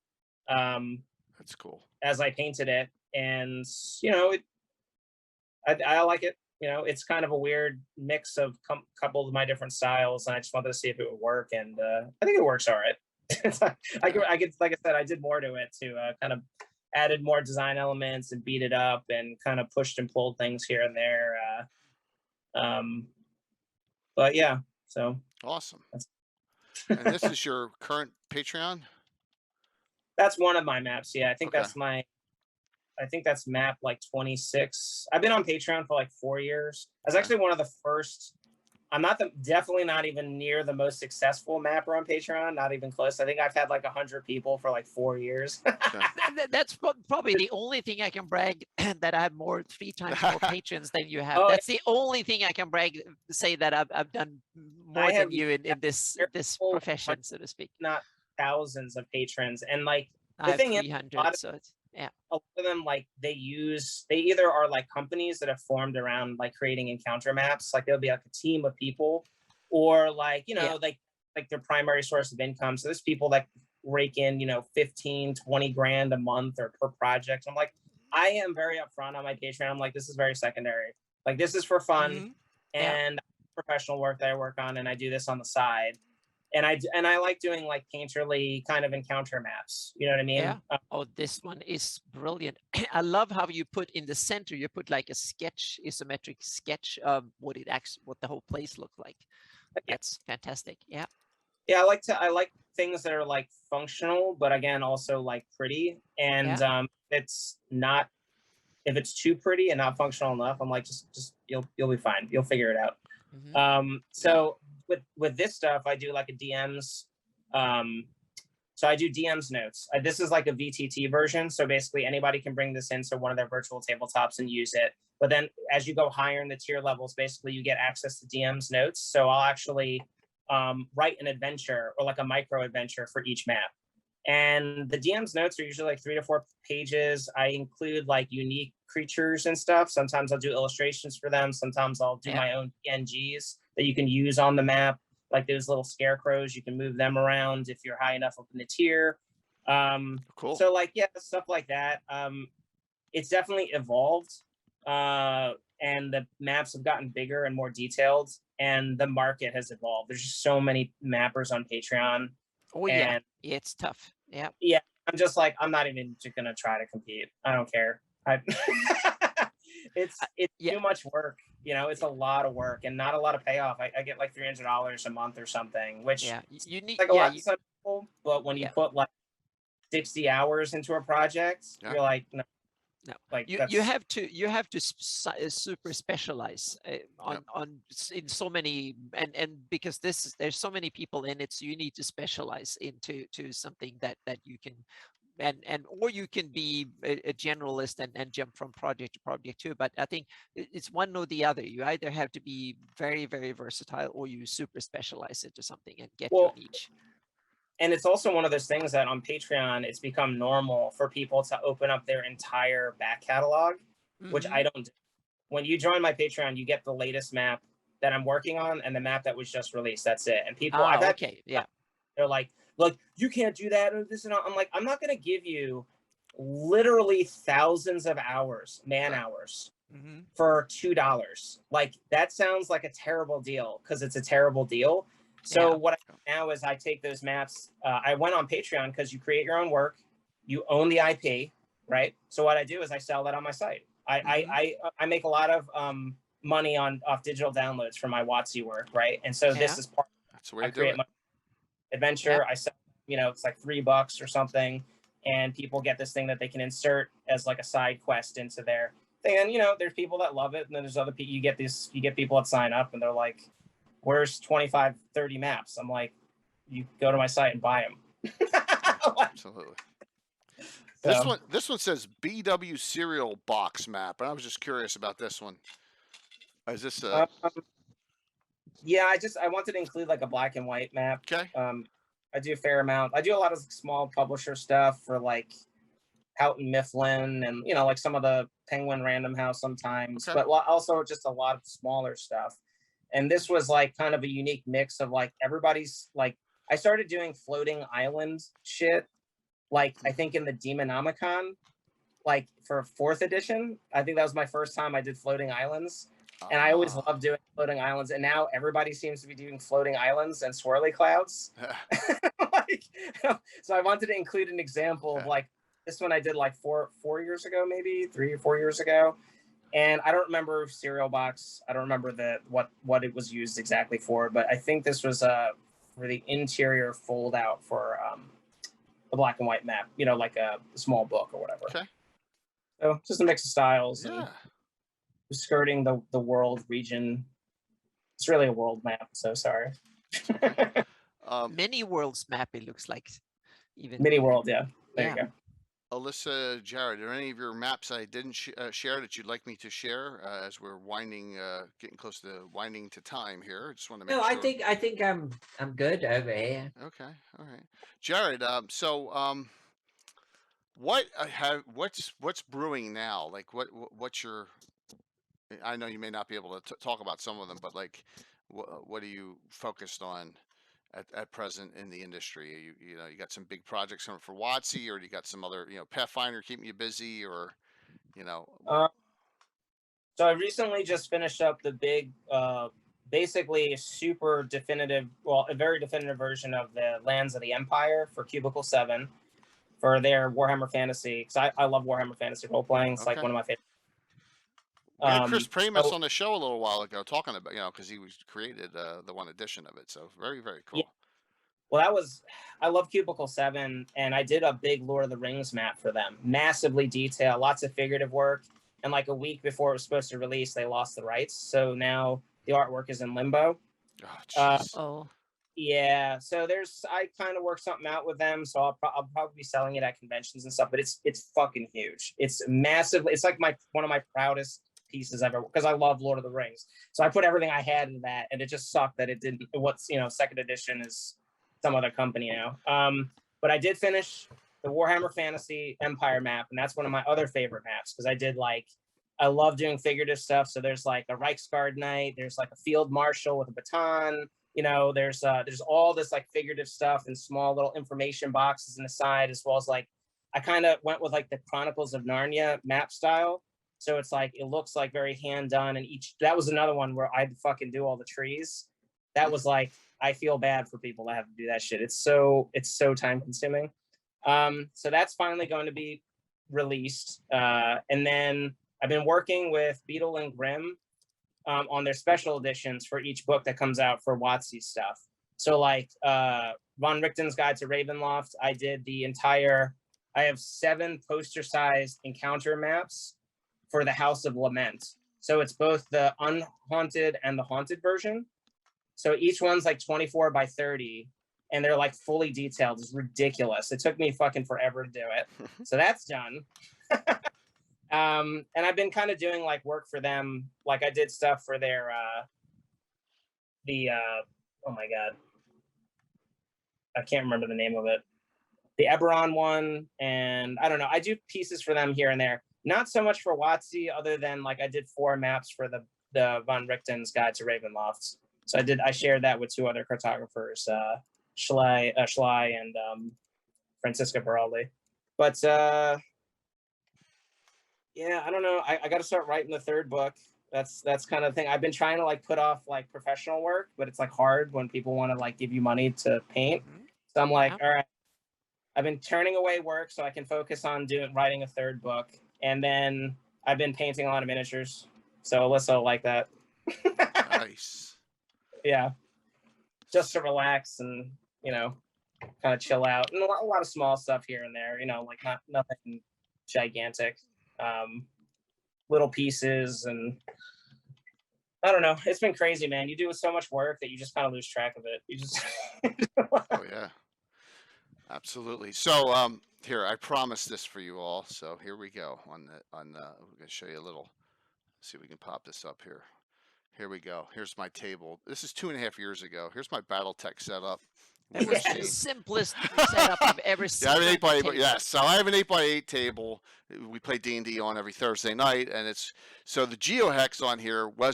That's cool. As I painted it, and I like it. It's kind of a weird mix of couple of my different styles, and I just wanted to see if it would work, and I think it works all right. I could, like I said, I did more to it to kind of added more design elements and beat it up and kind of pushed and pulled things here and there. But yeah, so awesome. And this is your current Patreon? That's one of my maps. Yeah, I think that's map like 26. I've been on Patreon for like 4 years. I was actually one of the first. I'm definitely not even near the most successful mapper on Patreon. Not even close. I think I've had like 100 people for like 4 years. That's probably the only thing I can brag that I have 3 times more patrons than you have. That's the only thing I can say that I've done more than you in this profession, so to speak. Not thousands of patrons, and like I have 300, so it's. Yeah. A lot of them, like they either are like companies that have formed around like creating encounter maps, like there'll be like a team of people, or like like their primary source of income. So there's people that rake in 15-20 grand a month or per project. I'm like, I am very upfront on my Patreon. I'm like, this is very secondary. Like this is for fun and professional work that I work on, and I do this on the side. And I like doing like painterly kind of encounter maps. You know what I mean? Yeah. Oh, this one is brilliant. I love how you put in the center. You put like a isometric sketch of what the whole place looked like. That's fantastic. Yeah. Yeah, I like things that are like functional, but again also like pretty. And it's not, if it's too pretty and not functional enough, I'm like just you'll be fine. You'll figure it out. Mm-hmm. So with this stuff, I do like a DMs. So I do DMs notes. This is like a VTT version. So basically anybody can bring this into one of their virtual tabletops and use it. But then as you go higher in the tier levels, basically you get access to DMs notes. So I'll actually write an adventure or like a micro adventure for each map. And the DM's notes are usually like 3 to 4 pages. I include like unique creatures and stuff. Sometimes I'll do illustrations for them. Sometimes I'll do my own PNGs that you can use on the map. Like those little scarecrows, you can move them around if you're high enough up in the tier. Cool. So like, yeah, stuff like that. It's definitely evolved. And the maps have gotten bigger and more detailed, and the market has evolved. There's just so many mappers on Patreon. Oh yeah, it's tough. Yeah. Yeah, I'm just like, I'm not even gonna try to compete. I don't care. It's Yeah. too much work. It's a lot of work and not a lot of payoff. I get like $300 a month or something, which Yeah. You need. like a Yeah. lot to some people. But when you Yeah. put like 60 hours into a project, Yeah. you're like, no, No, like you that's have to super specialize in so many, and because there's so many people in it, so you need to specialize into something that you can, and or you can be a generalist and jump from project to project too. But I think it's one or the other. You either have to be very, very versatile, or you super specialize into something and get your well, niche. and it's also one of those things that on Patreon, it's become normal for people to open up their entire back catalog, which I don't do. When you join my Patreon, you get the latest map that I'm working on and the map that was just released. That's it. And people, I've had, they're like, you can't do that or this and that. I'm like, I'm not going to give you literally thousands of hours, man hours for $2. Like, that sounds like a terrible deal because it's a terrible deal. So what I do now is I take those maps. I went on Patreon because you create your own work, you own the IP, right? So what I do is I sell that on my site. I make a lot of money off digital downloads for my WotC work, right? And so this is part. That's the way I to do create it. my adventure. I sell, it's like $3 or something, and people get this thing that they can insert as like a side quest into their thing. And there's people that love it, and then there's other people. You get people that sign up, and they're like, where's 25, 30 maps? I'm like, you go to my site and buy them. Absolutely. This one says BW cereal box map, and I was just curious about this one. Is this a? Yeah, I wanted to include like a black and white map. Okay. I do a fair amount. I do a lot of small publisher stuff for like Houghton Mifflin and like some of the Penguin Random House sometimes, but also just a lot of smaller stuff. And this was like kind of a unique mix of like everybody's like, I started doing floating island shit, like I think in the Demonomicon, like for 4th edition. I think that was my first time I did floating islands. And I always loved doing floating islands. And now everybody seems to be doing floating islands and swirly clouds. So I wanted to include an example of like this one I did like four years ago, maybe 3 or 4 years ago. And I don't remember cereal box. I don't remember what it was used exactly for, but I think this was for the interior fold out for the black and white map, like a small book or whatever. Okay. So just a mix of styles. Yeah. And skirting the world region. It's really a world map, so sorry. Many worlds map, it looks like. Even mini world, yeah. There you go. Alyssa, Jared, are any of your maps I didn't share that you'd like me to share as we're getting close to winding to time here? Just want to make sure. No, I think I'm good over here. Okay, all right, Jared. What's brewing now? Like what's your? I know you may not be able to talk about some of them, but like, what are you focused on at present in the industry? You got some big projects coming for WotC, or you got some other, Pathfinder keeping you busy, or, So I recently just finished up the big, basically a super definitive, a very definitive version of the Lands of the Empire for Cubicle 7 for their Warhammer Fantasy. Because I love Warhammer Fantasy role playing. It's like one of my favorite. We had Chris Pramus on the show a little while ago talking about, because he created the one edition of it. So very, very cool. Yeah. Well, I love Cubicle 7, and I did a big Lord of the Rings map for them. Massively detailed, lots of figurative work. And like a week before it was supposed to release, they lost the rights. So now the artwork is in limbo. Yeah. So I kind of worked something out with them. So I'll probably be selling it at conventions and stuff, but it's fucking huge. It's massive. It's like one of my proudest pieces ever, because I love Lord of the Rings. So I put everything I had in that, and it just sucked that it didn't. Second edition is some other company now. But I did finish the Warhammer Fantasy Empire map, and that's one of my other favorite maps because I love doing figurative stuff. So there's like a Reichsguard knight, there's like a field marshal with a baton. There's all this like figurative stuff and small little information boxes in the side, as well as like I kind of went with like the Chronicles of Narnia map style. So it's like, it looks like very hand done. And that was another one where I'd fucking do all the trees. that was like, I feel bad for people that have to do that shit. It's so time consuming. So that's finally going to be released. And then I've been working with Beetle and Grimm on their special editions for each book that comes out for WotC stuff. So like Von Richten's Guide to Ravenloft, I did I have 7 poster-sized encounter maps for the House of Lament. So it's both the unhaunted and the haunted version. So each one's like 24 by 30, and they're like fully detailed. It's ridiculous. It took me fucking forever to do it. So that's done. And I've been kind of doing like work for them. Like I did stuff for their, oh my God. I can't remember the name of it. The Eberron one. And I don't know. I do pieces for them here and there. Not so much for WotC, other than like I did 4 maps for the Von Richten's Guide to Ravenloft. So I shared that with 2 other cartographers, Schley and Francisca Baraldi. But yeah, I don't know. I got to start writing the 3rd book. That's kind of the thing. I've been trying to like put off like professional work, but it's like hard when people want to like give you money to paint. So I'm like, all right, I've been turning away work so I can focus on writing a 3rd book. And then I've been painting a lot of miniatures. So Alyssa will like that. Nice. Yeah. Just to relax and, you know, kind of chill out. And a lot of small stuff here and there, you know, like nothing gigantic. Little pieces, and I don't know. It's been crazy, man. You do so much work that you just kind of lose track of it. You just Oh yeah. Absolutely. So here, I promised this for you all. So here we go we're going to show you a little, see if we can pop this up here. Here we go. Here's my table. This is 2.5 years ago. Here's my BattleTech setup. That was the simplest setup I've ever seen. Yeah, I have an 8x8. Yes, so I have an 8x8 table. We play D&D on every Thursday night, and it's so the GeoHex on here we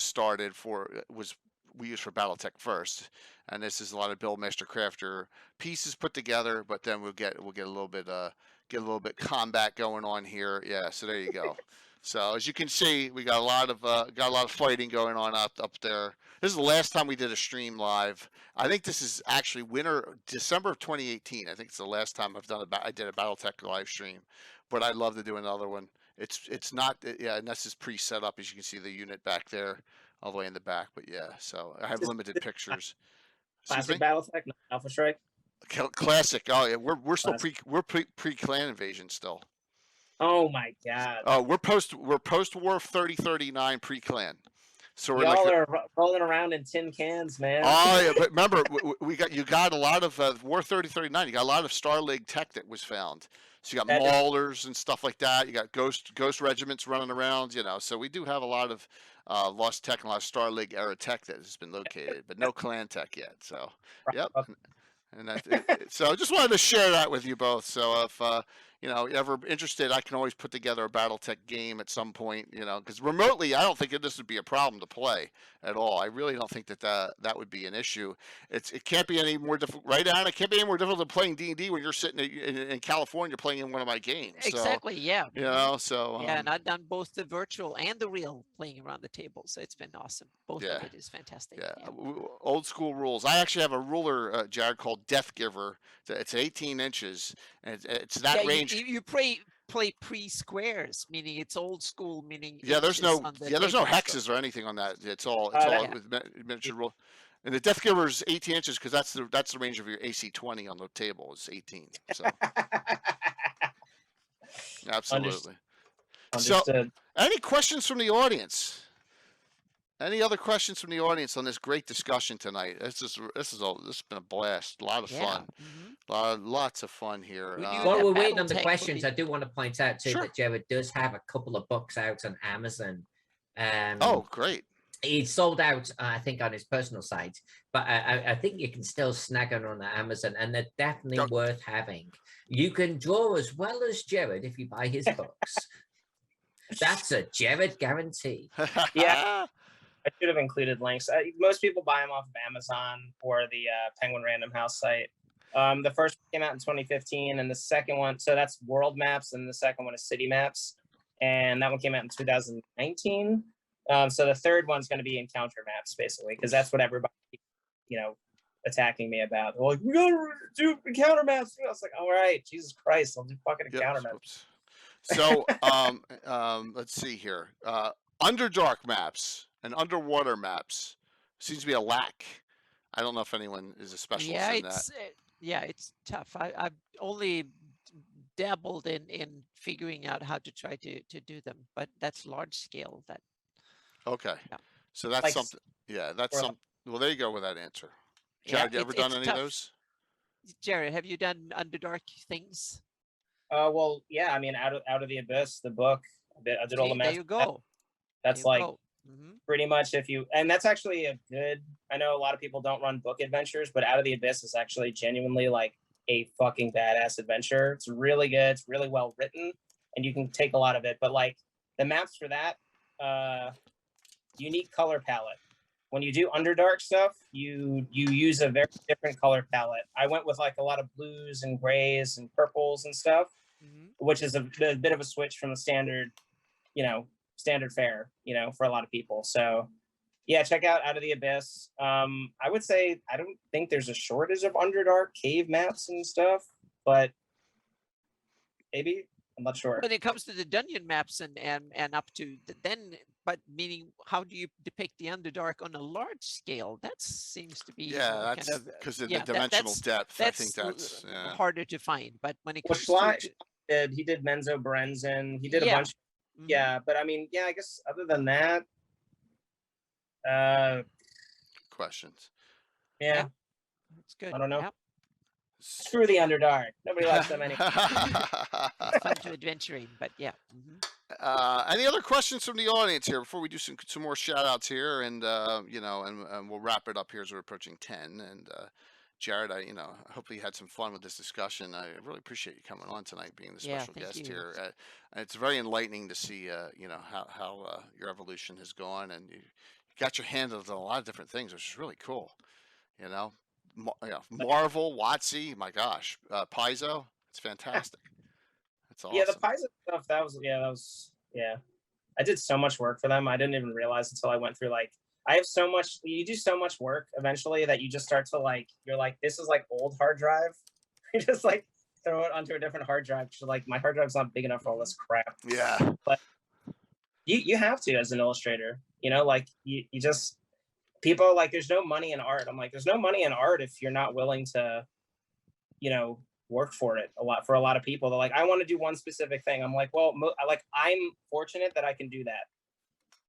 used for BattleTech first, and this is a lot of Buildmaster Crafter pieces put together. But then we'll get a little bit combat going on here. Yeah, so there you go. So as you can see, we got a lot of fighting going on up there. This is the last time we did a stream live. I think this is actually December of 2018. I think it's the last time I did a BattleTech live stream, but I'd love to do another one. It's not, yeah, and this is pre-set up, as you can see the unit back there, all the way in the back. But yeah, so I have limited pictures. Classic BattleTech, not Alpha Strike. Classic. Oh yeah, we're still pre-clan invasion still. Oh my God. Oh, we're post War 3039 pre-clan. So we're y'all are rolling around in tin cans, man. Oh yeah, but remember, you got a lot of War 3039. You got a lot of Star League tech that was found. So you got maulers and stuff like that. You got ghost regiments running around. You know, so we do have a lot of lost tech and a lot of Star League era tech that has been located, but no clan tech yet. So yep. And so I just wanted to share that with you both. So if you're ever interested, I can always put together a BattleTech game at some point, because remotely, I don't think this would be a problem to play at all. I really don't think that would be an issue. It can't be any more difficult, right, Anna? It can't be any more difficult than playing D&D when you're sitting in California playing in one of my games. Exactly, so, yeah. So yeah, and I've done both the virtual and the real playing around the table, so it's been awesome. Both of it is fantastic. Yeah. Old school rules. I actually have a ruler, Jared, called Death Giver. It's 18 inches, and it's that range. You play pre-squares, meaning it's old school, meaning there's no hexes or anything on that. It's all with miniature rule. And the Death Giver is 18 inches because that's the range of your AC 20 on the table is 18. So absolutely. Understood. So, any questions from the audience? Any other questions from the audience on this great discussion tonight? This has been a blast. A lot of fun. Lots of fun here. While we're waiting on the questions, I do want to point out too Sure. that Jared does have a couple of books out on Amazon. Oh, great. He sold out, I think, on his personal site, but I think you can still snag them on Amazon, and they're definitely worth having. You can draw as well as Jared if you buy his books. That's a Jared guarantee. Yeah. I should have included links. Most people buy them off of Amazon or the Penguin Random House site. The first one came out in 2015, and the second one, so that's World Maps, and the second one is City Maps, and that one came out in 2019. So the third one's going to be Encounter Maps, basically, because that's what everybody attacking me about. They're like, we gotta do encounter maps. I was like, all right, Jesus Christ, I'll do fucking encounter maps. Oops. So, let's see here. Underdark maps and underwater maps seems to be a lack. I don't know if anyone is a specialist in that. It's tough. I've only dabbled in figuring out how to try to do them, but that's large scale. Okay. Yeah. So that's Like, something. Yeah, that's or- some. Well, there you go with that answer. Yeah, Jared, you ever done it's any tough. of those? Jared, have you done Underdark things? Well, yeah. I mean, out of the abyss, the book. I did all the See, maps. there you go. That's There you like go. Mhm. pretty much and that's actually a good. I know a lot of people don't run book adventures, but Out of the Abyss is actually genuinely like a fucking badass adventure. It's really good. It's really well written, and you can take a lot of it. But like the maps for that, unique color palette. When you do Underdark stuff, you use a very different color palette. I went with like a lot of blues and grays and purples and stuff, which is a bit of a switch from the standard, standard fare, for a lot of people. So yeah, check out Out of the Abyss. I would say I don't think there's a shortage of Underdark cave maps and stuff, but maybe. I'm not sure. When it comes to the dungeon maps and up to but meaning how do you depict the Underdark on a large scale? That seems to be That's kind of because of the dimensional depth. I think that's harder to find. But when it comes he did Menzo Brenzen. He did a bunch. Yeah, but I mean, I guess other than that, questions. Yeah, that's good. I don't know. Yep. Screw the Underdark. Nobody likes them anyway. It's fun to adventuring, but yeah. Any other questions from the audience here before we do some more shout outs here, and and we'll wrap it up here as we're approaching 10. And Jared, I hopefully you had some fun with this discussion. I really appreciate you coming on tonight, being the special guest here. It's very enlightening to see how your evolution has gone, and you got your hands on a lot of different things, which is really cool. Marvel, WotC, my gosh, Paizo, it's fantastic. It's awesome. Yeah, the Paizo stuff, that was I did so much work for them. I didn't even realize until I went through you do so much work eventually that you just start to you're like, this is like old hard drive. You just like throw it onto a different hard drive. You're like, my hard drive's not big enough for all this crap. Yeah. But you have to as an illustrator, you just, people are like, there's no money in art. I'm like, there's no money in art if you're not willing to, work for it for a lot of people. They're like, I want to do one specific thing. I'm like, well, I'm fortunate that I can do that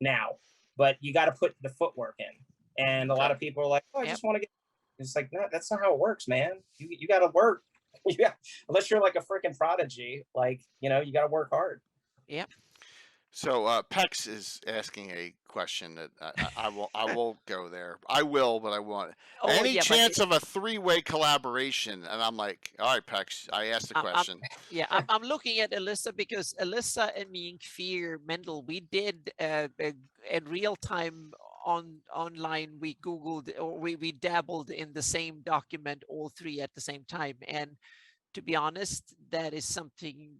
now, but you got to put the footwork in. And a lot of people are like, oh, I just want to get, it's like, no, that's not how it works, man. You got to work. Unless you're like a freaking prodigy, you got to work hard. Yep. So Pex is asking a question that I will go there. I will, but I want any chance of a 3-way collaboration? And I'm like, all right, Pex. I asked the question. I'm looking at Alyssa because Alyssa and me and Kfir Mendel, we did in real time online. We Googled or we dabbled in the same document, all three at the same time. And to be honest, that is something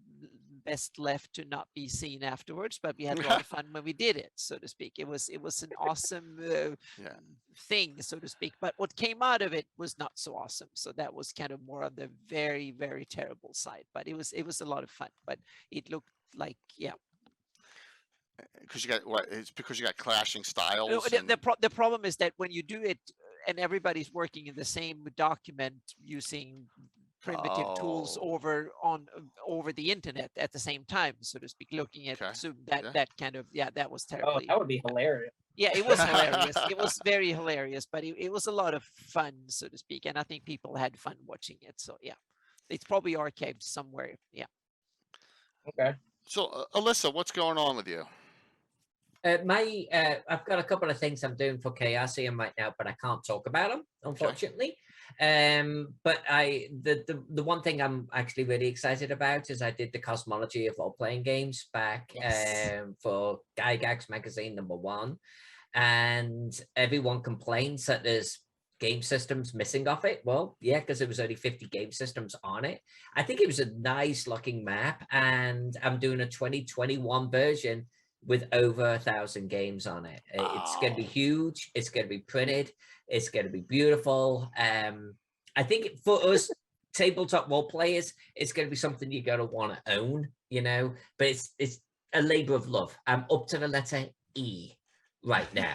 best left to not be seen afterwards, but we had a lot of fun when we did it, so to speak. It was an awesome thing, so to speak, but what came out of it was not so awesome. So that was kind of more on the very, very terrible side, but it was a lot of fun. But it looked like because you got it's because you got clashing styles. The problem is that when you do it and everybody's working in the same document using primitive tools over the internet at the same time, so to speak, looking at Zoom, that kind of that was terrible. Oh, that would be hilarious. Yeah, it was hilarious. It was very hilarious, but it was a lot of fun, so to speak, and I think people had fun watching it. So yeah, it's probably archived somewhere. Yeah. Okay. So Alyssa, what's going on with you? I've got a couple of things I'm doing for Chaosium right now, but I can't talk about them, unfortunately. But the one thing I'm actually really excited about is I did the cosmology of role-playing games back for Gygax magazine #1, and everyone complains that there's game systems missing off it. Well, yeah, because there was only 50 game systems on it. I think it was a nice looking map, and I'm doing a 2021 version with over 1,000 games on it. It's going to be huge. It's going to be printed. It's going to be beautiful. I think for us tabletop role players, it's going to be something you're going to want to own, but it's a labor of love. I'm up to the letter E right now.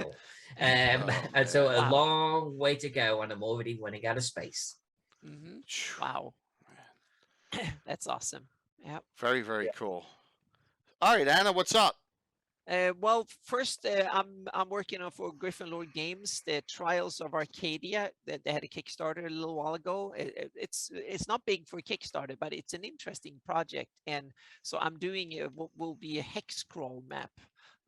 And so a long way to go, and I'm already running out of space. Wow. That's awesome. Yeah. Very, very cool. All right, Anna, what's up? Well, first, I'm working on for Griffin Lord Games, the Trials of Arcadia. That they had a Kickstarter a little while ago. It's not big for Kickstarter, but it's an interesting project. And so I'm doing what will be a hex crawl map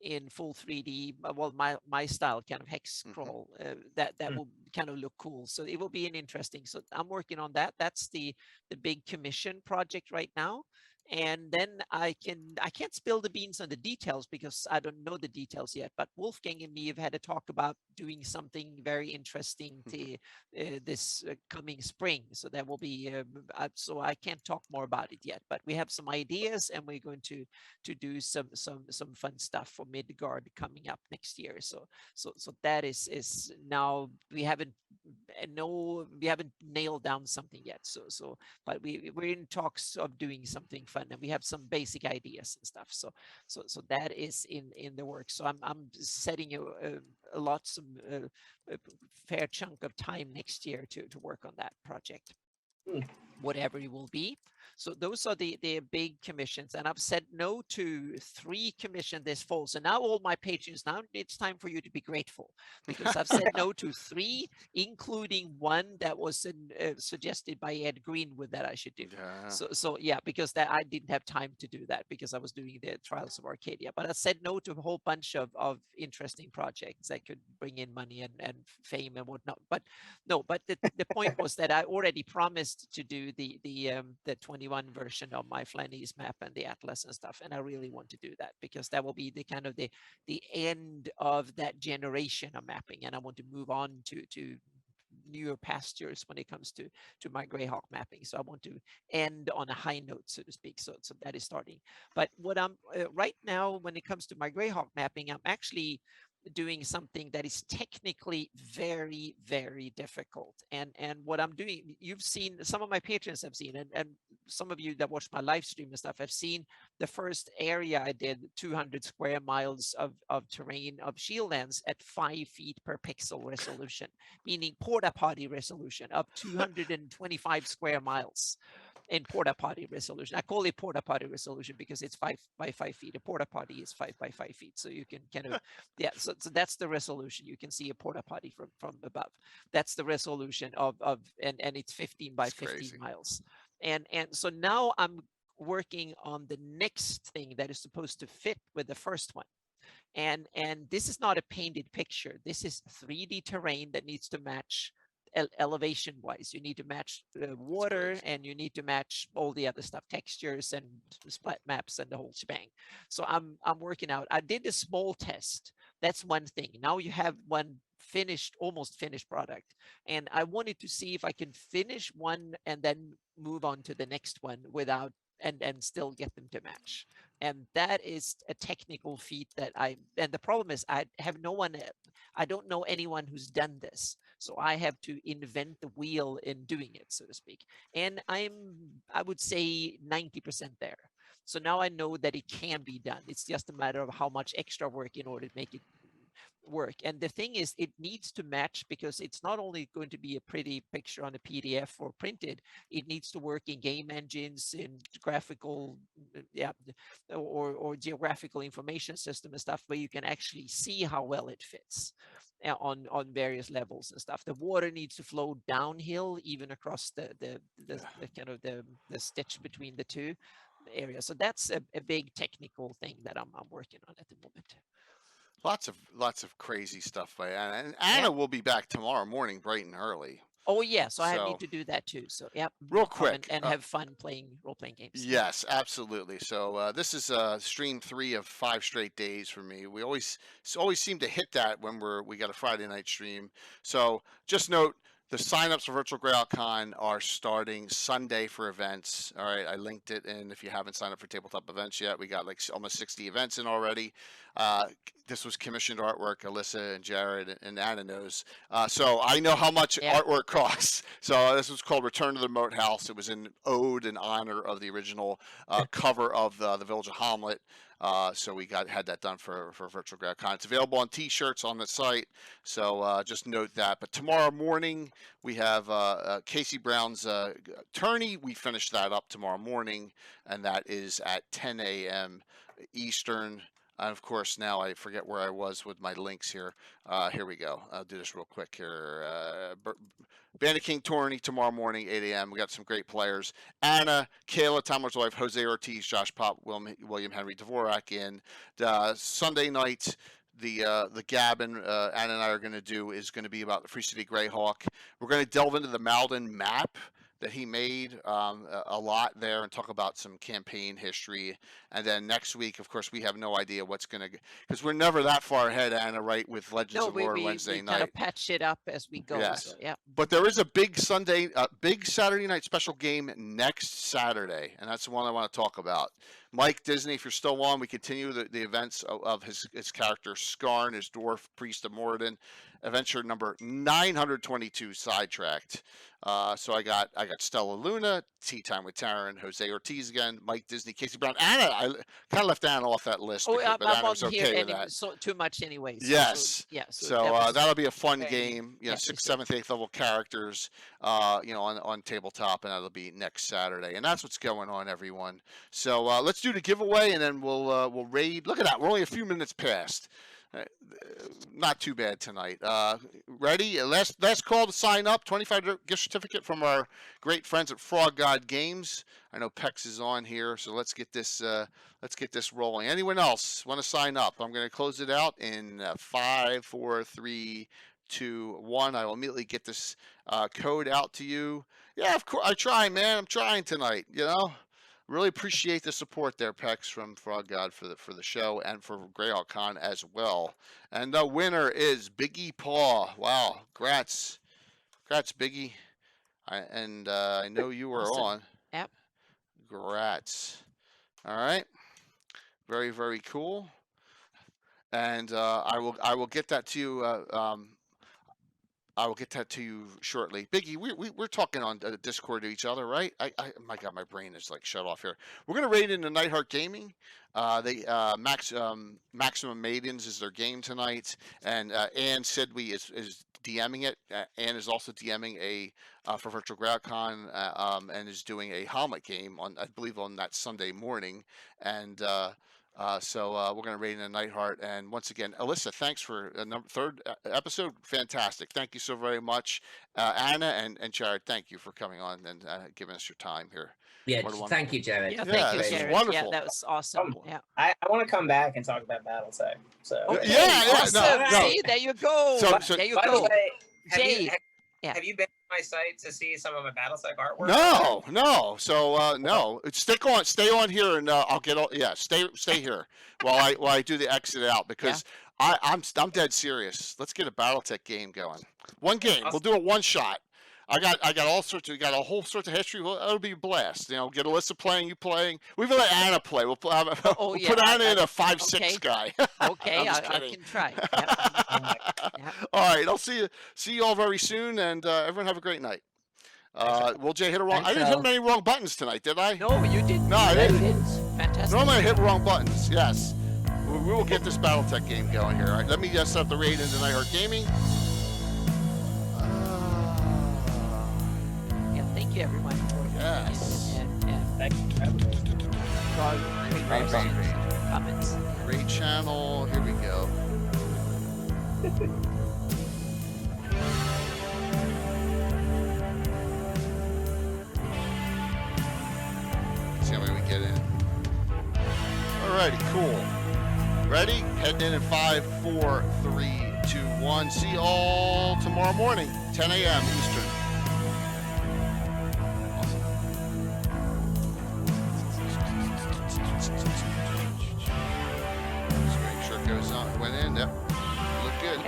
in full 3D. Well, my style kind of hex crawl that will kind of look cool. So it will be an interesting. So I'm working on that. That's the big commission project right now. And then I can't spill the beans on the details because I don't know the details yet. But Wolfgang and me have had a talk about doing something very interesting this coming spring. So that will be so I can't talk more about it yet. But we have some ideas, and we're going to do some fun stuff for Midgard coming up next year. So that is now we haven't nailed down something yet. So but we're in talks of doing something fun, and we have some basic ideas and stuff. So that is in the works. So I'm setting a fair chunk of time next year to work on that project, whatever it will be. So those are the big commissions, and I've said no to 3 commissions this fall. So now all my patrons, now it's time for you to be grateful, because I've said no to 3, including one that was suggested by Ed Greenwood that I should do. So yeah, because that I didn't have time to do that because I was doing the Trials of Arcadia. But I said no to a whole bunch of interesting projects that could bring in money and fame and whatnot. But no, but the point was that I already promised to do the 21 version of my Flanese map and the atlas and stuff, and I really want to do that because that will be the kind of the end of that generation of mapping, and I want to move on to newer pastures when it comes to my Greyhawk mapping. So I want to end on a high note, so to speak. So that is starting. But what I'm right now, when it comes to my Greyhawk mapping, I'm actually doing something that is technically very, very difficult. And what I'm doing, you've seen, some of my patrons have seen, and some of you that watch my live stream and stuff have seen the first area I did, 200 square miles of terrain of Shieldlands at 5 feet per pixel resolution, meaning porta potty resolution of 225 square miles. In porta potty resolution. I call it porta potty resolution because it's 5 by 5 feet. A porta potty is 5 by 5 feet. So you can kind of, yeah, so that's the resolution. You can see a porta potty from above. That's the resolution of and it's 15 by 15 miles. And so now I'm working on the next thing that is supposed to fit with the first one. And this is not a painted picture. This is 3D terrain that needs to match elevation wise. You need to match water, and you need to match all the other stuff, textures and splat maps and the whole shebang. So I'm working out. I did a small test. That's one thing. Now you have one almost finished product, and I wanted to see if I can finish one and then move on to the next one without and still get them to match. And that is a technical feat that and the problem is I don't know anyone who's done this. So I have to invent the wheel in doing it, so to speak. And I would say 90% there. So now I know that it can be done. It's just a matter of how much extra work in order to make it work. And the thing is, it needs to match, because it's not only going to be a pretty picture on a PDF or printed, it needs to work in game engines, in graphical, or geographical information system and stuff, where you can actually see how well it fits on various levels and stuff. The water needs to flow downhill, even across the kind of the stitch between the two areas. So that's a big technical thing that I'm working on at the moment. Lots of crazy stuff by Anna. And Anna will be back tomorrow morning, bright and early. Oh yeah, so I need to do that too. So yeah, real quick, and have fun playing role-playing games. Yes, absolutely. So this is stream 3 of 5 straight days for me. We always seem to hit that when we got a Friday night stream. So just note, The signups for Virtual GreyHawkCon are starting Sunday for events. All right, I linked it in. If you haven't signed up for tabletop events yet, we got like almost 60 events in already. This was commissioned artwork. Alyssa and Jared and Anna knows. So I know how much artwork costs. So this was called Return to the Moat House. It was in ode in honor of the original cover of the Village of Hamlet. So we had that done for Virtual GreyHawkCon. It's available on T-shirts on the site. So just note that. But tomorrow morning we have Casey Brown's tourney. We finish that up tomorrow morning, and that is at 10 a.m. Eastern. And of course, now I forget where I was with my links here. Here we go. I'll do this real quick here. Bandit King tourney tomorrow morning, 8 a.m. We got some great players. Anna, Kayla, Tomler's wife, Jose Ortiz, Josh Pop, William Henry Dvorak in. Sunday night, the Gabbin Anna and I are going to do is going to be about the Free City Greyhawk. We're going to delve into the Malden map that he made a lot there and talk about some campaign history. And then next week, of course, we have no idea what's going to, because we're never that far ahead, Anna, right, with Legends of Lore Wednesday night. Kind of patch it up as we go. Yes. So, yeah. But there is a big Saturday night special game next Saturday, and that's the one I want to talk about. Mike Disney, if you're still on, we continue the events of his character Skarn, his dwarf priest of Moradin, adventure number 922, Sidetracked. So I got Stella Luna, Tea Time with Taryn, Jose Ortiz again, Mike Disney, Casey Brown, Anna. I kind of left Anna off that list, but Anna was okay with that. So too much anyway. Yes. So that'll be a fun game. You know, 6th, 7th, 8th level characters. You know, on tabletop, and that'll be next Saturday. And that's what's going on, everyone. So let's do the giveaway, and then we'll raid. Look at that. We're only a few minutes past. Not too bad tonight. Ready? Last call to sign up. $25 gift certificate from our great friends at Frog God Games. I know Pex is on here, so let's get this rolling. Anyone else want to sign up? I'm going to close it out in 5, 4, 3, 2, 1. I will immediately get this code out to you. Yeah, of course. I try, man. I'm trying tonight. You know. Really appreciate the support there, Pex, from Frog God for the show and for GreyHawkCon as well. And the winner is Biggie Paw. Wow, congrats, Biggie. I know you were on. Yep. Congrats. All right. Very, very cool. And I will get that to you. I will get that to you shortly. Biggie, we're talking on Discord to each other, right? My God, my brain is like shut off here. We're gonna raid into Nightheart Gaming. Maximum Maidens is their game tonight, and Ann Sidley is DMing it. Ann is also DMing for Virtual GreyHawkCon and is doing a Hamlet game I believe on that Sunday morning, and. So we're going to raid in Nightheart. And once again, Alyssa, thanks for third episode. Fantastic. Thank you so very much. Anna and Jared, thank you for coming on and giving us your time here. Yeah, thank you, Jared. Yeah, thank you, Jared. Wonderful. Yeah, that was awesome. Yeah. I want to come back and talk about BattleTech. So Okay, awesome. No. See, there you go. There you by go. the way, Jade. have you been to my site to see some of my BattleTech artwork? No. So no. Stay on here, and I'll get all. Yeah, stay here while I do the exit out because I'm dead serious. Let's get a BattleTech game going. One game. We'll do it one shot. I got all sorts of. We got a whole sorts of history. Well, it'll be a blast. You know, get Alyssa playing, you playing. We've let Anna play. We'll put Anna in a 5'6" guy. Okay, I can try. Yep. All right, I'll see you all very soon, and everyone have a great night. Will Jay hit a wrong? I didn't hit many wrong buttons tonight, did I? No, you didn't. No, I didn't. Fantastic. Normally I hit wrong buttons. Yes, we will get this BattleTech game going here. All right, let me just set up the raid into Nightheart Gaming. Thank you, everyone. Yes. Thank you. Great comments. Raid channel. Here we go. See how many we get in. Alrighty, cool. Ready? Heading in 5, 4, 3, 2, 1. See you all tomorrow morning, 10 a.m. Eastern. Goes on, went in, yep. Look good.